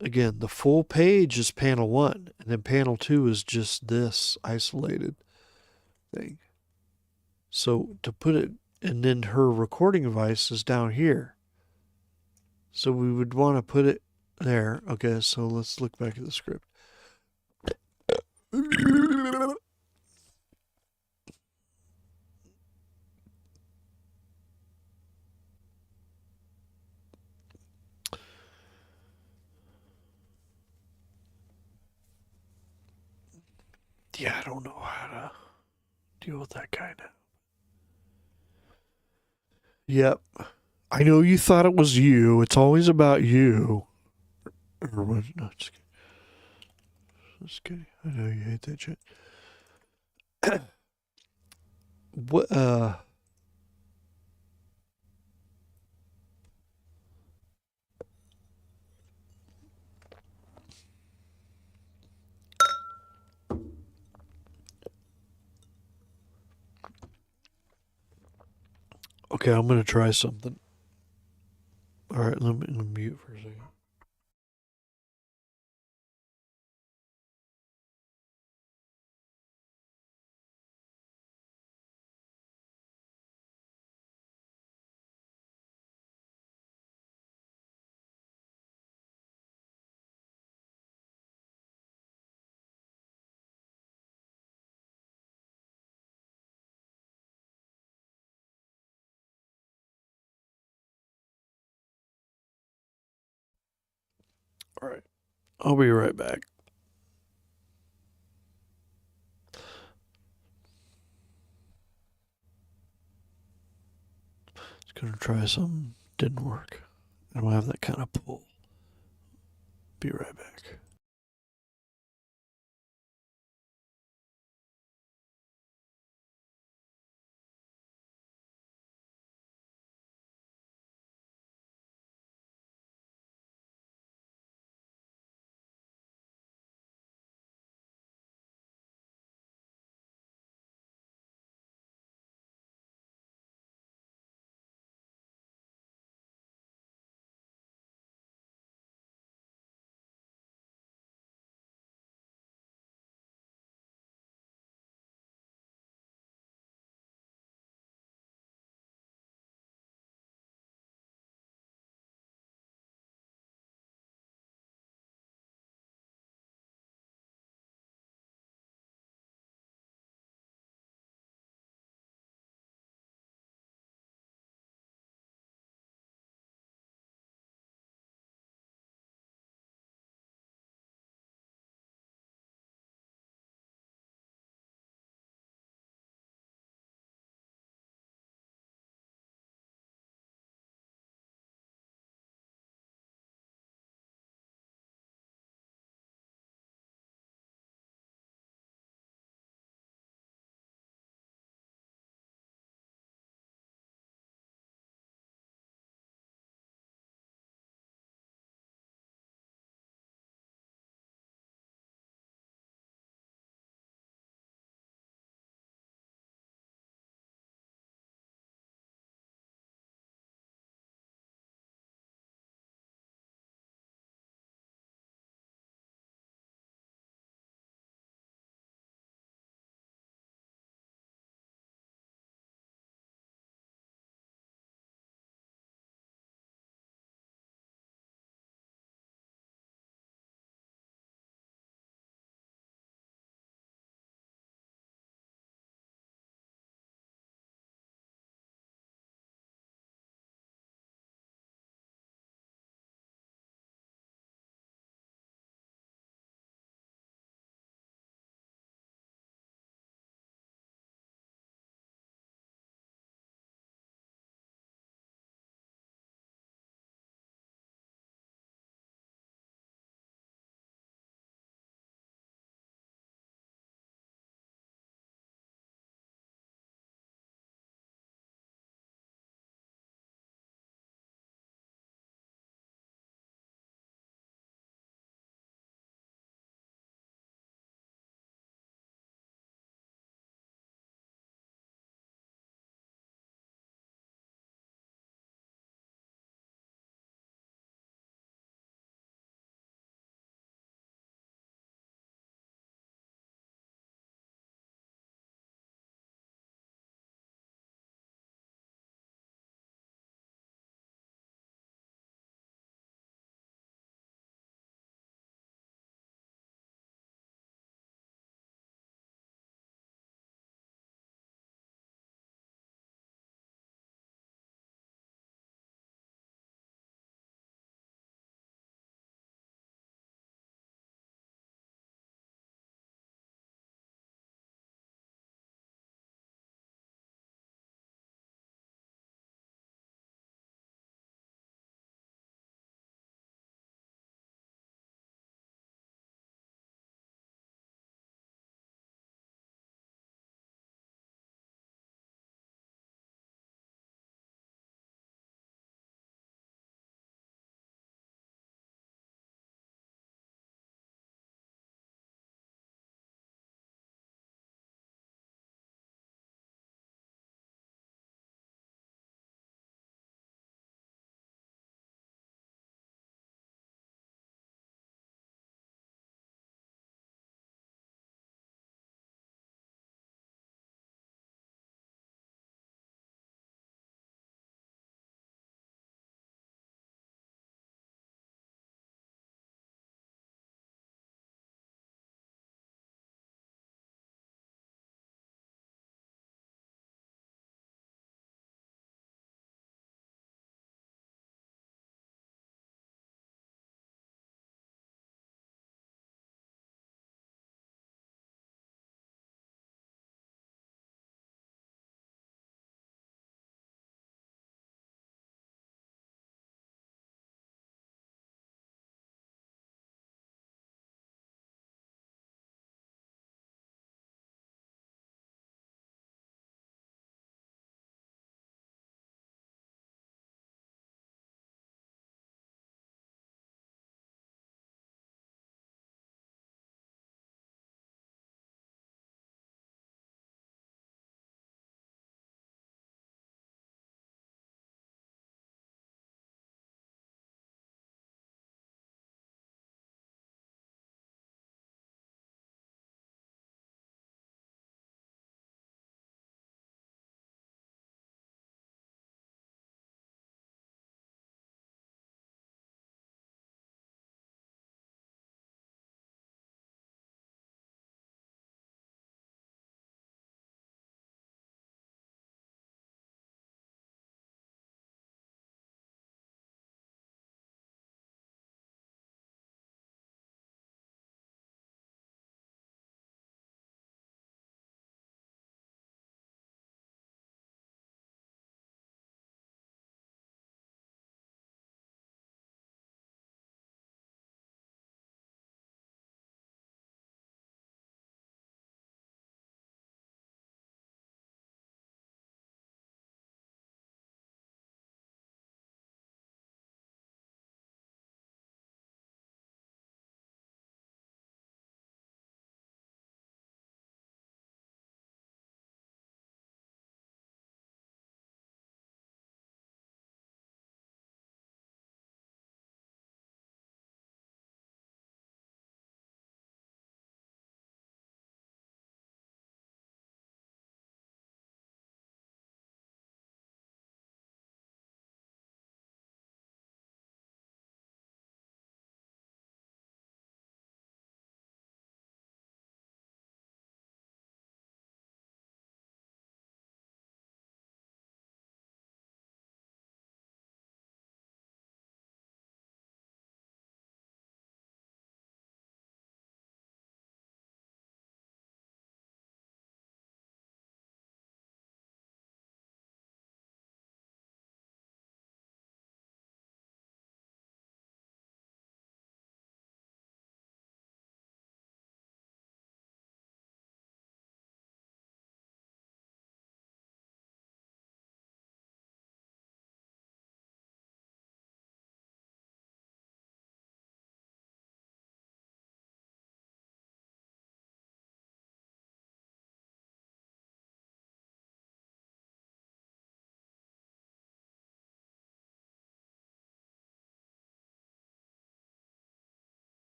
again, the full page is panel one, and then panel two is just this isolated thing. So to put it, and then her recording device is down here. So we would want to put it there. Okay, so let's look back at the script. Yeah, I don't know how to deal with that kind of. Yep. I know you thought it was you. It's always about you. Or what? No, just kidding. Just kidding. I know you hate that shit. What? Okay, I'm gonna try something. All right, let me mute for a second. All right, I'll be right back. Just gonna try something. Didn't work. I don't have that kind of pull. Be right back.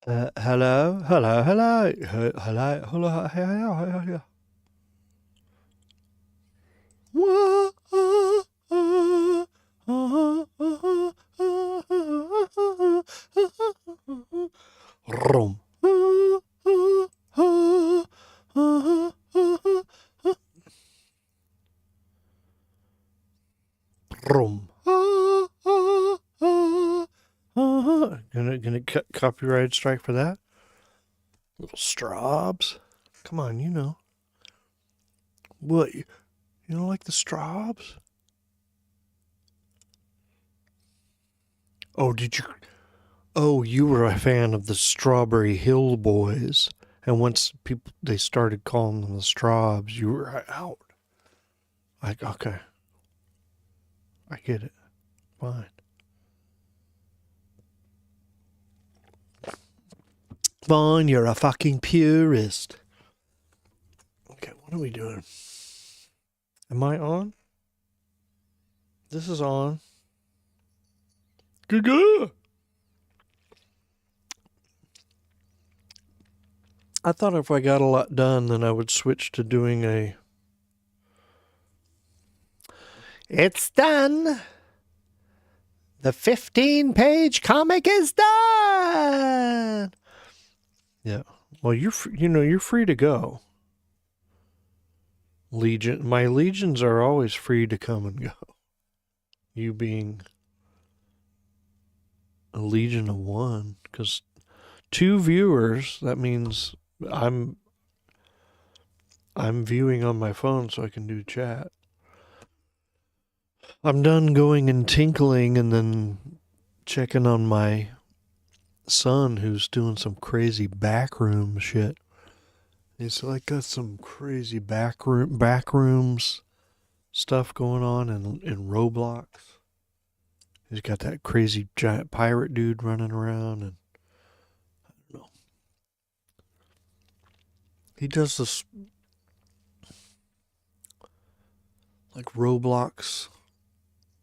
Hello, hello, hello, hello, hello, hello. Rum. Rum. Gonna cut copyright strike for that? Little Straubs. Come on, you know. What? You don't like the Straubs? Oh, did you? Oh, you were a fan of the Strawberry Hill Boys, and once people they started calling them the Straubs, you were out. Like, okay, I get it. Fine. Fine, you're a fucking purist. Okay, what are we doing? Am I on? This is on. Good. I thought if I got a lot done, then I would switch to doing a. It's done. The 15-page comic is done. Yeah. Well, you're free to go. Legion, my legions are always free to come and go. You being a legion of one, because 2 viewers, that means I'm viewing on my phone so I can do chat. I'm done going and tinkling and then checking on my son who's doing some crazy backroom shit. He's like got some crazy backrooms stuff going on in Roblox. He's got that crazy giant pirate dude running around, and I don't know. He does this like Roblox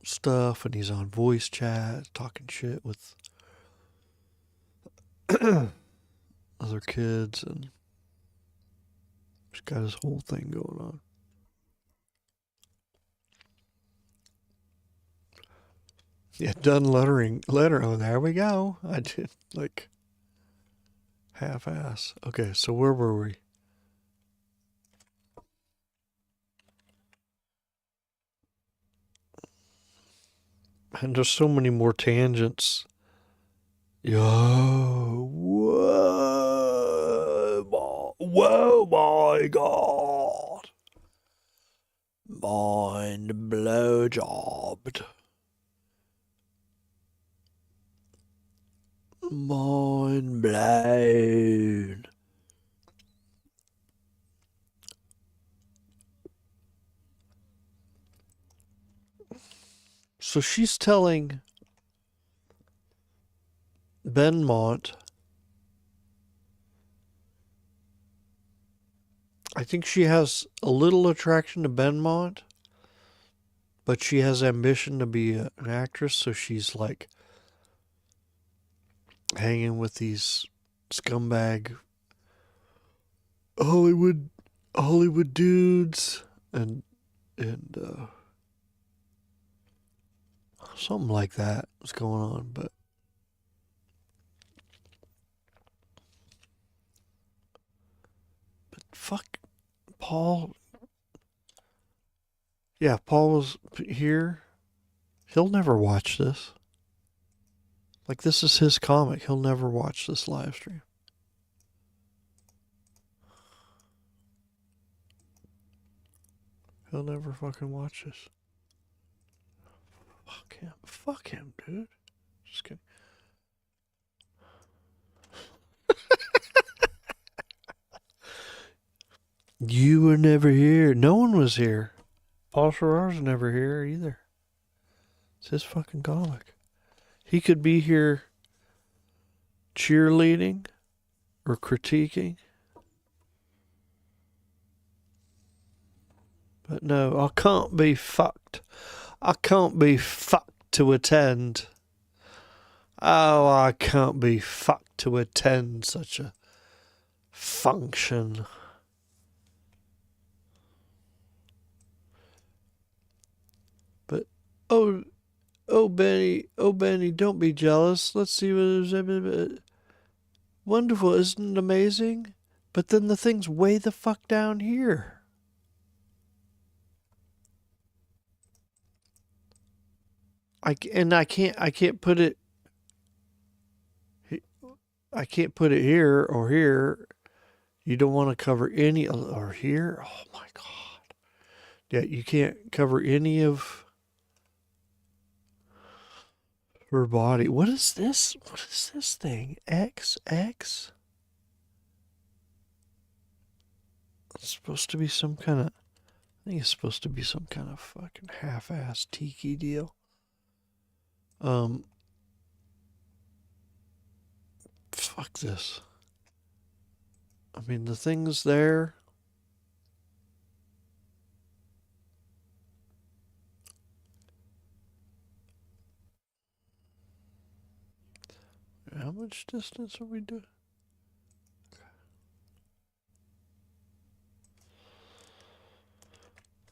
stuff, and he's on voice chat talking shit with other kids, and he's got his whole thing going on. Yeah, done letter. Oh, there we go. I did like half-ass. Okay, so where were we? And there's so many more tangents. Yo, whoa, my God. Mind blowjobbed. Mind blown. So she's telling Benmont, I think she has a little attraction to Benmont, but she has ambition to be an actress, so she's like hanging with these scumbag Hollywood dudes and something like that was going on, but fuck Paul. Yeah, Paul was here. He'll never watch this. Like, this is his comic. He'll never watch this live stream. He'll never fucking watch this. Fuck him. Fuck him, dude. Just kidding. You were never here. No one was here. Paul Sharar's never here either. It's his fucking comic. He could be here cheerleading or critiquing. But no, I can't be fucked. I can't be fucked to attend. Oh, I can't be fucked to attend such a function. But oh, oh Benny, don't be jealous. Let's see what there's. Wonderful, isn't it amazing? But then the thing's way the fuck down here. I can't put it. I can't put it here or here. You don't want to cover any or here. Oh my god. Yeah, you can't cover any of her body. What is this? What is this thing? XX? It's supposed to be some kind of. I think it's supposed to be some kind of fucking half-ass tiki deal. Fuck this. I mean, the thing's there. How much distance are we doing?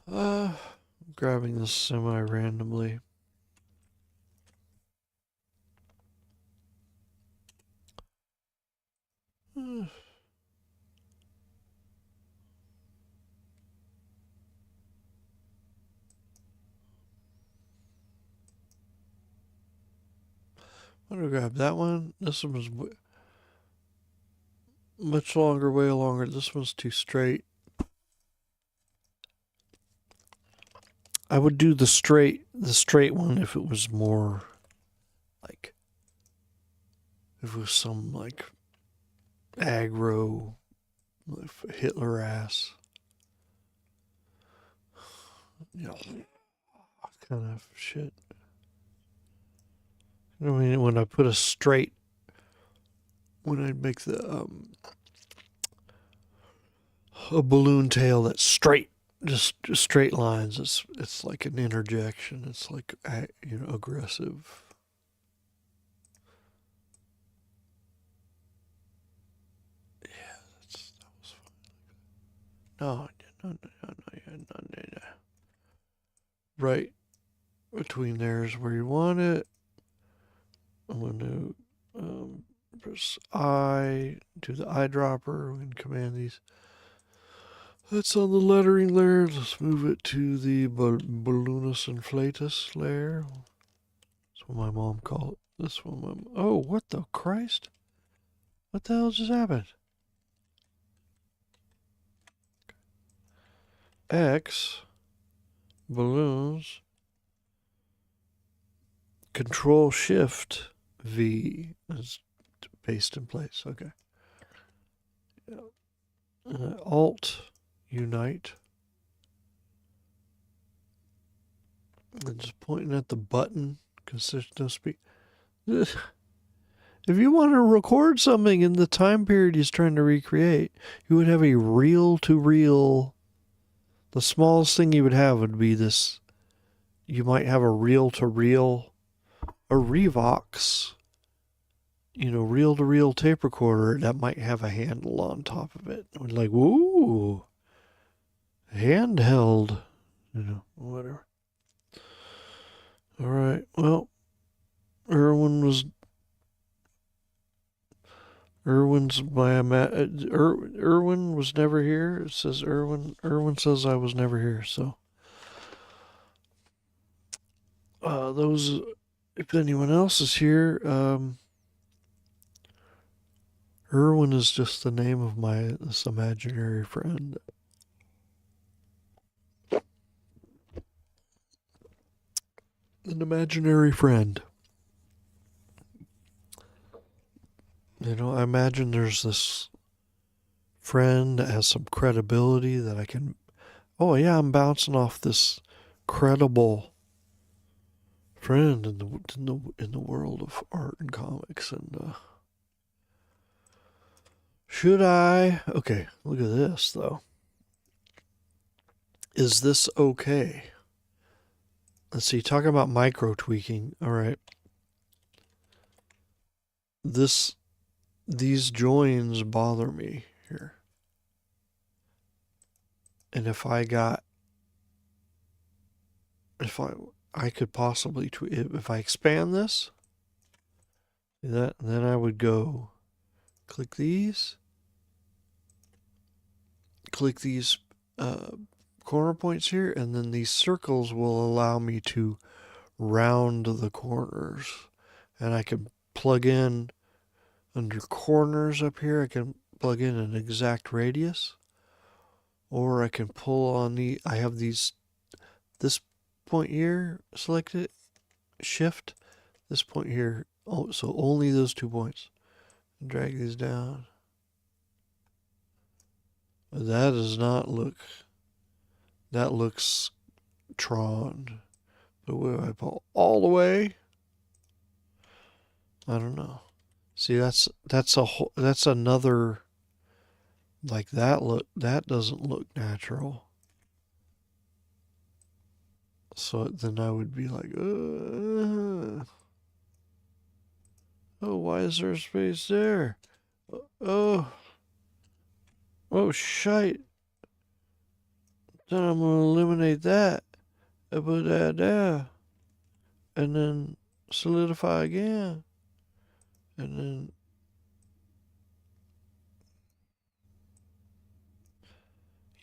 I'm grabbing this semi-randomly. I'm gonna grab that one. This one was much longer, way longer. This one's too straight. I would do the straight one if it was more like if it was some like aggro Hitler ass, you know, kind of shit. I mean, when I put a straight, when I make the a balloon tail that's straight, just straight lines, it's like an interjection. It's like aggressive. Yeah, that was fun. No. Right between there is where you want it. I'm going to press I, do the eyedropper. We can command these. That's on the lettering layer. Let's move it to the balloonus inflatus layer. That's what my mom called it. This one. Oh, what the Christ? What the hell just happened? X, balloons, Control Shift V is paste in place. Okay. Alt Unite. I'm just pointing at the button because there's no speak. If you want to record something in the time period he's trying to recreate, you would have a reel to reel. The smallest thing you would have would be this. You might have a reel to reel, a Revox, reel to reel tape recorder that might have a handle on top of it. Like, ooh, handheld, whatever. All right. Well, Irwin's Irwin was never here. It says Irwin. Irwin says I was never here. So, those. If anyone else is here, Irwin is just the name of this imaginary friend. An imaginary friend. I imagine there's this friend that has some credibility that I can. Oh yeah, I'm bouncing off this credible friend in the world of art and comics, and should I? Okay, look at this though. Is this okay? Let's see. Talking about micro tweaking. All right. these joins bother me here. And if I could possibly if I expand this, then I would go click these uh, corner points here, and then these circles will allow me to round the corners. And I can plug in under corners up here, I can plug in an exact radius, or I can pull on I have this point here selected, shift, this point here, so only those 2 points. Drag these down. That does not look, that looks Tron. But where I pull all the way, I don't know. See, that's another, like that doesn't look natural. So then I would be like, oh, why is there a space there? Oh, shite. Then I'm gonna eliminate that. I put that there, and then solidify again, and then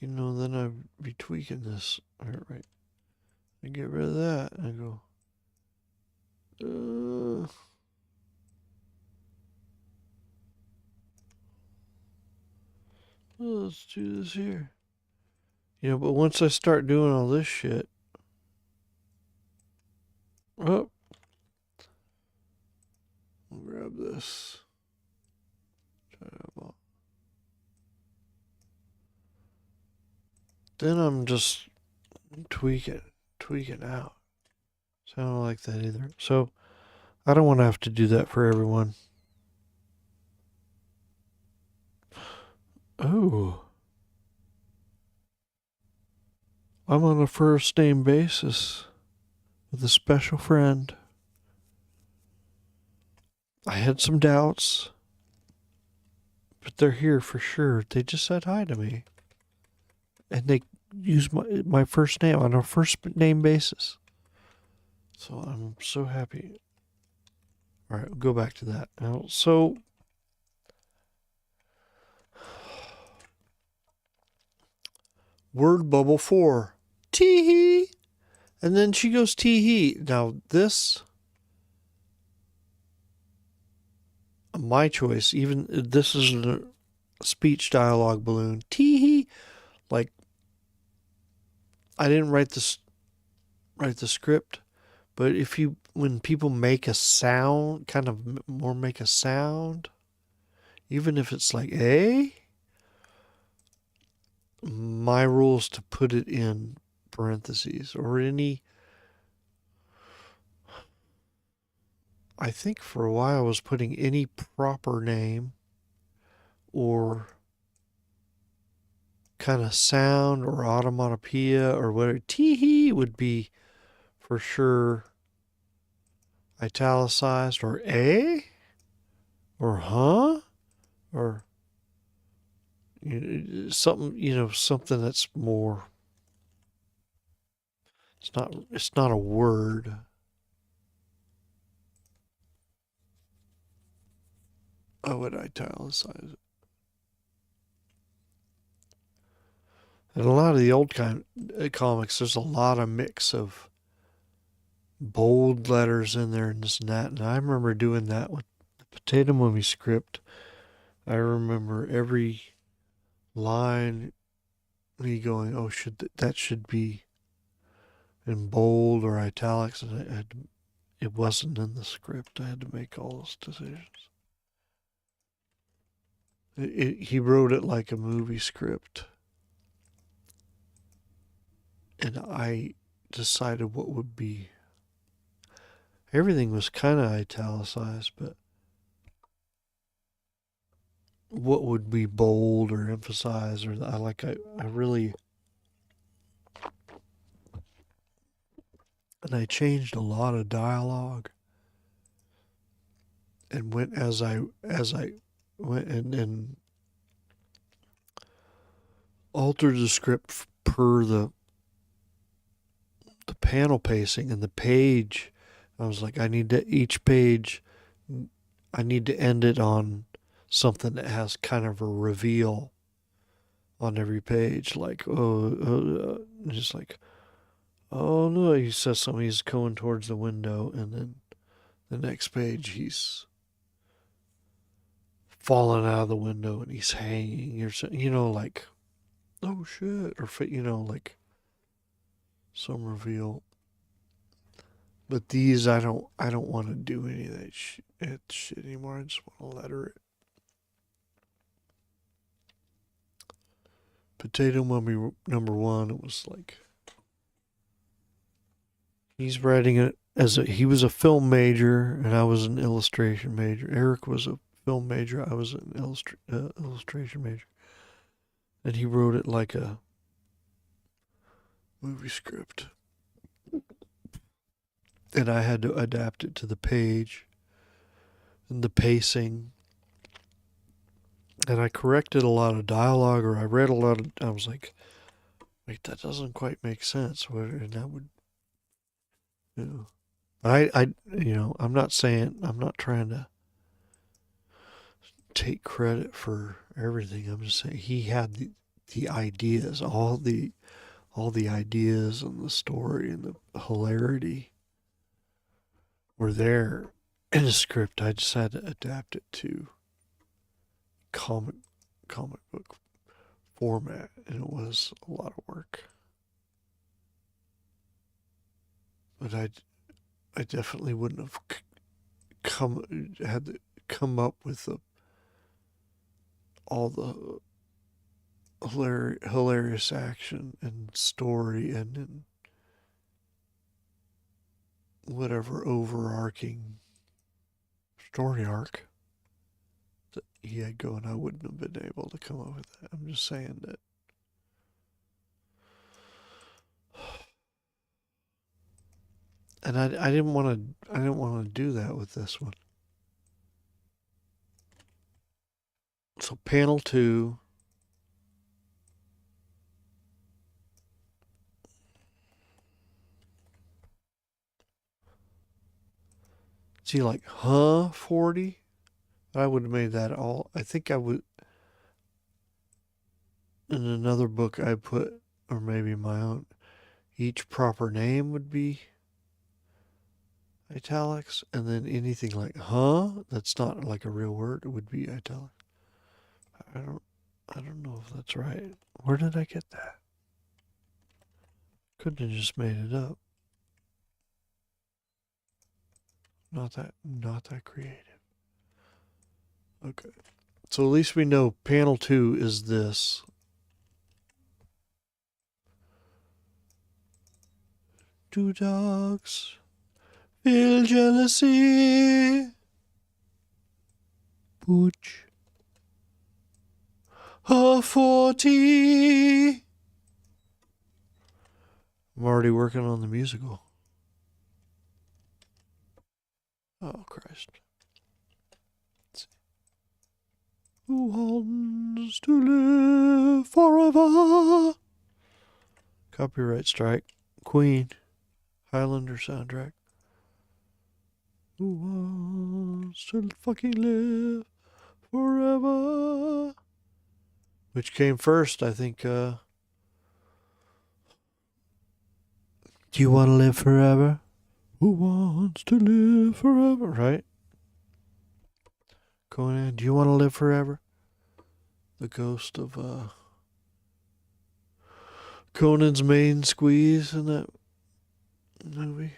then I'd be tweaking this. All right. I get rid of that and I go, let's do this here. But once I start doing all this shit, oh, I'll grab this. Then I'm just tweaking out. So I don't like that either. So I don't want to have to do that for everyone. Oh. I'm on a first name basis with a special friend. I had some doubts, but they're here for sure. They just said hi to me. And they use my first name on a first name basis. So I'm so happy. All right, we'll go back to that. Now, so word bubble 4. Tee-hee. And then she goes tee-hee. Now this, my choice, even this is a speech dialogue balloon. Tee-hee. Like, I didn't write the script, but when people make a sound, kind of more make a sound, even if it's like my rule is to put it in parentheses or I think for a while I was putting any proper name or kind of sound or automatopoeia or whatever. Tee-hee would be for sure italicized, or or huh, or something that's more. It's not a word. I would italicize it. And a lot of the old comics, there's a lot of mix of bold letters in there and this and that. And I remember doing that with the Potato Movie script. I remember every line me going, oh, that should be in bold or italics, and it wasn't in the script. I had to make all those decisions. He wrote it like a movie script, and I decided what would be. Everything was kind of italicized, but what would be bold or emphasized, or I really. And I changed a lot of dialogue. and went as I went and altered the script per the panel pacing and the page. I was like, I need to each page. I need to end it on something that has kind of a reveal on every page, like just like, oh no, he says something. He's going towards the window, and then the next page he's falling out of the window and he's hanging, or so, like, oh shit, or like some reveal. But these, I don't want to do any of that shit anymore. I just want to letter it. Potato Mummy #1. It was like he's writing it he was a film major and I was an illustration major. Eric was a film major. I was an illustration major, and he wrote it like a movie script, and I had to adapt it to the page and the pacing. And I corrected a lot of dialogue, or I read a lot of. I was like, wait, that doesn't quite make sense. And that would, you know. I'm not saying, I'm not trying to take credit for everything. I'm just saying he had the ideas, all the ideas and the story and the hilarity were there in the script. I just had to adapt it to comic book format, and it was a lot of work. But I definitely wouldn't have had to come up with all the hilarious action and story and whatever overarching story arc that he had going. I wouldn't have been able to come up with that. I'm just saying that. And I didn't want to do that with this one. So panel 2. See, like, 40? I would have made that all. I think I would. In another book, I put, or maybe my own, each proper name would be italics, and then anything like that's not like a real word, it would be italic. I don't I don't know if that's right. Where did I get that? Couldn't have just made it up. Not that creative. Okay. So at least we know panel 2 is this. Two dogs feel jealousy. Pooch. A 40. I'm already working on the musical. Oh, Christ. Let's see. Who wants to live forever? Copyright strike. Queen. Highlander soundtrack. Who wants to fucking live forever? Which came first, I think. Do you want to live forever? Who wants to live forever? Right? Conan, do you want to live forever? The ghost of Conan's main squeeze in that movie.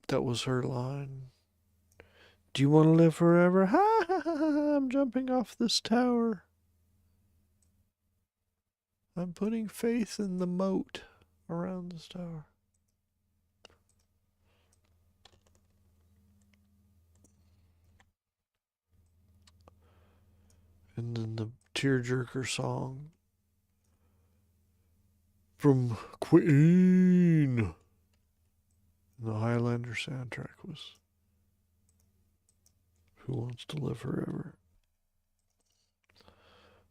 That was her line. Do you want to live forever? Ha ha ha ha! I'm jumping off this tower. I'm putting faith in the moat around this tower. And then the tearjerker song from Queen. The Highlander soundtrack was Who Wants to Live Forever.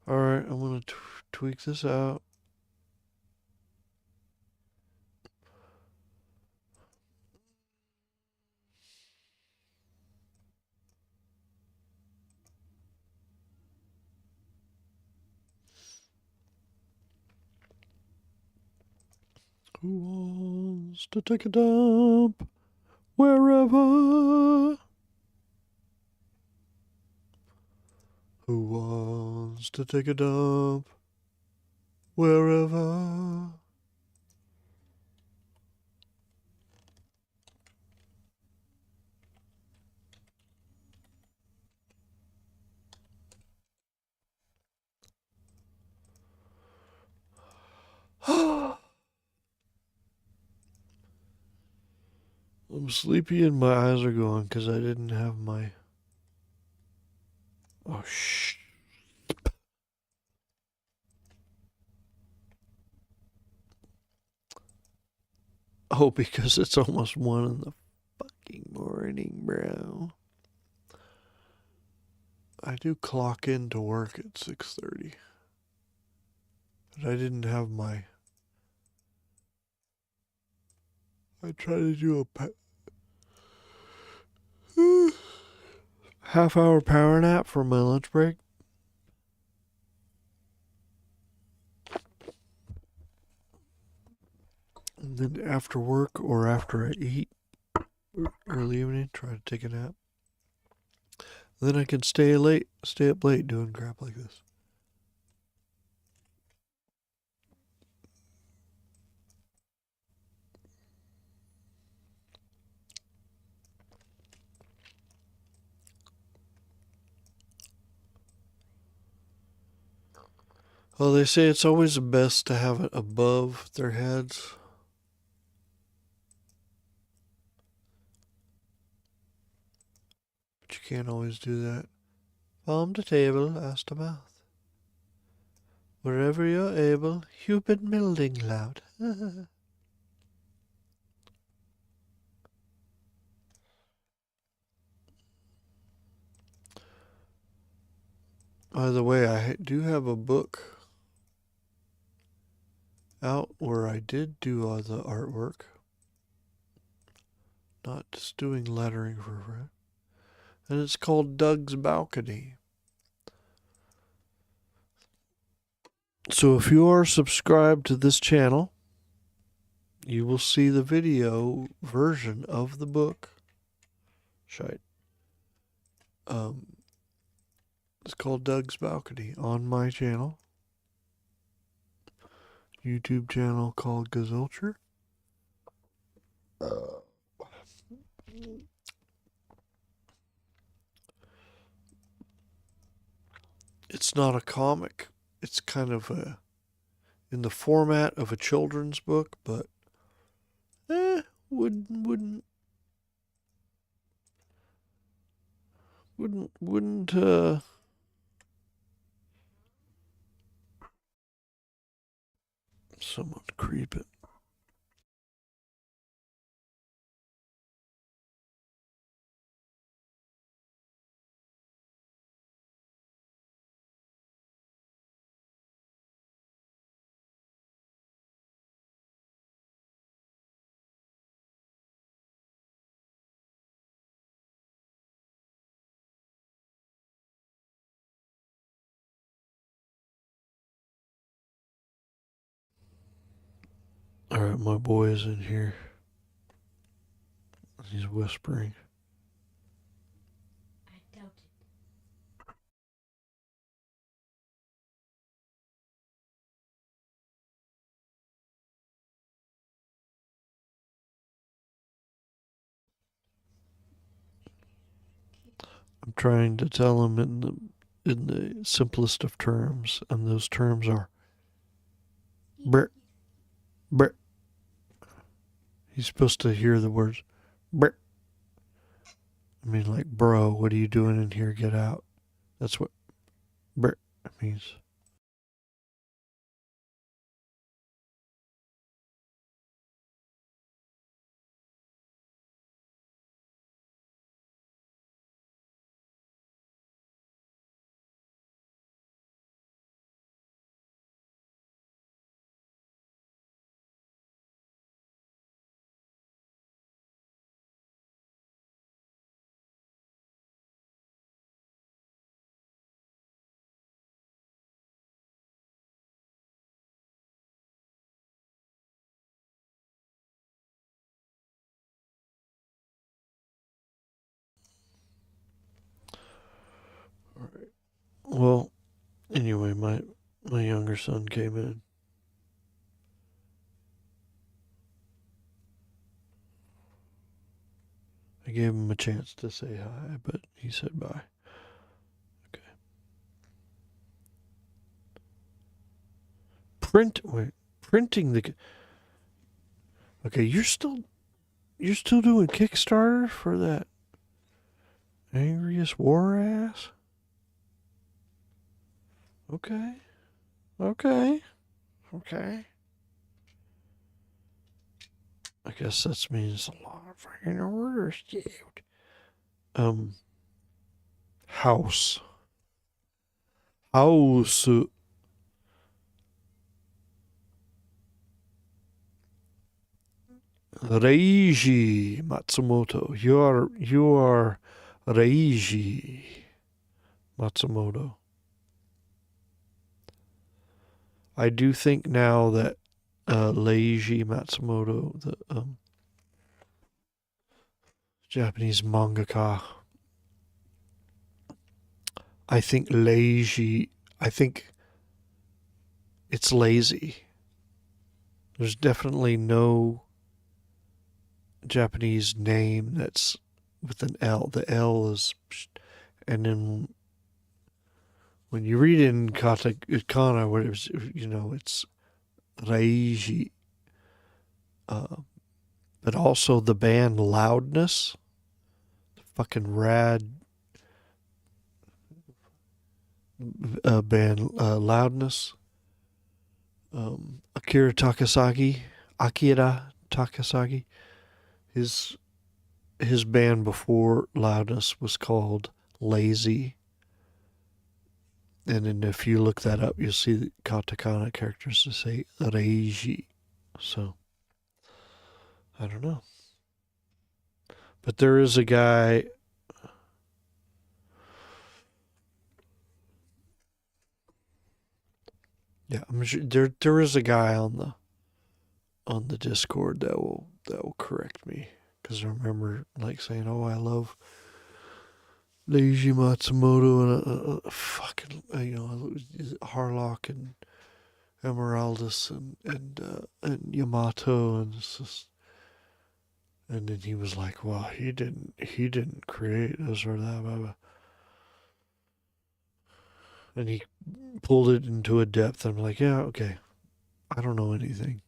Alright, I'm going to tweak this out. Who wants to take a dump wherever? Who wants to take a dump wherever? I'm sleepy and my eyes are going because I didn't have my... Oh, shh. Oh, because it's almost 1 in the fucking morning, bro. I do clock into work at 6:30. But I didn't have my... I try to do a half-hour power nap for my lunch break. And then after work or after I eat, early evening, try to take a nap. Then I can stay up late doing crap like this. Well, they say it's always best to have it above their heads. But you can't always do that. Palm to table, ass to mouth. Wherever you're able, you've been building loud. By the way, I do have a book out where I did do all the artwork. Not just doing lettering for a friend. And it's called Doug's Balcony. So if you are subscribed to this channel, you will see the video version of the book. Shite. It's called Doug's Balcony on my channel. YouTube channel called Gazulture. It's not a comic. It's kind of in the format of a children's book, but wouldn't someone creep it. Alright, my boy is in here. He's whispering. I doubt it. I'm trying to tell him in the simplest of terms, and those terms are brr, brr. He's supposed to hear the words brr. I mean, like, bro, what are you doing in here? Get out. That's what brr means. right. Well, anyway, my younger son came in. I gave him a chance to say hi, but he said bye. Okay. Printing the. Okay, you're still doing Kickstarter for that angriest war ass. Okay. Okay. Okay. I guess that means a lot of fucking orders, dude. Um, house. House. Reiji Matsumoto. You are Reiji Matsumoto. I do think now that Leiji Matsumoto, the Japanese mangaka, I think it's lazy. There's definitely no Japanese name that's with an L. The L is, and then when you read in katakana, where it's it's Reiji, but also the band Loudness, fucking rad band Loudness. Akira Takasagi, his band before Loudness was called Lazy. And then if you look that up, you'll see the katakana characters to say Reiji. So, I don't know. But there is a guy. Yeah, I'm sure there is a guy on the Discord that will correct me, because I remember like saying, "Oh, I love Leiji Matsumoto and fucking Harlock and Emeraldus and Yamato," and it's just, and then he was like, "Well, he didn't create this or that, blah, blah." And he pulled it into a depth. I'm like, yeah, okay. I don't know anything.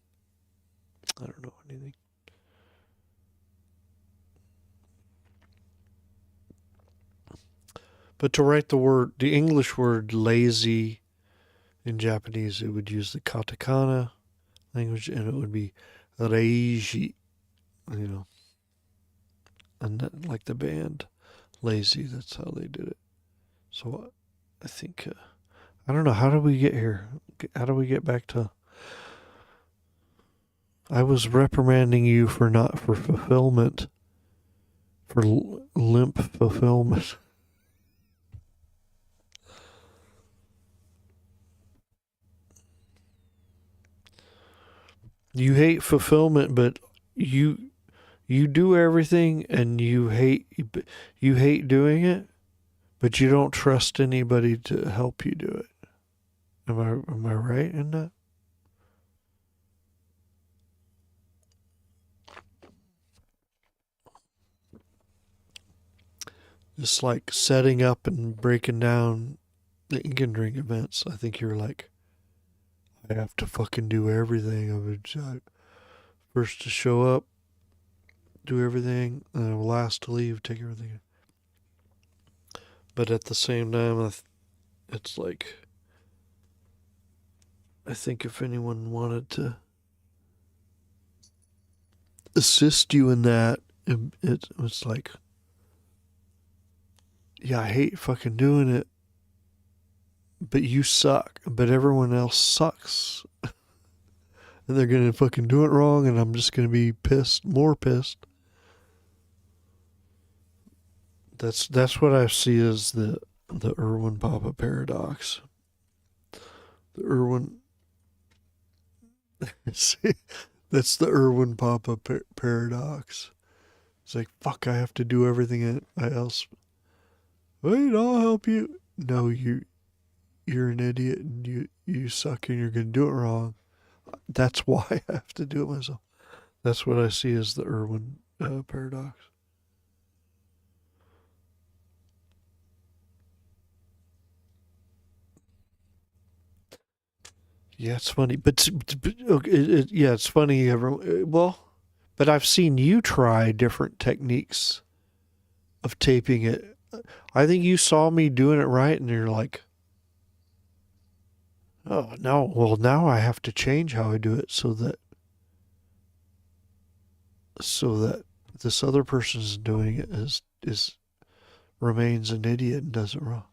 I don't know anything. But to write the English word lazy in Japanese, it would use the katakana language, and it would be reiji, and that, like the band Lazy, that's how they did it. So I think, I don't know, how did we get here? How do we get back to? I was reprimanding you for fulfillment, for limp fulfillment. You hate fulfillment, but you do everything, and you hate doing it, but you don't trust anybody to help you do it. Am I right in that? Just like setting up and breaking down the Ink and Drink events. I think you're like, I have to fucking do everything. First to show up, do everything, and I'm last to leave, take everything. But at the same time, it's like, I think if anyone wanted to assist you in that, it's like, yeah, I hate fucking doing it, but you suck, but everyone else sucks. And they're gonna fucking do it wrong, and I'm just gonna be pissed, more pissed. That's what I see as the Irwin Papa paradox. The Irwin, see, that's the Irwin Papa paradox. It's like, fuck, I have to do everything else. Wait, I'll help you. no, you're an idiot and you suck and you're going to do it wrong. That's why I have to do it myself. That's what I see as the Irwin paradox. Yeah, it's funny, but yeah, it's funny. Well, but I've seen you try different techniques of taping it. I think you saw me doing it right, and you're like, "Oh no, well now I have to change how I do it so that this other person's doing it is remains an idiot and does it wrong."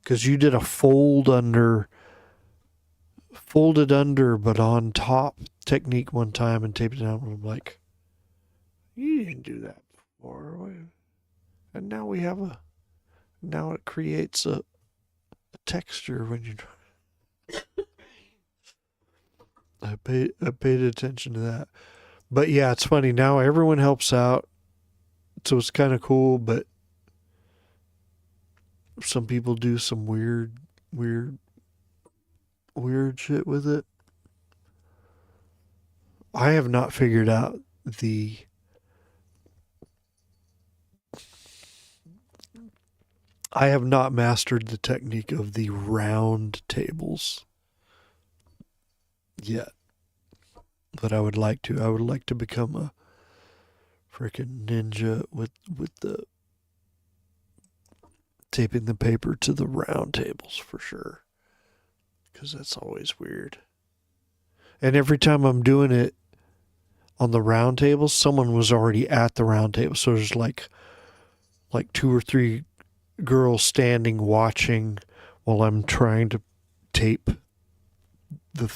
Because you did a folded under but on top technique one time and taped it down. And I'm like, you didn't do that before, and now it creates a texture when you try. I paid attention to that. But yeah, it's funny. Now everyone helps out. So it's kind of cool, but some people do some weird, weird shit with it. I have not figured out the. I have not mastered the technique of the round tables yet, but I would like to. I would like to become a freaking ninja with the taping the paper to the round tables for sure, because that's always weird. And every time I'm doing it on the round table, someone was already at the round table, so there's like two or three girls standing watching while I'm trying to tape the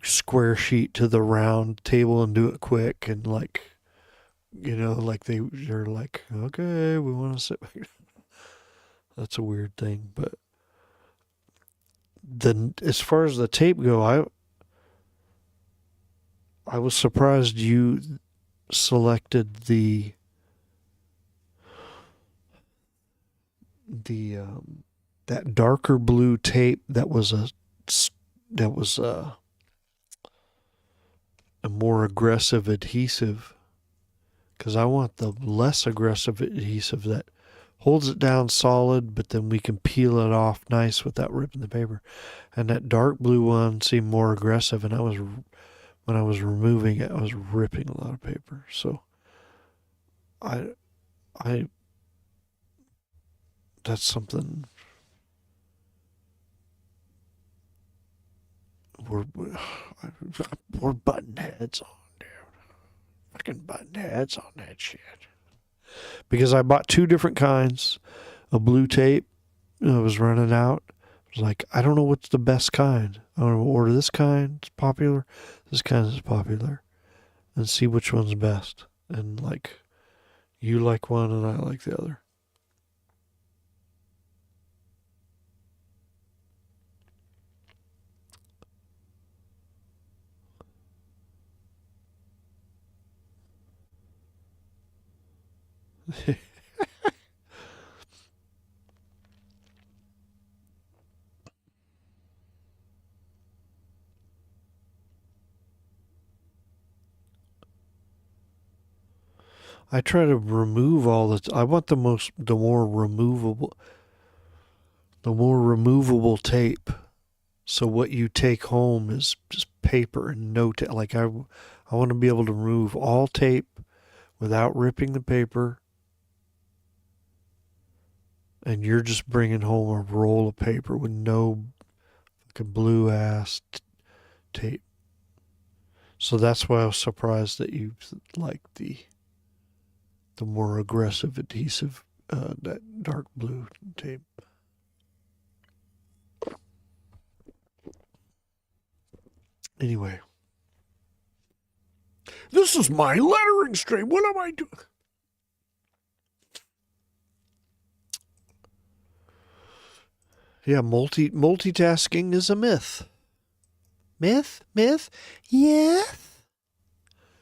square sheet to the round table and do it quick, and like, like they're like, okay, we want to sit back. That's a weird thing. But then as far as the tape go, I was surprised you selected the that darker blue tape that was a more aggressive adhesive, because I want the less aggressive adhesive that holds it down solid, but then we can peel it off nice without ripping the paper. And that dark blue one seemed more aggressive, and when I was removing it, I was ripping a lot of paper. So I that's something we're we're button heads on, dude. Fucking button heads on that shit. Because I bought two different kinds of blue tape. I was running out. I was like, I don't know what's the best kind. I'm going to order this kind. It's popular. This kind is popular. And see which one's best. And like, you like one and I like the other. I try to remove all the. I want the more removable tape. So what you take home is just paper and no tape. Like I want to be able to remove all tape without ripping the paper, and you're just bringing home a roll of paper with no fucking blue ass tape. So that's why I was surprised that you like the more aggressive adhesive, that dark blue tape. Anyway, this is my lettering stream. What am I doing? Yeah, multitasking is a myth. Myth? Yes.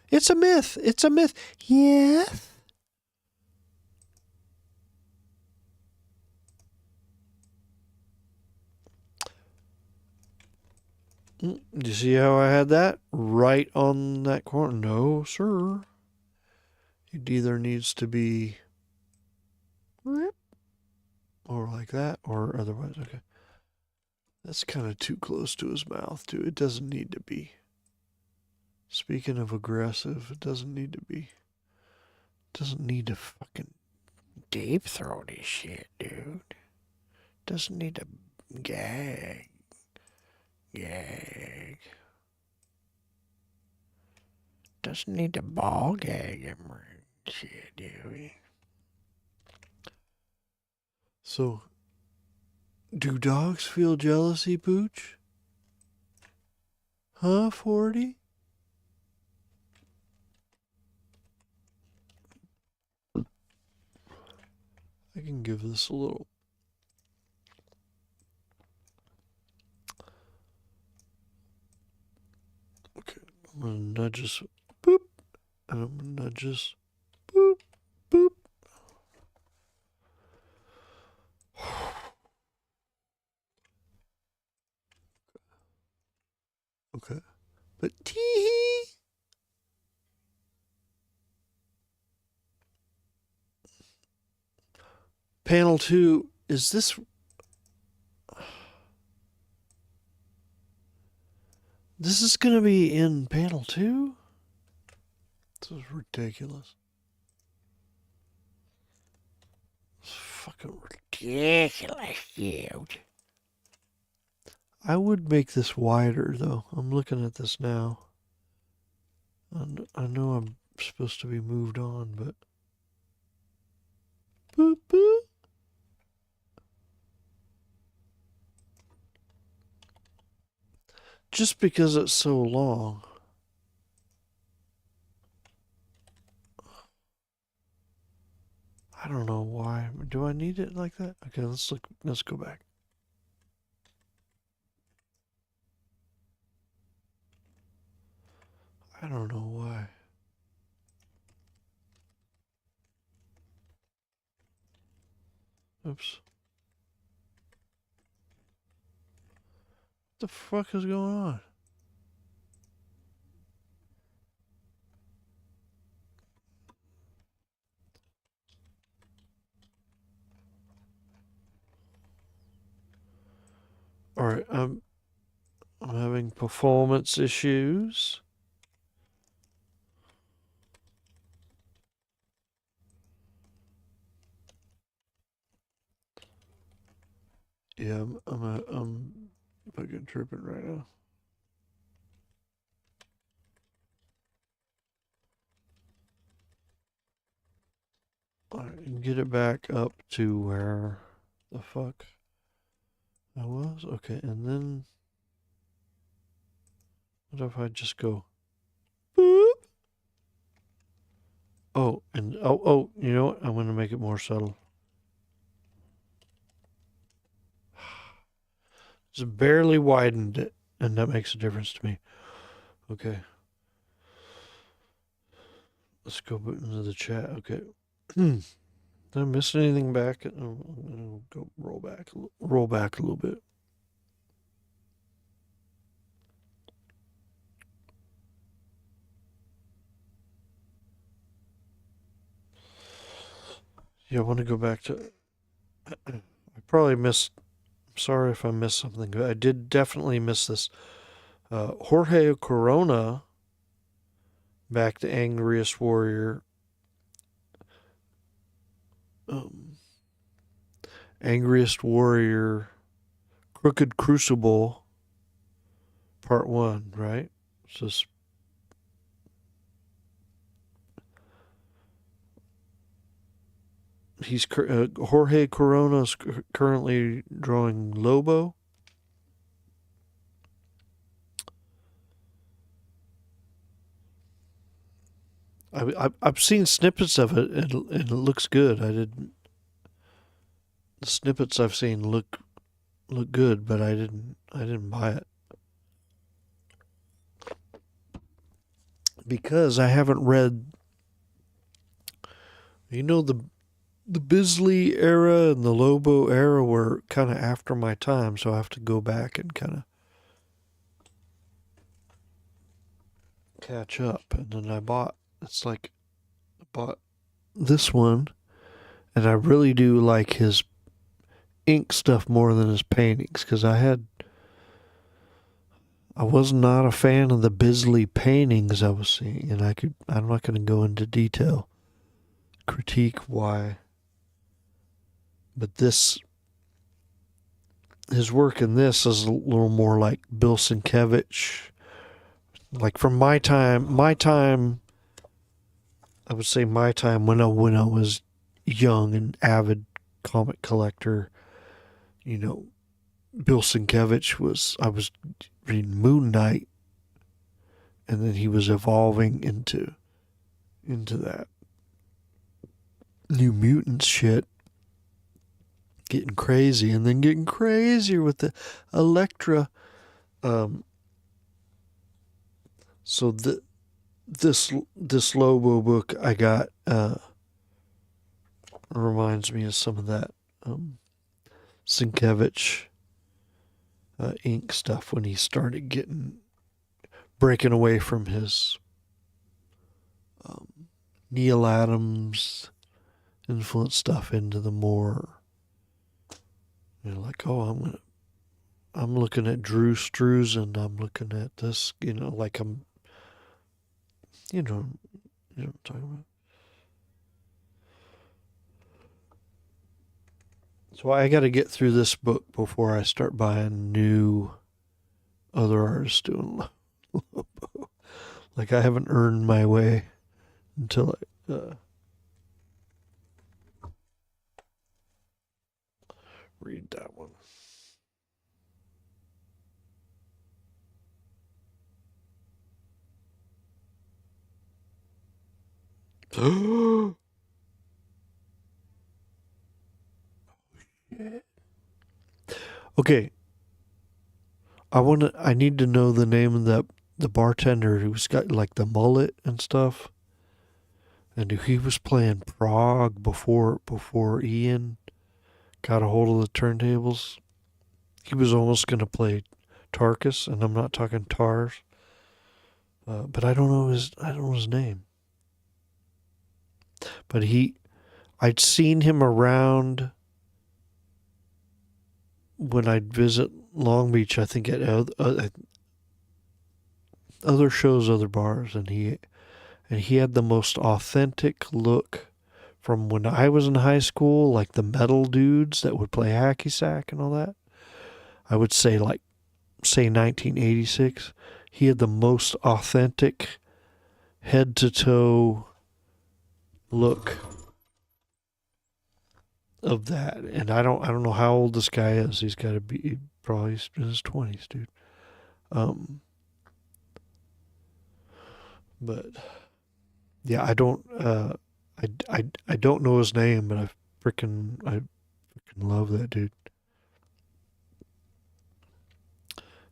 It's a myth. It's a myth. Yes. You see how I had that right on that corner? No, sir. It either needs to be or like that or otherwise. Okay. That's kind of too close to his mouth, too. It doesn't need to be. Speaking of aggressive, it doesn't need to be. Doesn't need to fucking deep throat his shit, dude. Doesn't need to gag. Gag. Doesn't need to ball gag him or shit, dude. So, do dogs feel jealousy, Pooch? Huh, 40? I can give this a little. Okay, I'm gonna nudge this. Boop. And I'm gonna nudge this. Boop. Boop. Okay. But tee. Panel 2, is this... This is going to be in panel 2? This is ridiculous. It's fucking ridiculous, dude. I would make this wider, though. I'm looking at this now. I know I'm supposed to be moved on, but... Boop, boop. Just because it's so long. I don't know why. Do I need it like that? Okay, let's look. Let's go back. I don't know why. Oops. What the fuck is going on? Alright, I'm having performance issues. Yeah, I'm fucking tripping right now. Alright, get it back up to where the fuck I was. Okay, and then what if I just go boop? Oh, and oh, you know what? I'm gonna make it more subtle. Just barely widened it, and that makes a difference to me. Okay. Let's go into the chat. Okay. Did I miss anything back? I'll go roll back a little bit. Yeah, I want to go back to. I probably missed. I'm sorry if I missed something. I did definitely miss this. Jorge Corona back to Angriest Warrior. Angriest Warrior, Crooked Crucible, Part 1, right? It's just he's Jorge Corona is currently drawing Lobo. I've seen snippets of it and it looks good. The snippets I've seen look good, but I didn't buy it because I haven't read. You know, the Bisley era and the Lobo era were kind of after my time, so I have to go back and kind of catch up. And then I bought this one, and I really do like his ink stuff more than his paintings because I was not a fan of the Bisley paintings I was seeing, and I'm not going to go into detail critique why, but his work in this is a little more like Bill Sienkiewicz, like from my time. I would say my time when I was young and avid comic collector. You know, Bill Sienkiewicz I was reading Moon Knight, and then he was evolving into that New Mutants shit, getting crazy, and then getting crazier with the Elektra. So this Lobo book I got reminds me of some of that Sienkiewicz ink stuff when he started breaking away from his Neil Adams influence stuff into the more, like, oh, I'm looking at Drew Struzan, and I'm looking at this, like you know, what I'm talking about. So I got to get through this book before I start buying new other artists doing Lobo. Like, I haven't earned my way until I read that one. Okay, I need to know the name of the bartender who's got like the mullet and stuff, and he was playing Prague before Ian got a hold of the turntables. He was almost gonna play Tarkus, and I'm not talking Tars, but I don't know his name. But I'd seen him around when I'd visit Long Beach. I think at other shows, other bars, and he had the most authentic look from when I was in high school, like the metal dudes that would play hacky sack and all that. I would say 1986. He had the most authentic head to toe look of that. And I don't know how old this guy is. He's got to be probably in his 20s, dude. But yeah, I don't know his name, but I freaking love that dude.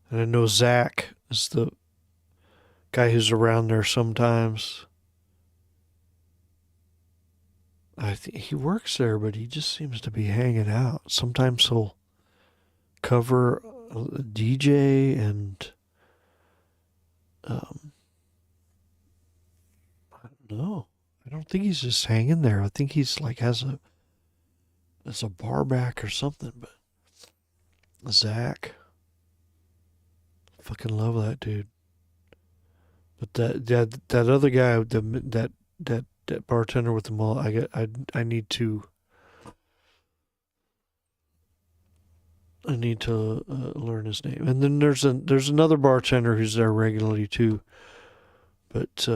And I know Zach is the guy who's around there sometimes. I think he works there, but he just seems to be hanging out. Sometimes he'll cover a DJ, and I don't know. I don't think he's just hanging there. I think he's like has a bar back or something. But Zach, fucking love that dude. But that other guy, that bartender with the mullet, I need to learn his name. And then there's another bartender who's there regularly too, but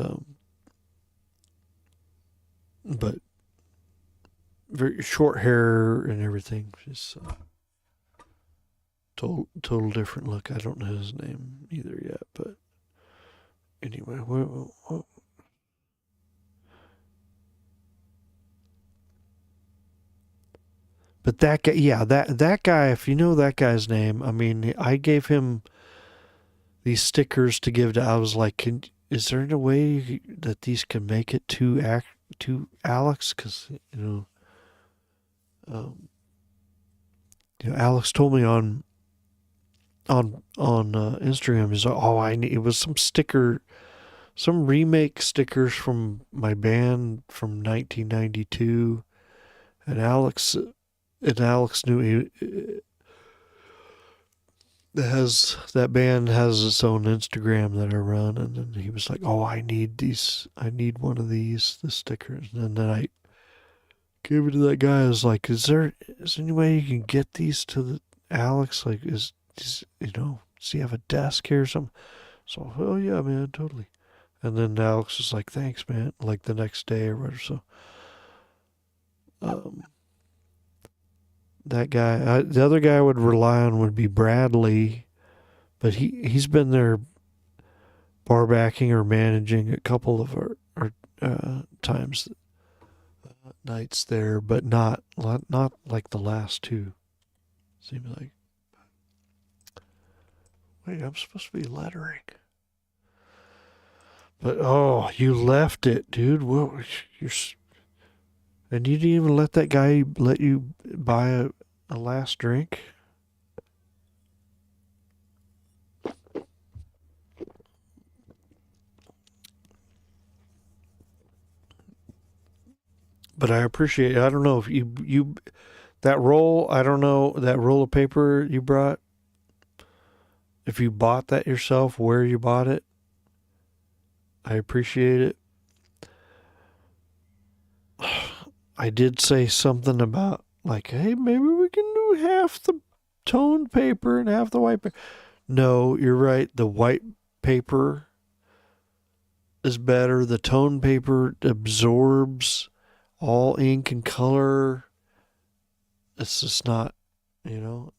very short hair and everything. Just total different look. I don't know his name either yet, but anyway, what? But that guy, yeah, that guy. If you know that guy's name, I mean, I gave him these stickers to give to. I was like, is there a way that these can make it to Alex? Because Alex told me on Instagram, he's like, oh, it was some some remake stickers from my band from 1992, and Alex knew that band has its own Instagram that I run, and then he was like, "Oh, I need these. I need one of the stickers." And then I gave it to that guy. I was like, is there any way you can get these to the Alex? Like, does he have a desk here or something? So, oh yeah, man, totally. And then Alex was like, thanks, man. Like the next day or whatever. So, um, that guy, the other guy I would rely on would be Bradley, but he's been there bar backing or managing a couple of our times, nights there, but not like the last two. Seems like. Wait, I'm supposed to be lettering. But oh, you left it, dude. What? You're and you didn't even let that guy let you buy a last drink. But I appreciate it. I don't know if you that roll. I don't know that roll of paper you brought. If you bought that yourself, where you bought it, I appreciate it. I did say something about like, hey, maybe we can do half the toned paper and half the white paper. No, you're right. The white paper is better. The toned paper absorbs all ink and color. It's just not, you know,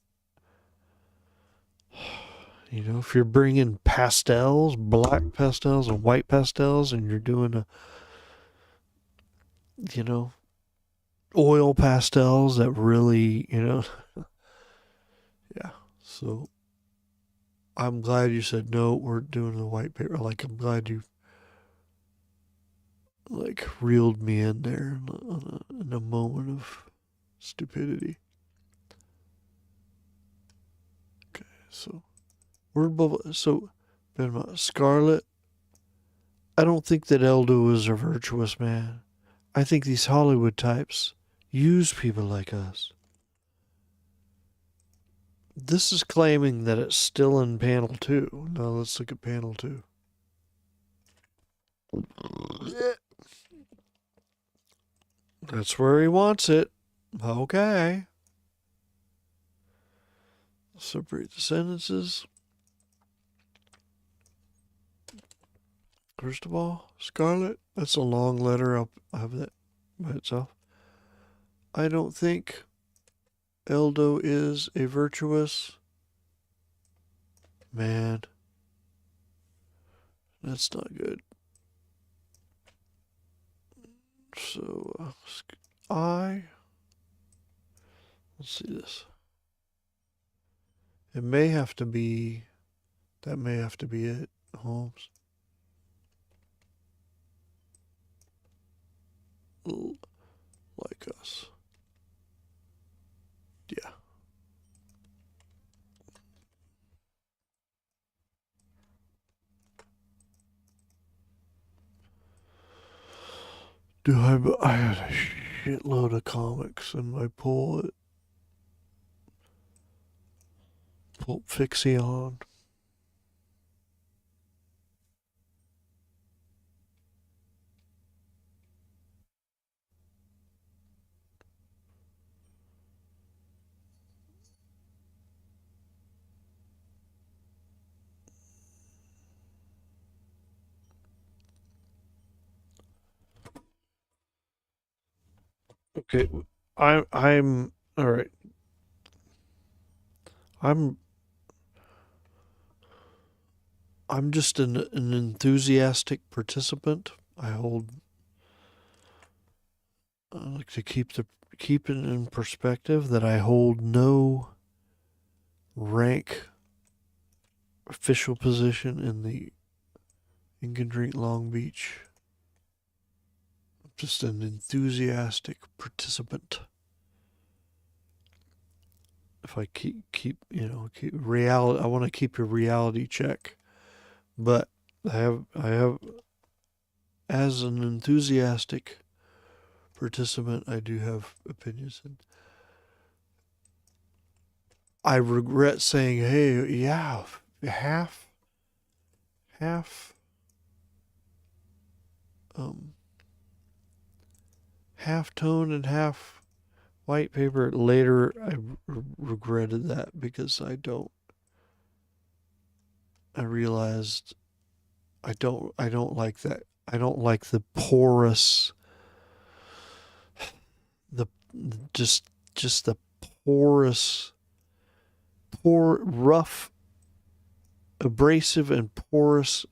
if you're bringing pastels, black pastels and white pastels, and you're doing you know, oil pastels that really, yeah. So I'm glad you said no. We're doing the white paper. Like I'm glad you like reeled me in there in a moment of stupidity. Okay, so word bubble. So Scarlet. I don't think that Eldo is a virtuous man. I think these Hollywood types use people like us. This is claiming that it's still in panel 2. Now let's look at panel 2. That's where he wants it. Okay. Separate the sentences. First of all, Scarlet, that's a long letter. I'll have that by itself. I don't think Eldo is a virtuous man. That's not good. So, let's see this. It may have to be, that may have to be it, Holmes. Like us. Yeah. Dude, I had a shitload of comics in my Pulp Fiction. Okay, I'm all right. I'm I'm just an enthusiastic participant. I hold. I like to keep it in perspective that I hold no rank official position in the Ink and Drink Long Beach. I'm just an enthusiastic participant. If I keep reality, I want to keep a reality check, but I have as an enthusiastic participant, I do have opinions. And I regret saying, hey, yeah, half, um, half tone and half white paper. Later, I regretted that because I realized I don't like that. I don't like the porous, the just the porous, rough, abrasive and porous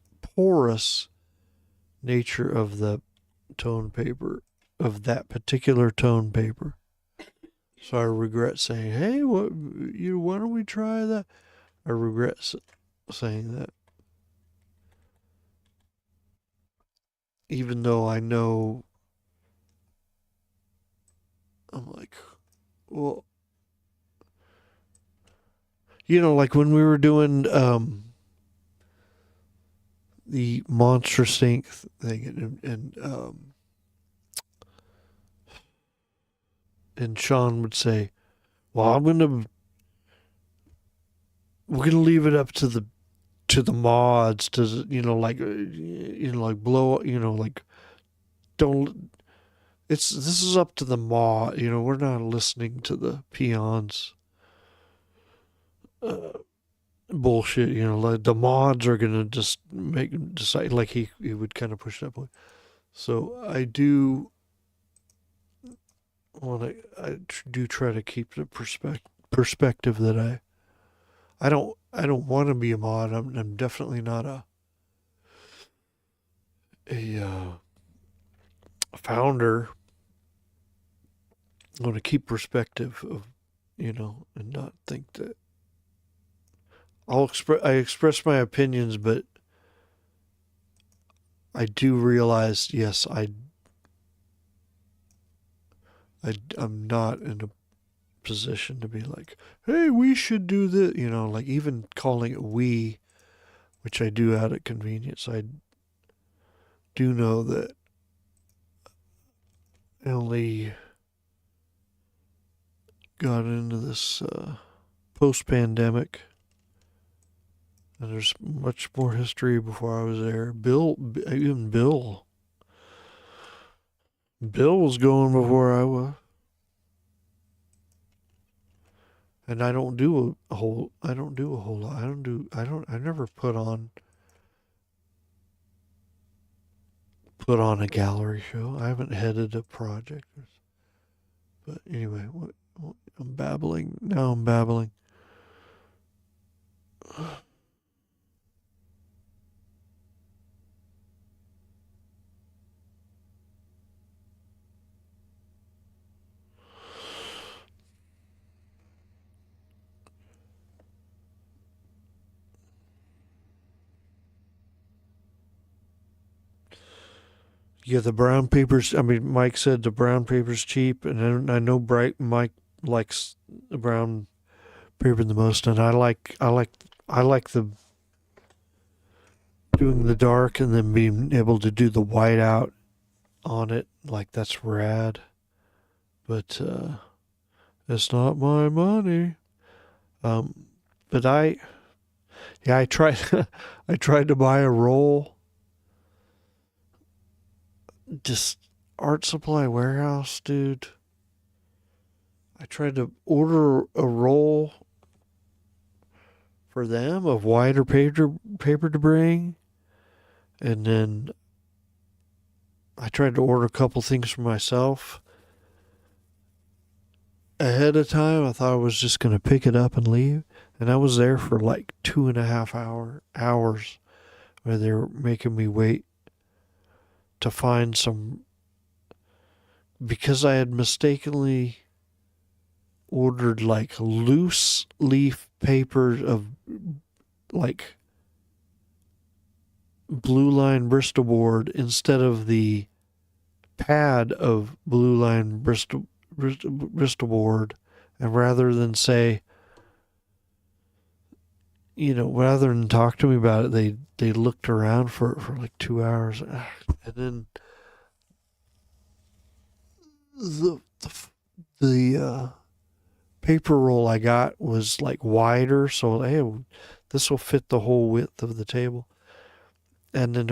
nature of the tone paper, of that particular tone paper. So I regret saying, "Hey, why don't we try that?" I regret saying that, even though I know. I'm like, well, like when we were doing the Monstrous Inc. thing, and Sean would say, "Well, we're gonna leave it up to the mods to like blow, like don't. This is up to the mod. We're not listening to the peons." Bullshit, like the mods are gonna just decide. Like he would kind of push that point. So I do I do try to keep the perspective that I don't want to be a mod. I'm definitely not a founder. I want to keep perspective of, and not think that I express my opinions, but I do realize, yes, I'm not in a position to be like, hey, we should do this, like even calling it we, which I do out of convenience. I do know that I only got into this post-pandemic, and there's much more history before I was there. Even Bill was going before I was. And I don't do a whole lot. I never put on a gallery show. I haven't headed a project. But anyway, I'm babbling. Now I'm babbling. Yeah, the brown papers. I mean, Mike said the brown paper's cheap, and I know Mike likes the brown paper the most, and I like the doing the dark and then being able to do the white out on it. Like that's rad. But it's not my money. But I tried I tried to buy a roll. Just art supply warehouse, dude. I tried to order a roll for them of wider paper to bring, and then I tried to order a couple things for myself ahead of time. I thought I was just gonna pick it up and leave, and I was there for like 2.5 hours, where they were making me wait to find some, because I had mistakenly ordered like loose leaf paper of like blue line Bristol board instead of the pad of blue line Bristol board, and rather than say, rather than talk to me about it, they looked around for like 2 hours, and then the the paper roll I got was like wider, so hey, this will fit the whole width of the table, and then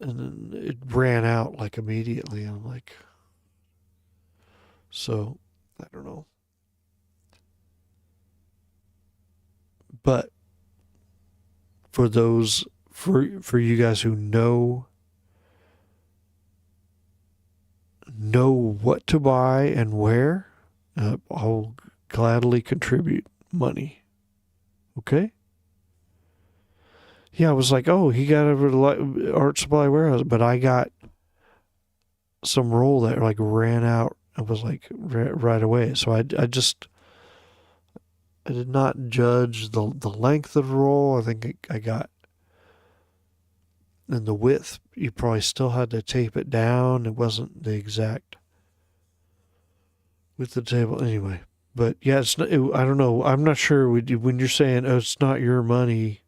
it ran out like immediately. I'm like, so I don't know, but for you guys who know what to buy and where, I'll gladly contribute money. Okay? Yeah, I was like, oh, he got a art supply warehouse, but I got some roll that like ran out. It was like right away. So I did not judge the length of the roll. I think I got, and the width, you probably still had to tape it down. It wasn't the exact width of the table anyway. But yeah, I don't know. I'm not sure when you're saying, oh, it's not your money.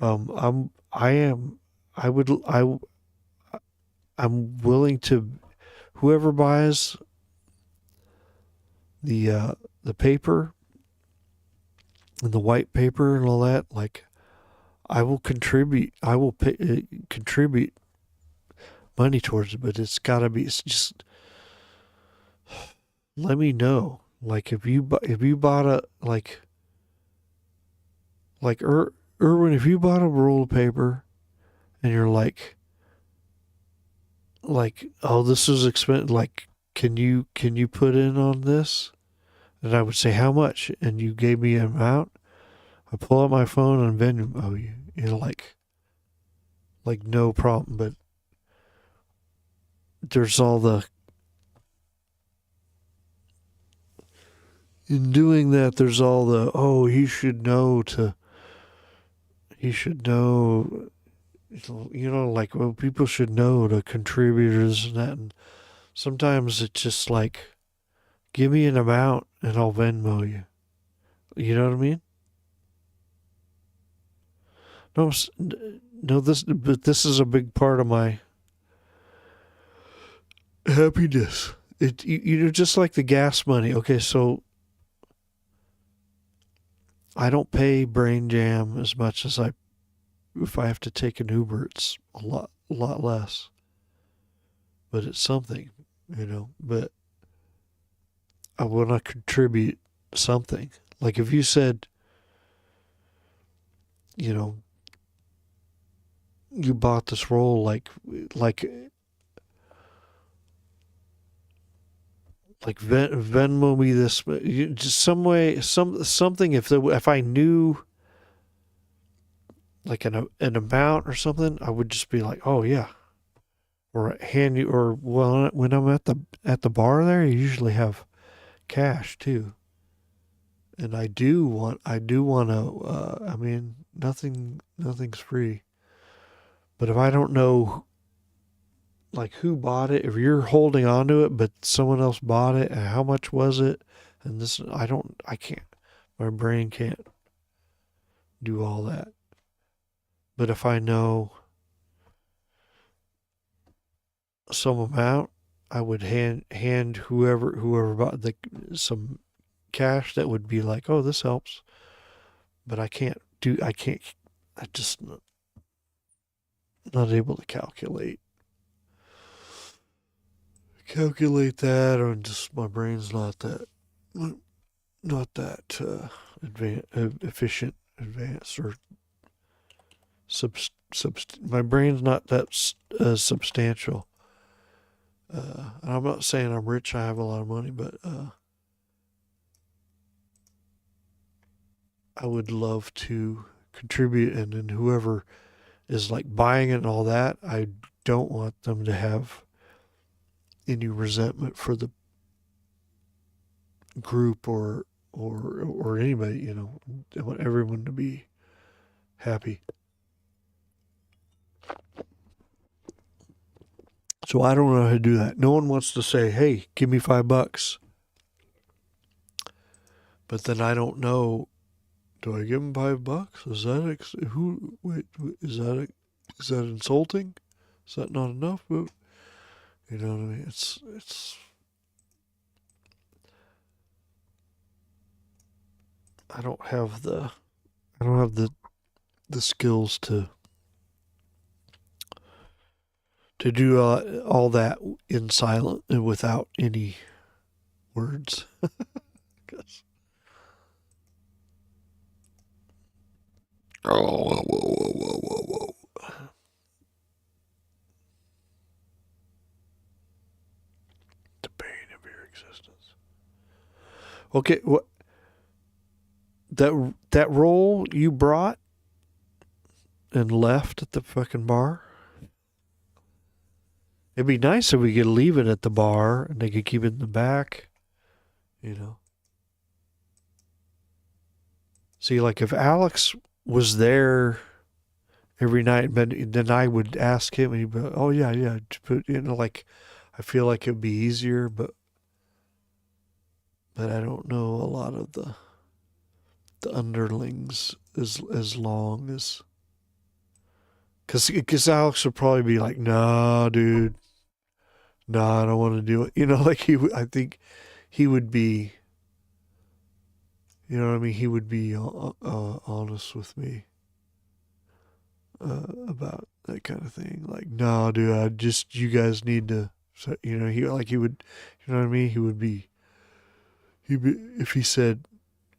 I am, I would, I'm willing to, whoever buys the paper and the white paper and all that, like, I will contribute. I will contribute money towards it, but it's got to be. It's just let me know. Like if you bought a Irwin, if you bought a roll of paper and you're like oh, this is expensive. Like can you put in on this? And I would say how much, and you gave me an amount. I pull out my phone and Venmo you. Like no problem. But there's all the in doing that. There's all the oh he should know. Like well, people should know the contributors and that. And sometimes it's just like give me an amount and I'll Venmo you. You know what I mean? No, no. This is a big part of my happiness. Just like the gas money. Okay, so I don't pay Brain Jam as much as if I have to take an Uber. It's a lot less, but it's something, But I want to contribute something. Like if you said, you bought this roll like Venmo me this, just some way, something. If I knew like an amount or something, I would just be like, oh yeah, or hand you, or well, when I'm at the bar there, you usually have cash too, and I do want to. I mean, nothing's free, but if I don't know like who bought it, if you're holding on to it but someone else bought it and how much was it, and this I can't, my brain can't do all that. But if I know some amount, I would hand whoever bought some cash that would be like, oh, this helps. But I just not able to calculate that, or just my brain's not that efficient, advanced, or my brain's not that substantial. And I'm not saying I'm rich. I have a lot of money, but I would love to contribute, and then whoever is like buying it and all that, I don't want them to have any resentment for the group or anybody. I want everyone to be happy. So I don't know how to do that. No one wants to say, hey, give me $5. But then I don't know, Do I give him $5? Is that who? Wait, is that insulting? Is that not enough? You know what I mean? It's. I don't have the skills to do all that in silent and without any words. Oh, the pain of your existence. Okay, what that roll you brought and left at the fucking bar? It'd be nice if we could leave it at the bar and they could keep it in the back, you know. See, like if Alex was there every night, but then I would ask him, and he'd be like, "Oh yeah, but like I feel like it'd be easier, but I don't know a lot of the underlings as long as because Alex would probably be like, "Nah, dude, nah, I don't want to do it." Like I think he would be. You know what I mean? He would be honest with me about that kind of thing. Like, no, dude, you guys need to, he would, you know what I mean? If he said,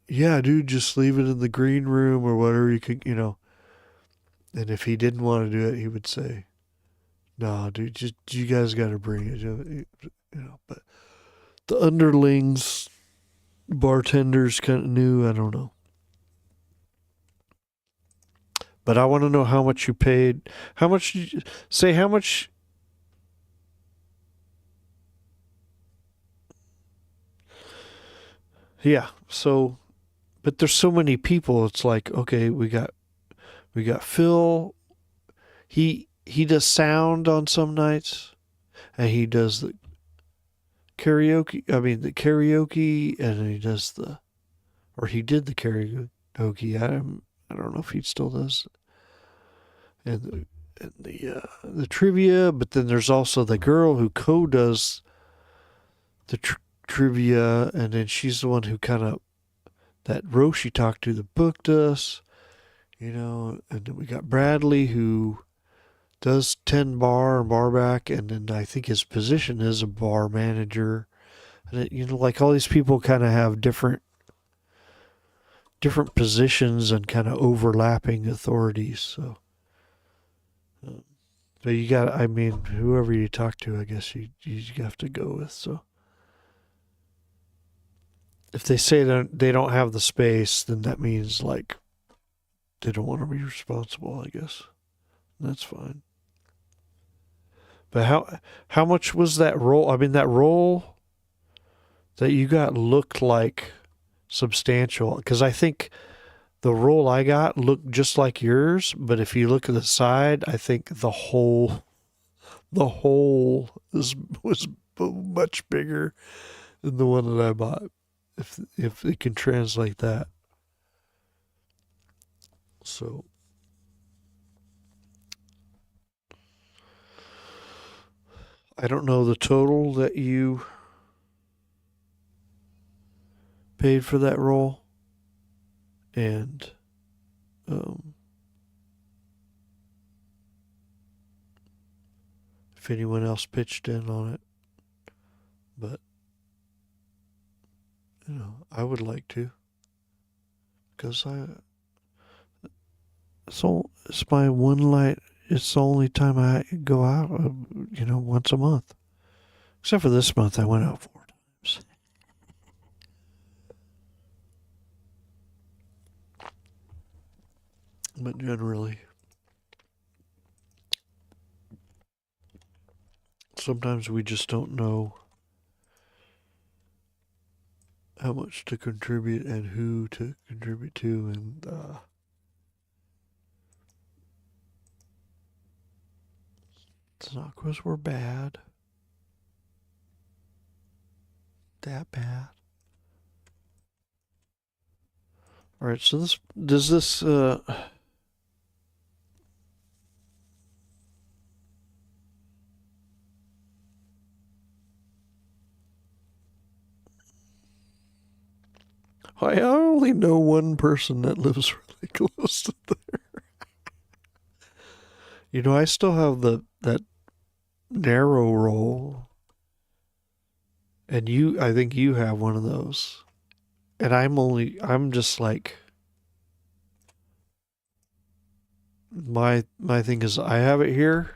yeah, dude, just leave it in the green room or whatever you could, and if he didn't want to do it, he would say, no, dude, just, you guys got to bring it, but the underlings, bartenders kind of knew, I don't know. But I want to know how much you paid. How much did you say? How much? Yeah. So, but there's so many people. It's like, okay, we got Phil. He does sound on some nights, and he does the karaoke. I mean, the karaoke, and he does he did the karaoke. I don't know if he still does. And the trivia, but then there's also the girl who co-does the trivia, and then she's the one who kind of that Roshi talked to that booked us, and then we got Bradley who does 10 bar and bar back, and then I think his position is a bar manager, and like all these people kind of have different positions and kind of overlapping authorities. So but you got, I mean, whoever you talk to, I guess you have to go with. So if they say that they don't have the space, then that means like they don't want to be responsible, I guess. That's fine. But how much was that roll? I mean, that roll that you got looked like substantial, because I think the roll I got looked just like yours, but if you look at the side, I think the hole was much bigger than the one that I bought. If it can translate that. So I don't know the total that you paid for that roll, and if anyone else pitched in on it, but I would like to, because it's my one light. It's the only time I go out, once a month. Except for this month, I went out 4 times. But generally, sometimes we just don't know how much to contribute and who to contribute to, and it's not because we're bad. That bad. All right, so does this I only know one person that lives really close to there. You know, I still have that narrow roll, and I think you have one of those. And I'm just like, my thing is I have it here,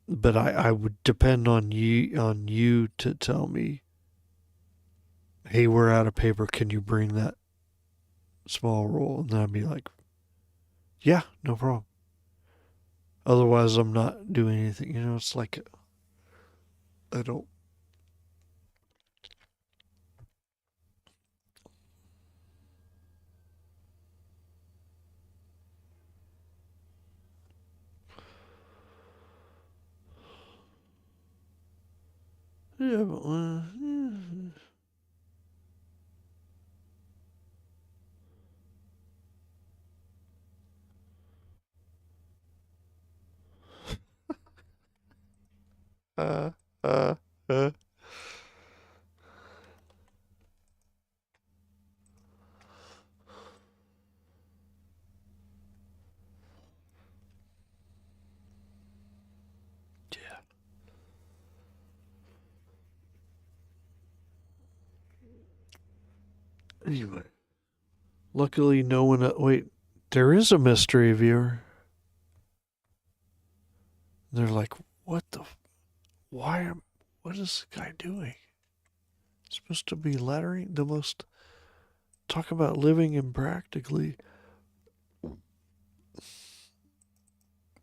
but I would depend on you to tell me, hey, we're out of paper. Can you bring that small roll? And then I'd be like, yeah, no problem. Otherwise, I'm not doing anything. You know, it's like I don't. Yeah, but uh, uh, uh. Yeah. Anyway, luckily, no one. Wait, there is a mystery viewer. They're like, what the? Why am? What is this guy doing? It's supposed to be lettering. The most. Talk about living impractically.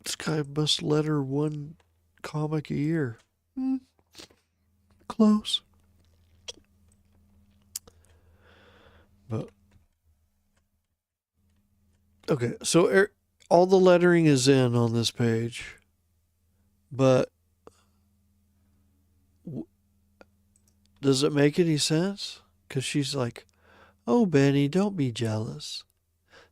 This guy must letter one comic a year. Hmm, close. But okay, so all the lettering is in on this page, but does it make any sense? Because she's like, "Oh, Benny, don't be jealous.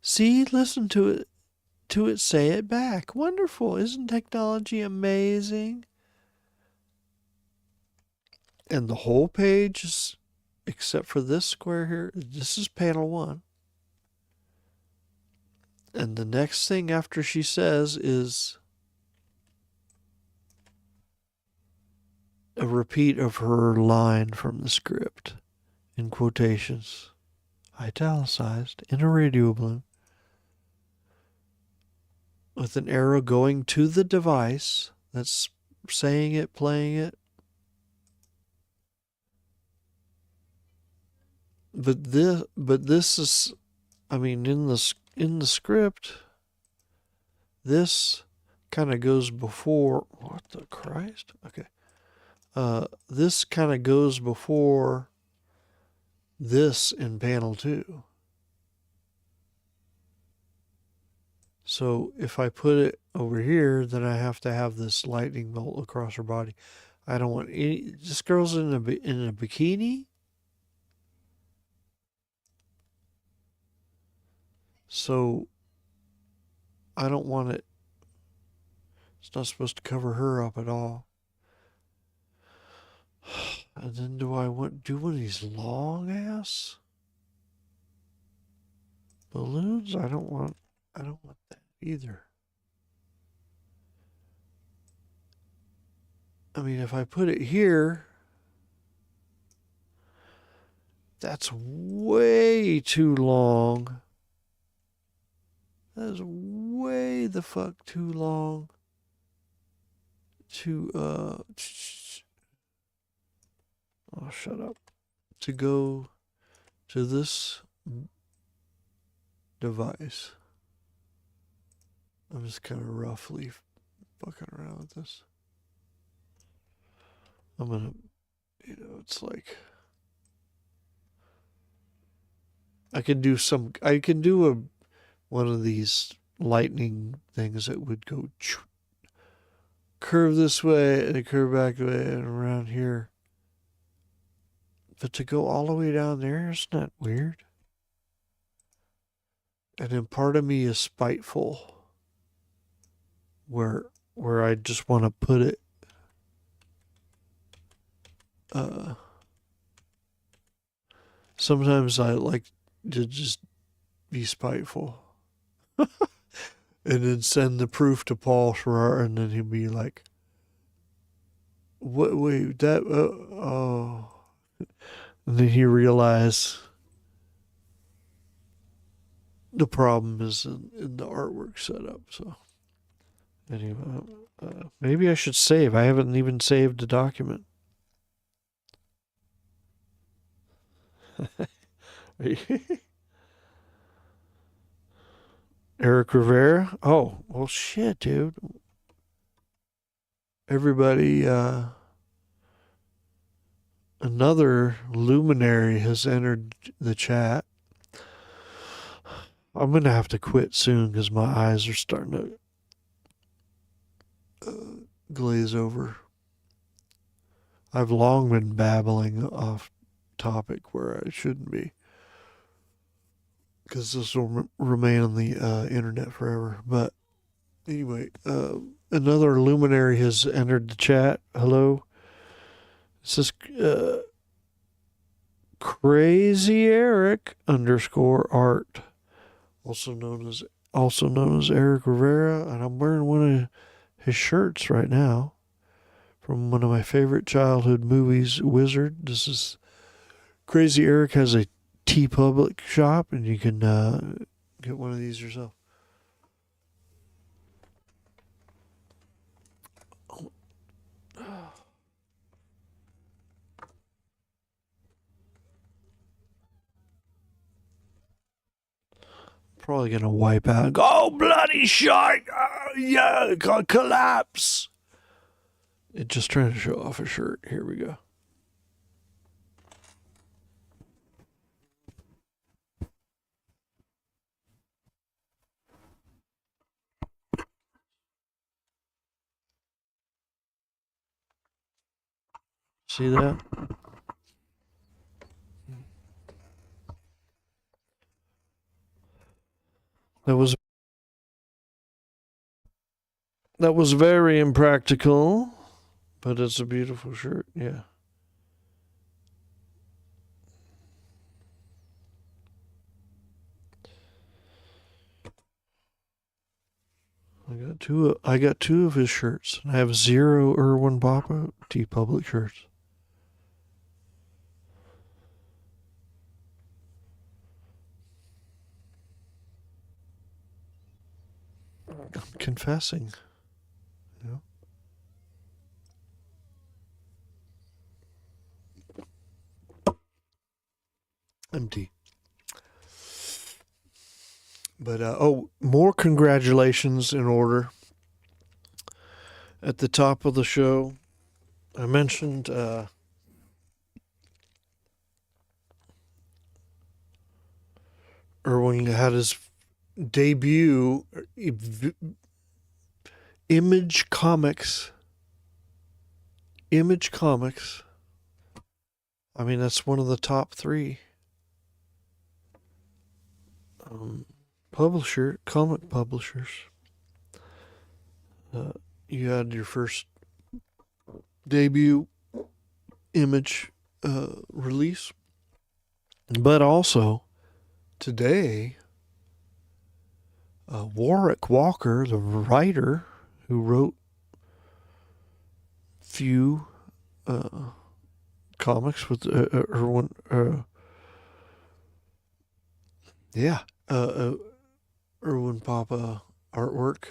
See, listen to it say it back. Wonderful, isn't technology amazing?" And the whole page is, except for this square here, this is panel one. And the next thing after she says is a repeat of her line from the script in quotations, italicized in a radio balloon, with an arrow going to the device that's saying it, playing it. But this is, I mean, in the script, this kind of goes before. What the Christ? Okay. This kind of goes before this in panel two. So if I put it over here, then I have to have this lightning bolt across her body. I don't want any. This girl's in a bikini, so I don't want it. It's not supposed to cover her up at all. And then do I do one of these long ass balloons? I don't want. I don't want that either. I mean, if I put it here, that's way too long. That is way the fuck too long to oh, shut up. To go to this device. I'm just kind of roughly fucking around with this. I'm gonna, it's like I can do one of these lightning things that would go curve this way and curve back way and around here. But to go all the way down there, isn't that weird? And then part of me is spiteful, where I just want to put it. Sometimes I like to just be spiteful, and then send the proof to Paul Sharar, and then he'd be like, "What? Wait, that? Oh." And then he realized the problem is in the artwork setup. So anyway, maybe I should save. I haven't even saved the document. Eric Rivera. Oh, well, shit, dude. Everybody, another luminary has entered the chat. I'm going to have to quit soon because my eyes are starting to glaze over. I've long been babbling off topic where I shouldn't be, because this will remain on the internet forever. But anyway, another luminary has entered the chat. Hello. It says Crazy Eric _art, also known as Eric Rivera, and I'm wearing one of his shirts right now from one of my favorite childhood movies, Wizard. This is Crazy Eric has a TeePublic shop, and you can get one of these yourself. Probably gonna wipe out and go, oh, bloody shark! Yeah, collapse! It just trying to show off a shirt. Here we go. See that? That was very impractical, but it's a beautiful shirt. Yeah. I got two of his shirts. I have 0 Erwin Papa TeePublic shirts. I'm confessing. You know? Empty. But more congratulations in order. At the top of the show, I mentioned Erwin had his debut Image Comics. I mean, that's one of the top 3 comic publishers. You had your first debut Image release, but also today, Warwick Walker, the writer who wrote few comics with Erwin, Erwin Papa artwork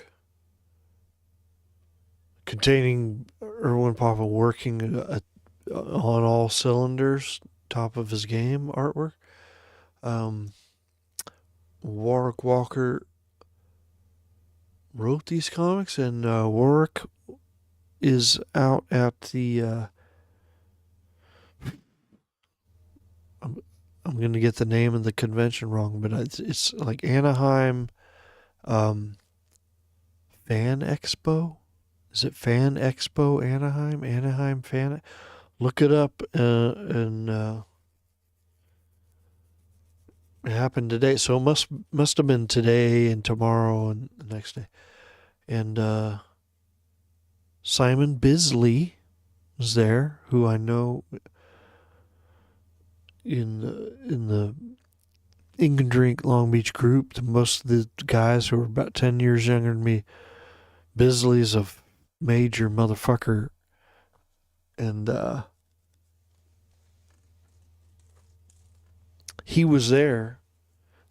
containing Erwin Papa working on all cylinders, top of his game artwork. Warwick Walker wrote these comics, and Warwick is out at the I'm going to get the name of the convention wrong, but it's like Anaheim Fan Expo. Is it Fan Expo Anaheim? Anaheim Fan. E-, Look it up, and It happened today, so it must have been today and tomorrow and the next day. And Simon Bisley was there, who I know in the Ink and Drink Long Beach group. Most of the guys who are about 10 years younger than me, Bisley's a major motherfucker, and he was there,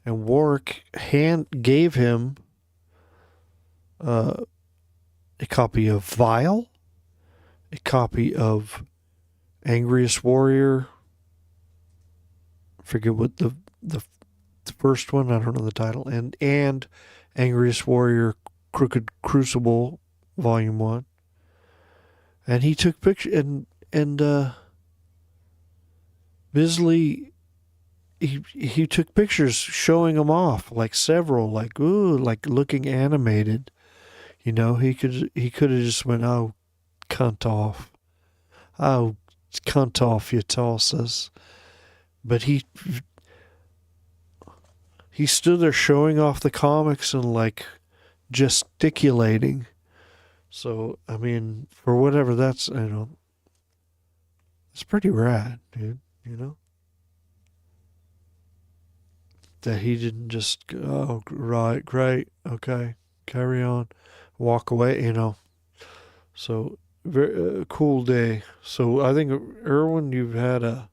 and Warwick gave him a copy of Vile, a copy of Angriest Warrior. I forget what the first one. I don't know the title, and Angriest Warrior Crooked Crucible Volume 1. And he took pictures, and Bisley, he took pictures showing them off, like several, like ooh, like looking animated. You know, he could have just went, oh, cunt off, oh, cunt off, you tosses. But he stood there showing off the comics and like gesticulating. So I mean, for whatever that's, it's pretty rad, dude. You know that he didn't just go, oh, right, great, okay, carry on, walk away. So very cool day. So I think Erwin, you've had a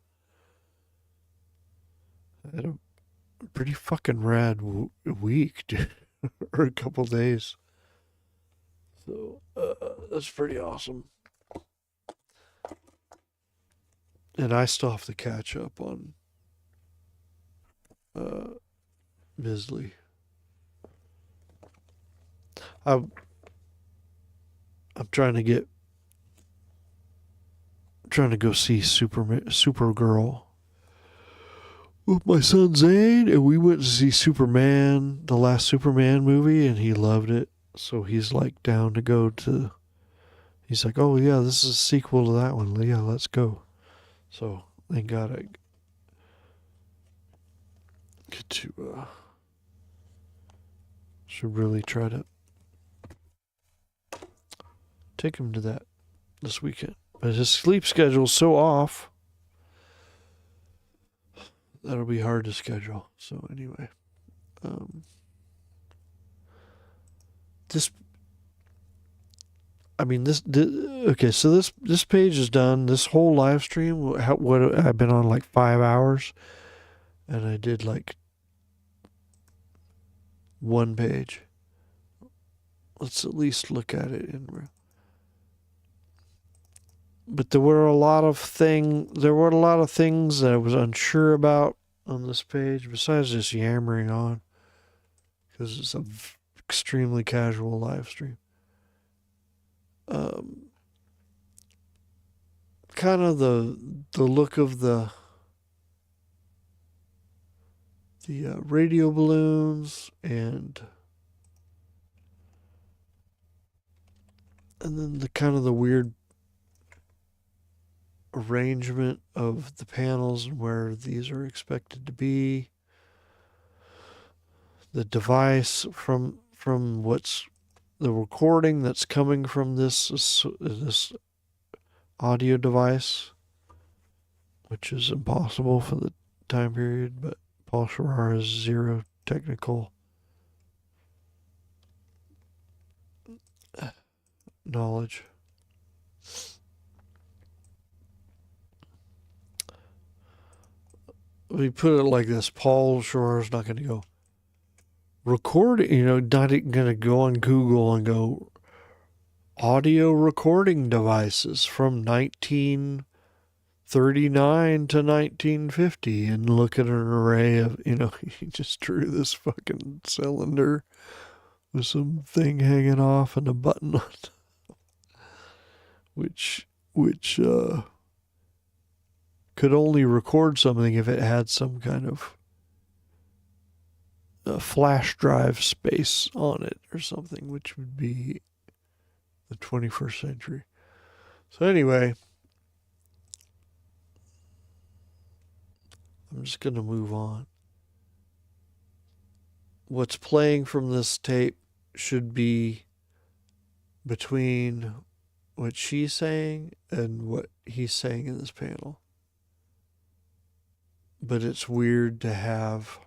pretty fucking rad week, dude, or a couple days. So that's pretty awesome. And I still have to catch up on uh, Bisley. I'm I'm trying to go see Supergirl with my son Zane, and we went to see Superman, the last Superman movie, and he loved it. So he's like down to go to. He's like, oh yeah, this is a sequel to that one. Yeah, let's go. So thank God I get to should really try to take him to that this weekend. But his sleep schedule's so off that'll be hard to schedule. So anyway, um, this. I mean, okay. So this page is done. This whole live stream, what I've been on like 5 hours, and I did like one page. Let's at least look at it in. But there were a lot of things that I was unsure about on this page. Besides just yammering on, because it's an extremely casual live stream. Kind of the look of the radio balloons and then the kind of the weird arrangement of the panels and where these are expected to be. The device from what's the recording that's coming from this audio device, which is impossible for the time period, but Paul Sharar has zero technical knowledge. We put it like this: Paul Sharar's not going to go record, not going to go on Google and go audio recording devices from 1939 to 1950 and look at an array of, he just drew this fucking cylinder with some thing hanging off and a button on it, which could only record something if it had some kind of a flash drive space on it or something, which would be the 21st century. So anyway, I'm just going to move on. what's playing from this tape should be between what she's saying and what he's saying in this panel. But it's weird to have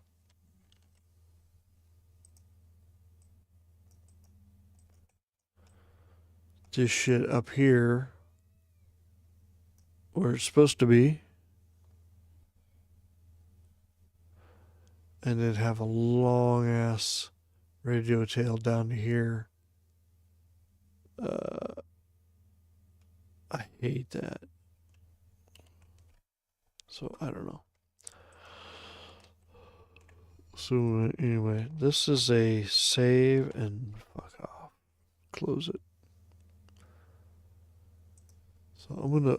this shit up here where it's supposed to be, and then have a long ass radio tail down to here. I hate that. So I don't know. So anyway, this is a save and fuck off. Close it. So I'm gonna.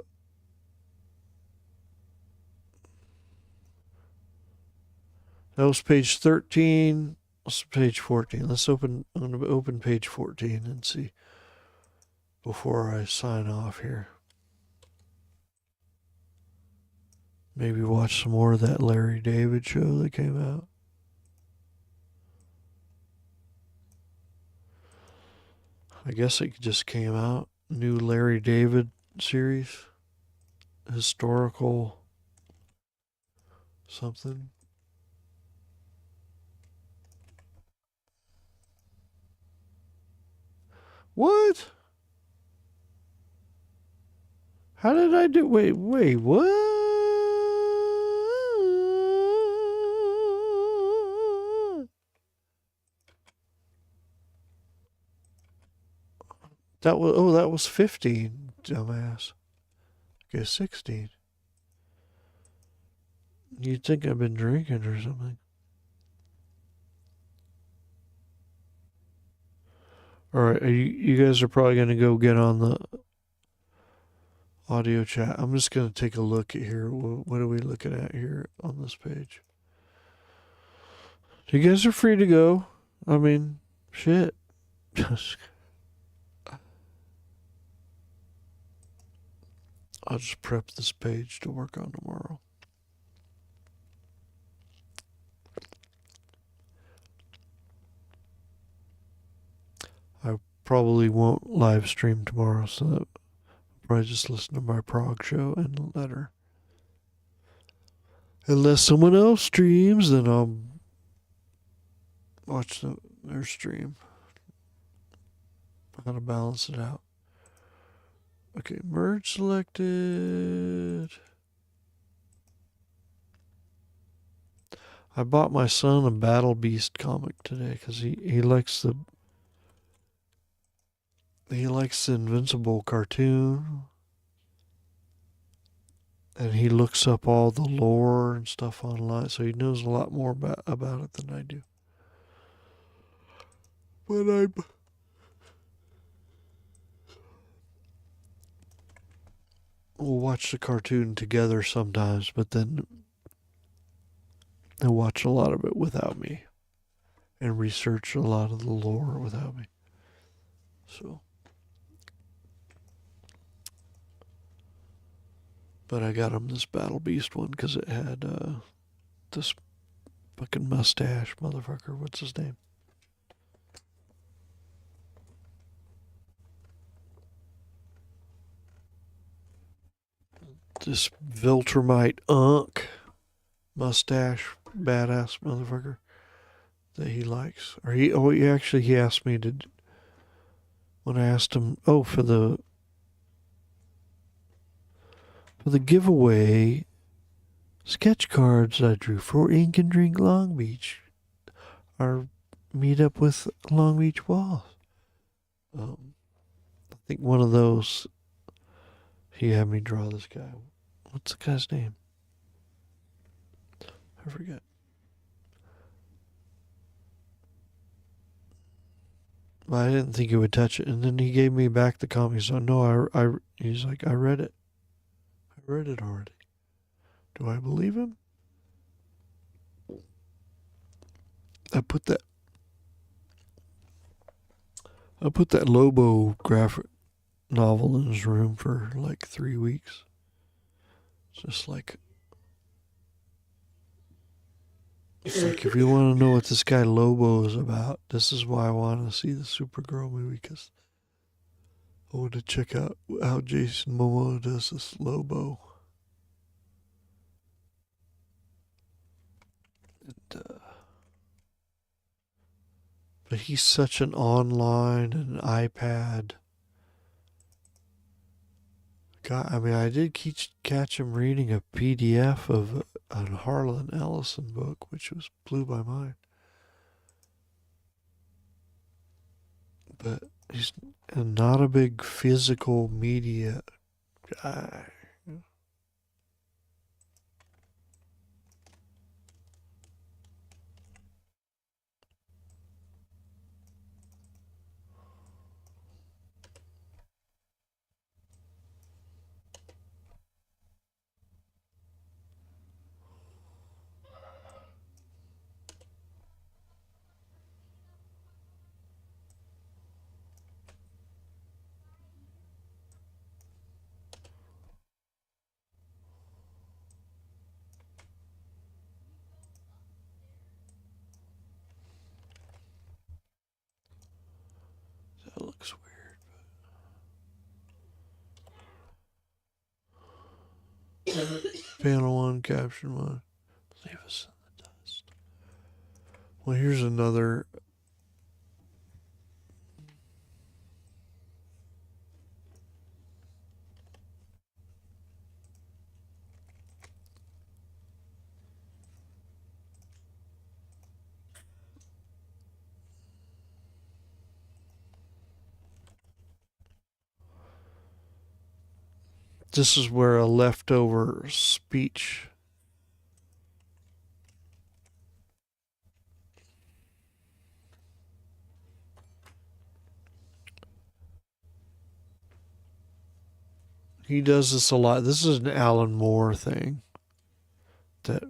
That was page 13. That's page 14. Let's open. I'm gonna open page 14 and see before I sign off here. Maybe watch some more of that Larry David show that came out. I guess it just came out. New Larry David series. Historical something. What? How did I do? Wait, what? That was 15, dumbass. Okay, 16. You'd think I've been drinking or something. All right, you guys are probably going to go get on the audio chat. I'm just going to take a look at here. What are we looking at here on this page? You guys are free to go. I mean, shit. I'll just prep this page to work on tomorrow. I probably won't live stream tomorrow, so I'll probably just listen to my prog show and letter. Unless someone else streams, then I'll watch their stream. I gotta balance it out. Okay, merge selected. I bought my son a Battle Beast comic today because he likes the Invincible cartoon, and he looks up all the lore and stuff online, so he knows a lot more about it than I do. But we'll watch the cartoon together sometimes, but then he'll watch a lot of it without me and research a lot of the lore without me. So, but I got him this Battle Beast one because it had this fucking mustache motherfucker. What's his name? This Viltrumite mustache badass motherfucker that he likes. Or he asked me to, when I asked him, for the giveaway sketch cards I drew for Ink and Drink Long Beach, our meetup with Long Beach Walls. I think one of those, he had me draw this guy. What's the guy's name? I forget. I didn't think he would touch it, and then he gave me back the comic. So no, he's like, I read it. I read it already. Do I believe him? I put that Lobo graphic novel in his room for like 3 weeks. Just like It's like, if you want to know what this guy Lobo is about, this is why I want to see the Supergirl movie, because I want to check out how Jason Momoa does this Lobo. And, but he's such an online and iPad guy. I mean, I did catch him reading a PDF of a Harlan Ellison book, which blew my mind. But he's not a big physical media guy. That looks weird. Panel 1, caption 1. Leave us in the dust. Well, here's another. This is where a leftover speech. He does this a lot. This is an Alan Moore thing that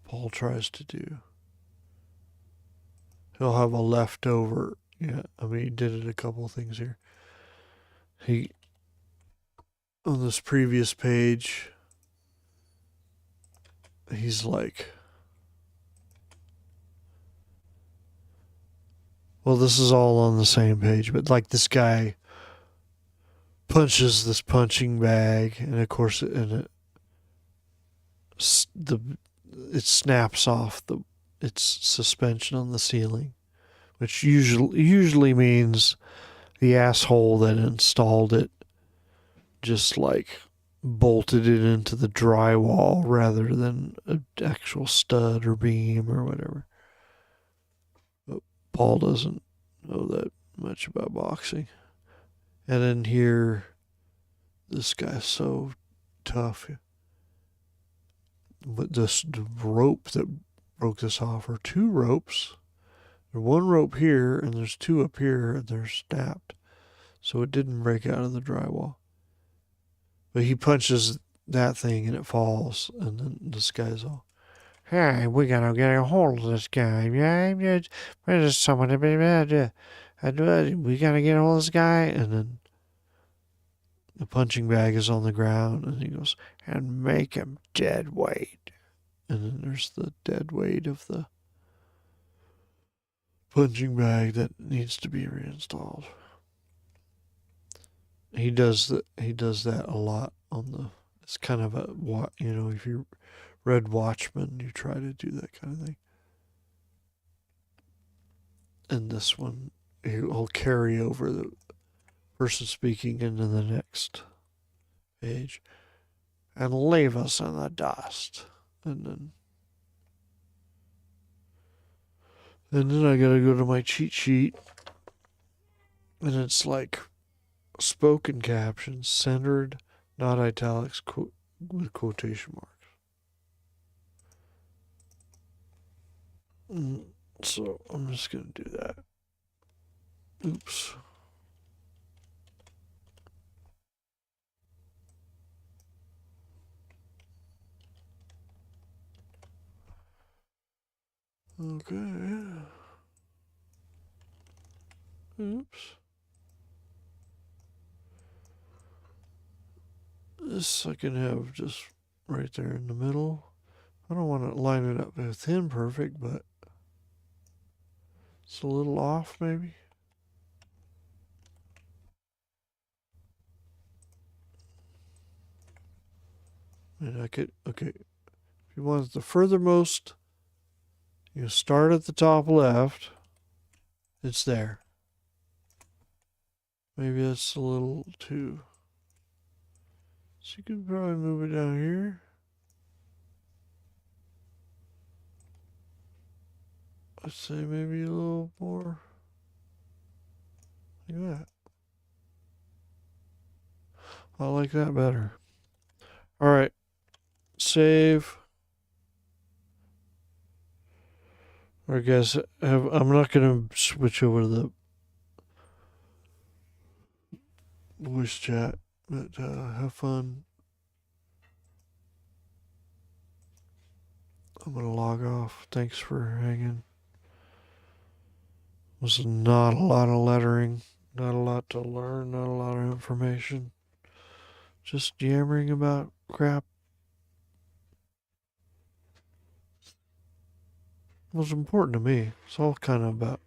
Paul tries to do. He'll have a leftover. Yeah, I mean, he did it a couple of things here. He, on this previous page, he's like, well, this is all on the same page, but like, this guy punches this punching bag, and of course, it snaps off its suspension on the ceiling, which usually means the asshole that installed it just like bolted it into the drywall rather than an actual stud or beam or whatever. But Paul doesn't know that much about boxing. And then here, this guy's so tough. But the rope that broke this off are two ropes. There's one rope here, and there's two up here, and they're snapped. So it didn't break out of the drywall. But he punches that thing, and it falls, and then this guy's all, hey, we gotta get a hold of this guy. Yeah, there's someone, we gotta get a hold of this guy. And then the punching bag is on the ground, and he goes, and make him dead weight. And then there's the dead weight of the punching bag that needs to be reinstalled. He does that a lot on the. It's kind of a, if you read Watchmen, you try to do that kind of thing. And this one, he'll carry over the person speaking into the next page and leave us in the dust. And then I gotta go to my cheat sheet, and it's like spoken captions, centered, not italics, with quotation marks. So I'm just gonna do that. Oops. Okay. Oops. This I can have just right there in the middle. I don't want to line it up within perfect, but it's a little off maybe. And I could, okay, if you want the furthermost, you start at the top left. It's there. Maybe that's a little too. So you could probably move it down here. I'd say maybe a little more. Like that. I like that better. All right. Save. I guess I'm not going to switch over to the voice chat, but have fun. I'm going to log off. Thanks for hanging. This is not a lot of lettering, not a lot to learn, not a lot of information. Just yammering about crap. It was important to me. It's all kind of about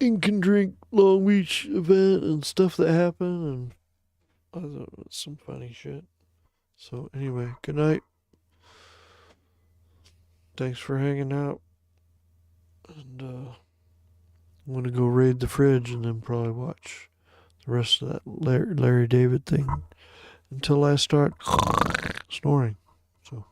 Ink and Drink Long Beach event and stuff that happened, and I thought it was some funny shit. So anyway, good night. Thanks for hanging out. And I'm gonna go raid the fridge and then probably watch the rest of that Larry David thing until I start snoring. So.